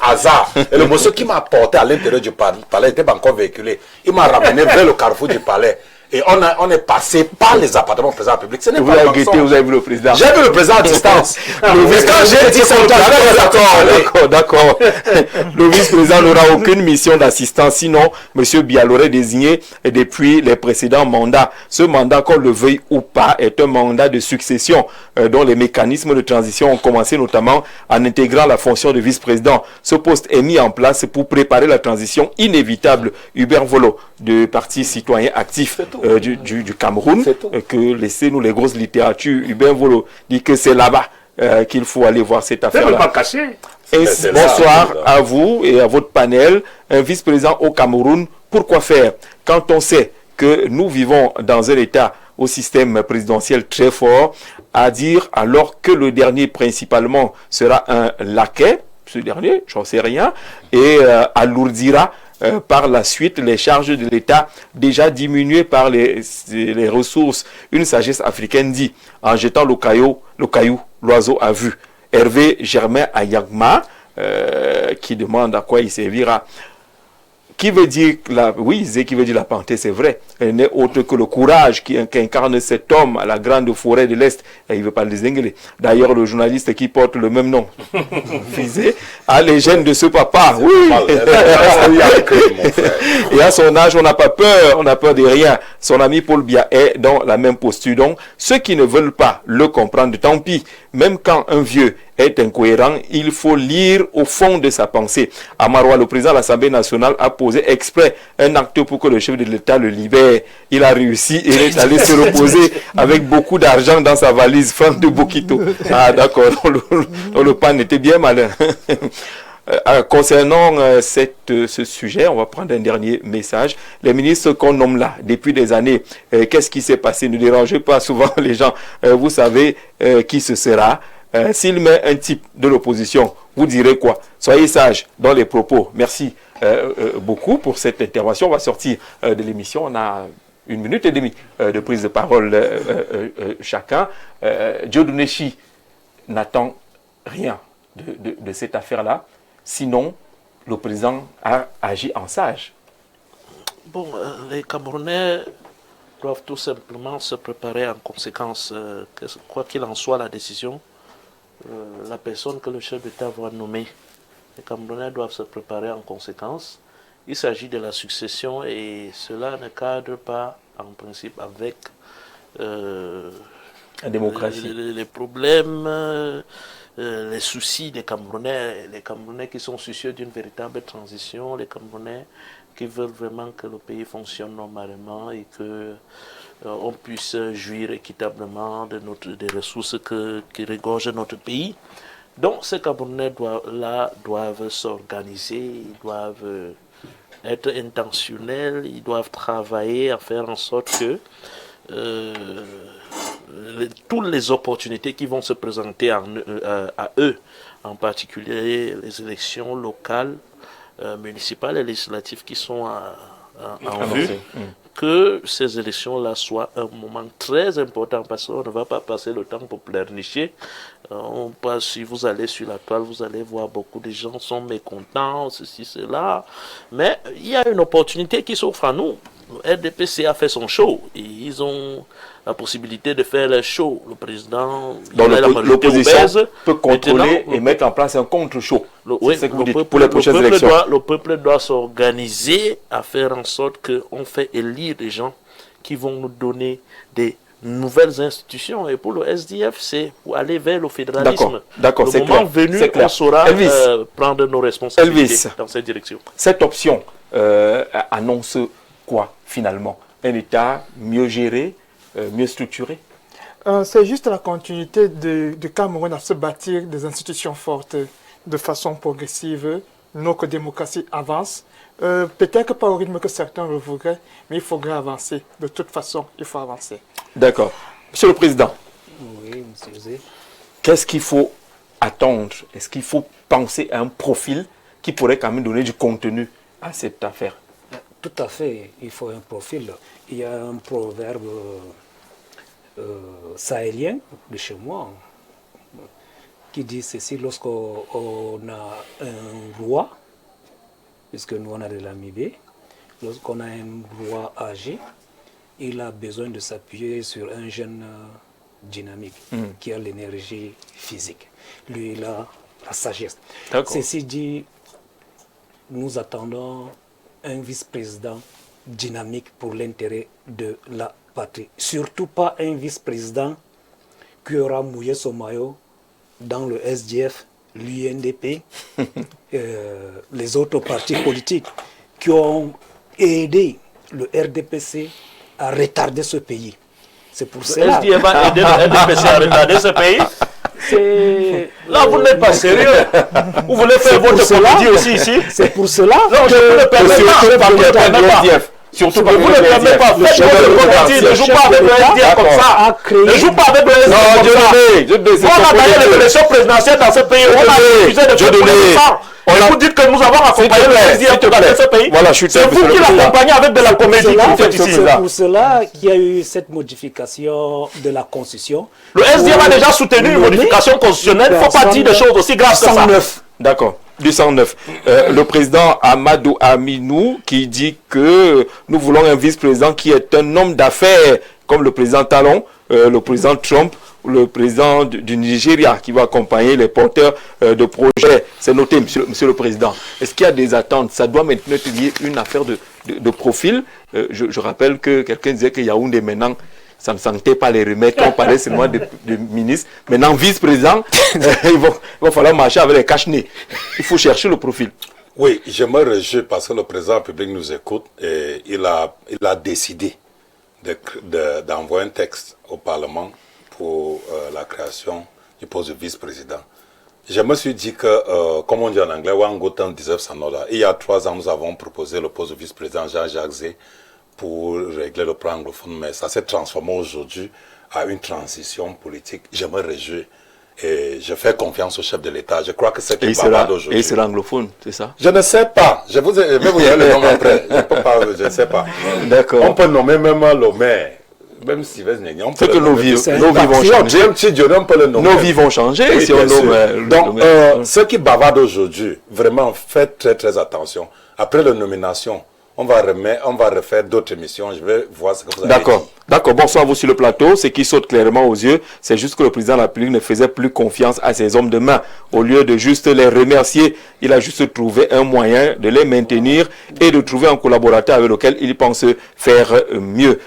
hasard. Et le monsieur qui m'a porté à l'intérieur du palais était encore véhiculé. Il m'a ramené vers le carrefour du palais. Et on est passé par les appartements du président de la République. Ce n'est vous pas vous avez vu le président. J'ai vu le président à distance. Quand j'ai dit d'accord. Le vice-président n'aura aucune mission d'assistance, sinon M. Bialor est désigné depuis les précédents mandats. Ce mandat, qu'on le veuille ou pas, est un mandat de succession dont les mécanismes de transition ont commencé notamment en intégrant la fonction de vice-président. Ce poste est mis en place pour préparer la transition inévitable. Hubert Volo, du Parti citoyen actif du Cameroun, que laissez-nous les grosses littératures. Hubert Volo dit que c'est là-bas qu'il faut aller voir cette affaire-là. Pas caché. Bonsoir à vous et à votre panel. Un vice-président au Cameroun, pourquoi faire quand on sait que nous vivons dans un État au système présidentiel très fort, à dire alors que le dernier principalement sera un laquais, ce dernier, j'en sais rien, et alourdira par la suite les charges de l'État déjà diminuées par les ressources. Une sagesse africaine dit, en jetant le caillou, l'oiseau a vu. Hervé Germain Ayagma, qui demande à quoi il servira. Qui veut dire qui veut dire la parenté, c'est vrai. Elle n'est autre que le courage qu'incarne cet homme à la grande forêt de l'Est. Et il ne veut pas le désinguer. D'ailleurs, le journaliste qui porte le même nom, Fizé, a les gènes de ce papa. Oui. Et à son âge, on n'a pas peur. On n'a peur de rien. Son ami Paul Biya est dans la même posture. Donc, ceux qui ne veulent pas le comprendre, tant pis. Même quand un vieux est incohérent, il faut lire au fond de sa pensée. À Maroua, le président de l'Assemblée nationale a posé exprès un acte pour que le chef de l'État le libère. Il a réussi et il est allé se reposer avec beaucoup d'argent dans sa valise. Franck de Bokito. Ah d'accord, le pan était bien malin. Concernant ce sujet, on va prendre un dernier message. Les ministres qu'on nomme là, depuis des années, qu'est-ce qui s'est passé? Ne dérangez pas souvent les gens. Vous savez qui ce sera. S'il met un type de l'opposition, vous direz quoi? Soyez sages dans les propos. Merci beaucoup pour cette intervention. On va sortir de l'émission. On a 1 minute et demie de prise de parole chacun. Diodoneshi n'attend rien de cette affaire-là. Sinon, le président a agi en sage. Bon, les Camerounais doivent tout simplement se préparer en conséquence. Quoi qu'il en soit, la décision, la personne que le chef d'État va nommer, les Camerounais doivent se préparer en conséquence. Il s'agit de la succession et cela ne cadre pas en principe avec la démocratie. Les problèmes, les soucis des Camerounais, les Camerounais qui sont soucieux d'une véritable transition, les Camerounais qui veulent vraiment que le pays fonctionne normalement et que on puisse jouir équitablement des ressources qui regorgent notre pays. Donc ces Camerounais doivent s'organiser, ils doivent être intentionnels, ils doivent travailler à faire en sorte que toutes les opportunités qui vont se présenter à eux, en particulier les élections locales, municipales et législatives qui sont en vue, que ces élections-là soient un moment très important parce qu'on ne va pas passer le temps pour pleurnicher. Si vous allez sur la toile, vous allez voir beaucoup de gens sont mécontents, ceci, cela. Mais il y a une opportunité qui s'offre à nous. Le RDPC a fait son show. Et ils ont la possibilité de faire leur show. Le président, l'opposition peut contrôler et mettre en place un contre-show. Oui, pour les prochaines élections. Le peuple doit s'organiser à faire en sorte qu'on fait élire des gens qui vont nous donner des nouvelles institutions. Et pour le SDF, c'est pour aller vers le fédéralisme. D'accord, le moment venu, on saura prendre nos responsabilités dans cette direction. Cette option annonce quoi finalement? Un État mieux géré, mieux structuré? C'est juste la continuité du Cameroun à se bâtir des institutions fortes de façon progressive. Notre démocratie avance. Peut-être pas au rythme que certains le voudraient, mais il faudrait avancer. De toute façon, il faut avancer. D'accord. Monsieur le Président. Oui, monsieur José. Qu'est-ce qu'il faut attendre? Est-ce qu'il faut penser à un profil qui pourrait quand même donner du contenu à cette affaire? Tout à fait, il faut un profil. Il y a un proverbe sahélien de chez moi qui dit ceci: lorsqu'on a un roi, puisque nous on a de l'amibé, lorsqu'on a un roi âgé, il a besoin de s'appuyer sur un jeune dynamique qui a l'énergie physique. Lui, il a la sagesse. Ceci dit, nous attendons un vice-président dynamique pour l'intérêt de la patrie. Surtout pas un vice-président qui aura mouillé son maillot dans le SDF, l'UNDP, les autres partis politiques qui ont aidé le RDPC à retarder ce pays. C'est pour cela. Le SDF va aider le RDPC à retarder ce pays. Là, vous n'êtes pas sérieux. Vous voulez faire votre comédie aussi ici? C'est pour cela. Non, je ne le permets pas. Surtout pas. Vous ne permettez pas. Faites votre comédie. Ne joue pas avec le SDF comme ça. Ne joue pas avec le SDF comme ça. On a gagné l'élection présidentielle dans ce pays. On a refusé de faire le sang. Vous dites que nous avons accompagné le SDF dans ce pays. C'est vous qui l'accompagnez avec de la comédie. C'est pour cela qu'il y a eu cette modification de la Constitution. Le SDF a déjà soutenu une modification constitutionnelle. Il ne faut pas dire des choses aussi graves que ça. D'accord. Du 109. Le président Amadou Aminou qui dit que nous voulons un vice-président qui est un homme d'affaires comme le président Talon, le président Trump, le président du Nigeria qui va accompagner les porteurs de projets. C'est noté, monsieur le Président. Est-ce qu'il y a des attentes? Ça doit maintenant être une affaire de profil. Je rappelle que quelqu'un disait que Yaoundé maintenant, ça ne sentait pas les remettre, on parlait seulement de ministre. Maintenant, vice-président, il va falloir marcher avec les cache-nez. Il faut chercher le profil. Oui, je me réjouis parce que le président public nous écoute et il a décidé d'envoyer un texte au Parlement pour la création du poste de vice-président. Je me suis dit que, comme on dit en anglais, one good turn deserves another. Il y a 3 ans, nous avons proposé le poste de vice-président Jean-Jacques Zé pour régler le plan anglophone, mais ça s'est transformé aujourd'hui à une transition politique. Je me réjouis et je fais confiance au chef de l'État. Je crois que c'est qu'il bavarde aujourd'hui. Et il sera anglophone, c'est ça? Je ne sais pas. Je vais vous donner le nom après. Je ne sais pas. D'accord. On peut nommer même le maire. Même si c'est que nos vies vont changer. Nos vies vont changer si on nomme. Donc, ceux qui bavardent aujourd'hui, vraiment, faites très très attention. Après la nomination, on va refaire d'autres émissions. Je vais voir ce que vous avez dit. D'accord. Bonsoir à vous sur le plateau. Ce qui saute clairement aux yeux, c'est juste que le président de la République ne faisait plus confiance à ses hommes de main. Au lieu de juste les remercier, il a juste trouvé un moyen de les maintenir et de trouver un collaborateur avec lequel il pense faire mieux.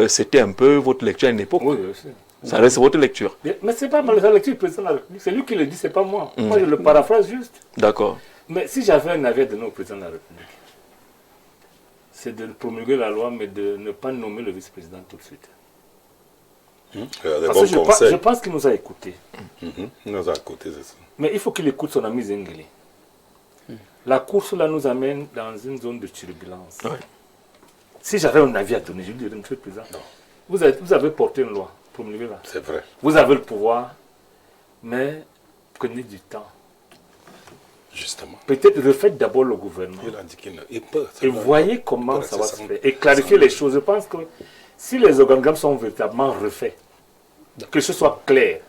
C'était un peu votre lecture à une époque. Oui, aussi. Ça reste votre lecture. Mais c'est pas la lecture du président de la République. C'est lui qui le dit, c'est pas moi. Moi, je le paraphrase juste. D'accord. Mais si j'avais un avis à donner au président de la République, c'est de promulguer la loi, mais de ne pas nommer le vice-président tout de suite. Parce que je pense qu'il nous a écoutés. Il nous a écoutés, c'est ça. Mais il faut qu'il écoute son ami Zengeli. La course là nous amène dans une zone de turbulence. Si j'avais un avis à donner, je lui dirais, monsieur le président, vous avez porté une loi promulguez là. C'est vrai. Vous avez le pouvoir, mais prenez du temps. Justement. Peut-être refaites d'abord le gouvernement. Il a dit qu'il peut. Et voyez comment ça va se faire. Et clarifier les choses. Je pense que si les organogrammes sont véritablement refaits, que ce soit clair,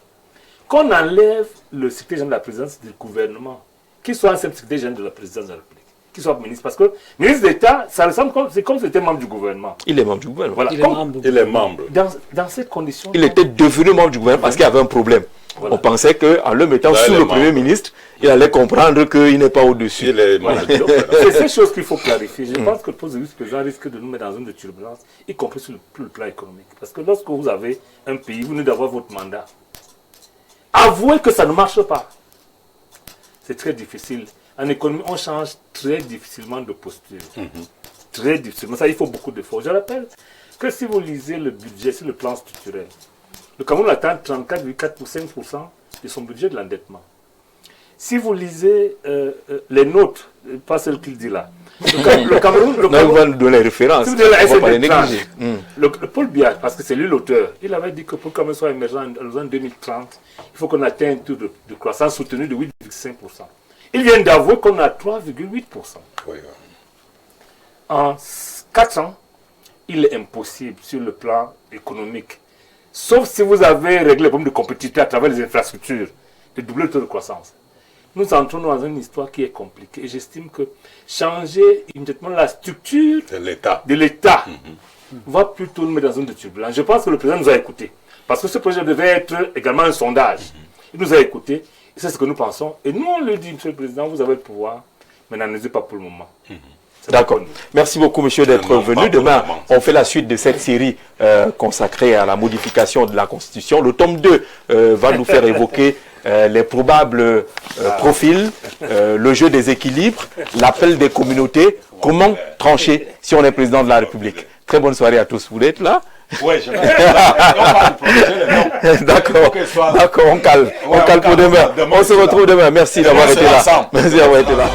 qu'on enlève le secrétaire général de la présidence du gouvernement, qu'il soit un simple secrétaire général de la présidence de la République, qu'il soit ministre. Parce que ministre d'État, ça ressemble c'est comme si c'était membre du gouvernement. Il est membre du gouvernement. Voilà. Il est membre. Dans ces conditions. Il était devenu membre du gouvernement parce qu'il y avait un problème. Voilà. On pensait qu'en le mettant sous le Premier ministre, il allait comprendre qu'il n'est pas au-dessus. Il est membre. C'est ces choses qu'il faut clarifier. Je pense que le poste de vice-président risque de nous mettre dans une de turbulence, y compris sur le plan économique. Parce que lorsque vous avez un pays, vous venez d'avoir votre mandat. Avouez que ça ne marche pas. C'est très difficile. En économie, on change très difficilement de posture. Très difficilement. Ça, il faut beaucoup d'efforts. Je rappelle que si vous lisez le budget sur le plan structurel, le Cameroun atteint 34,5% de son budget de l'endettement. Si vous lisez les notes, pas celles qu'il dit là, le Cameroun... on va nous donner les références. Si vous donnez la SND30, le Paul Biya, parce que c'est lui l'auteur, il avait dit que pour que le Cameroun soit émergent en 2030, il faut qu'on atteigne un taux de croissance soutenu de 8,5%. Il vient d'avouer qu'on a 3,8%. Oui. En 4 ans, il est impossible sur le plan économique, sauf si vous avez réglé le problème de compétitivité à travers les infrastructures, de doubler le taux de croissance. Nous entrons dans une histoire qui est compliquée et j'estime que changer immédiatement la structure de l'État va plutôt nous mettre dans une de turbulence. Je pense que le président nous a écoutés parce que ce projet devait être également un sondage. Il nous a écoutés et c'est ce que nous pensons. Et nous, on lui dit, Monsieur le Président, vous avez le pouvoir, mais n'en pas pour le moment. D'accord. Merci beaucoup, monsieur, d'être venu. Demain, on fait la suite de cette série consacrée à la modification de la Constitution. Le tome 2 va nous faire évoquer les probables profils, le jeu des équilibres, l'appel des communautés, comment trancher si on est président de la République. Très bonne soirée à tous. Vous voulez être là? Oui, je vais. D'accord, d'accord, on calme pour demain. On se retrouve demain. Merci d'avoir été là. Merci d'avoir été là.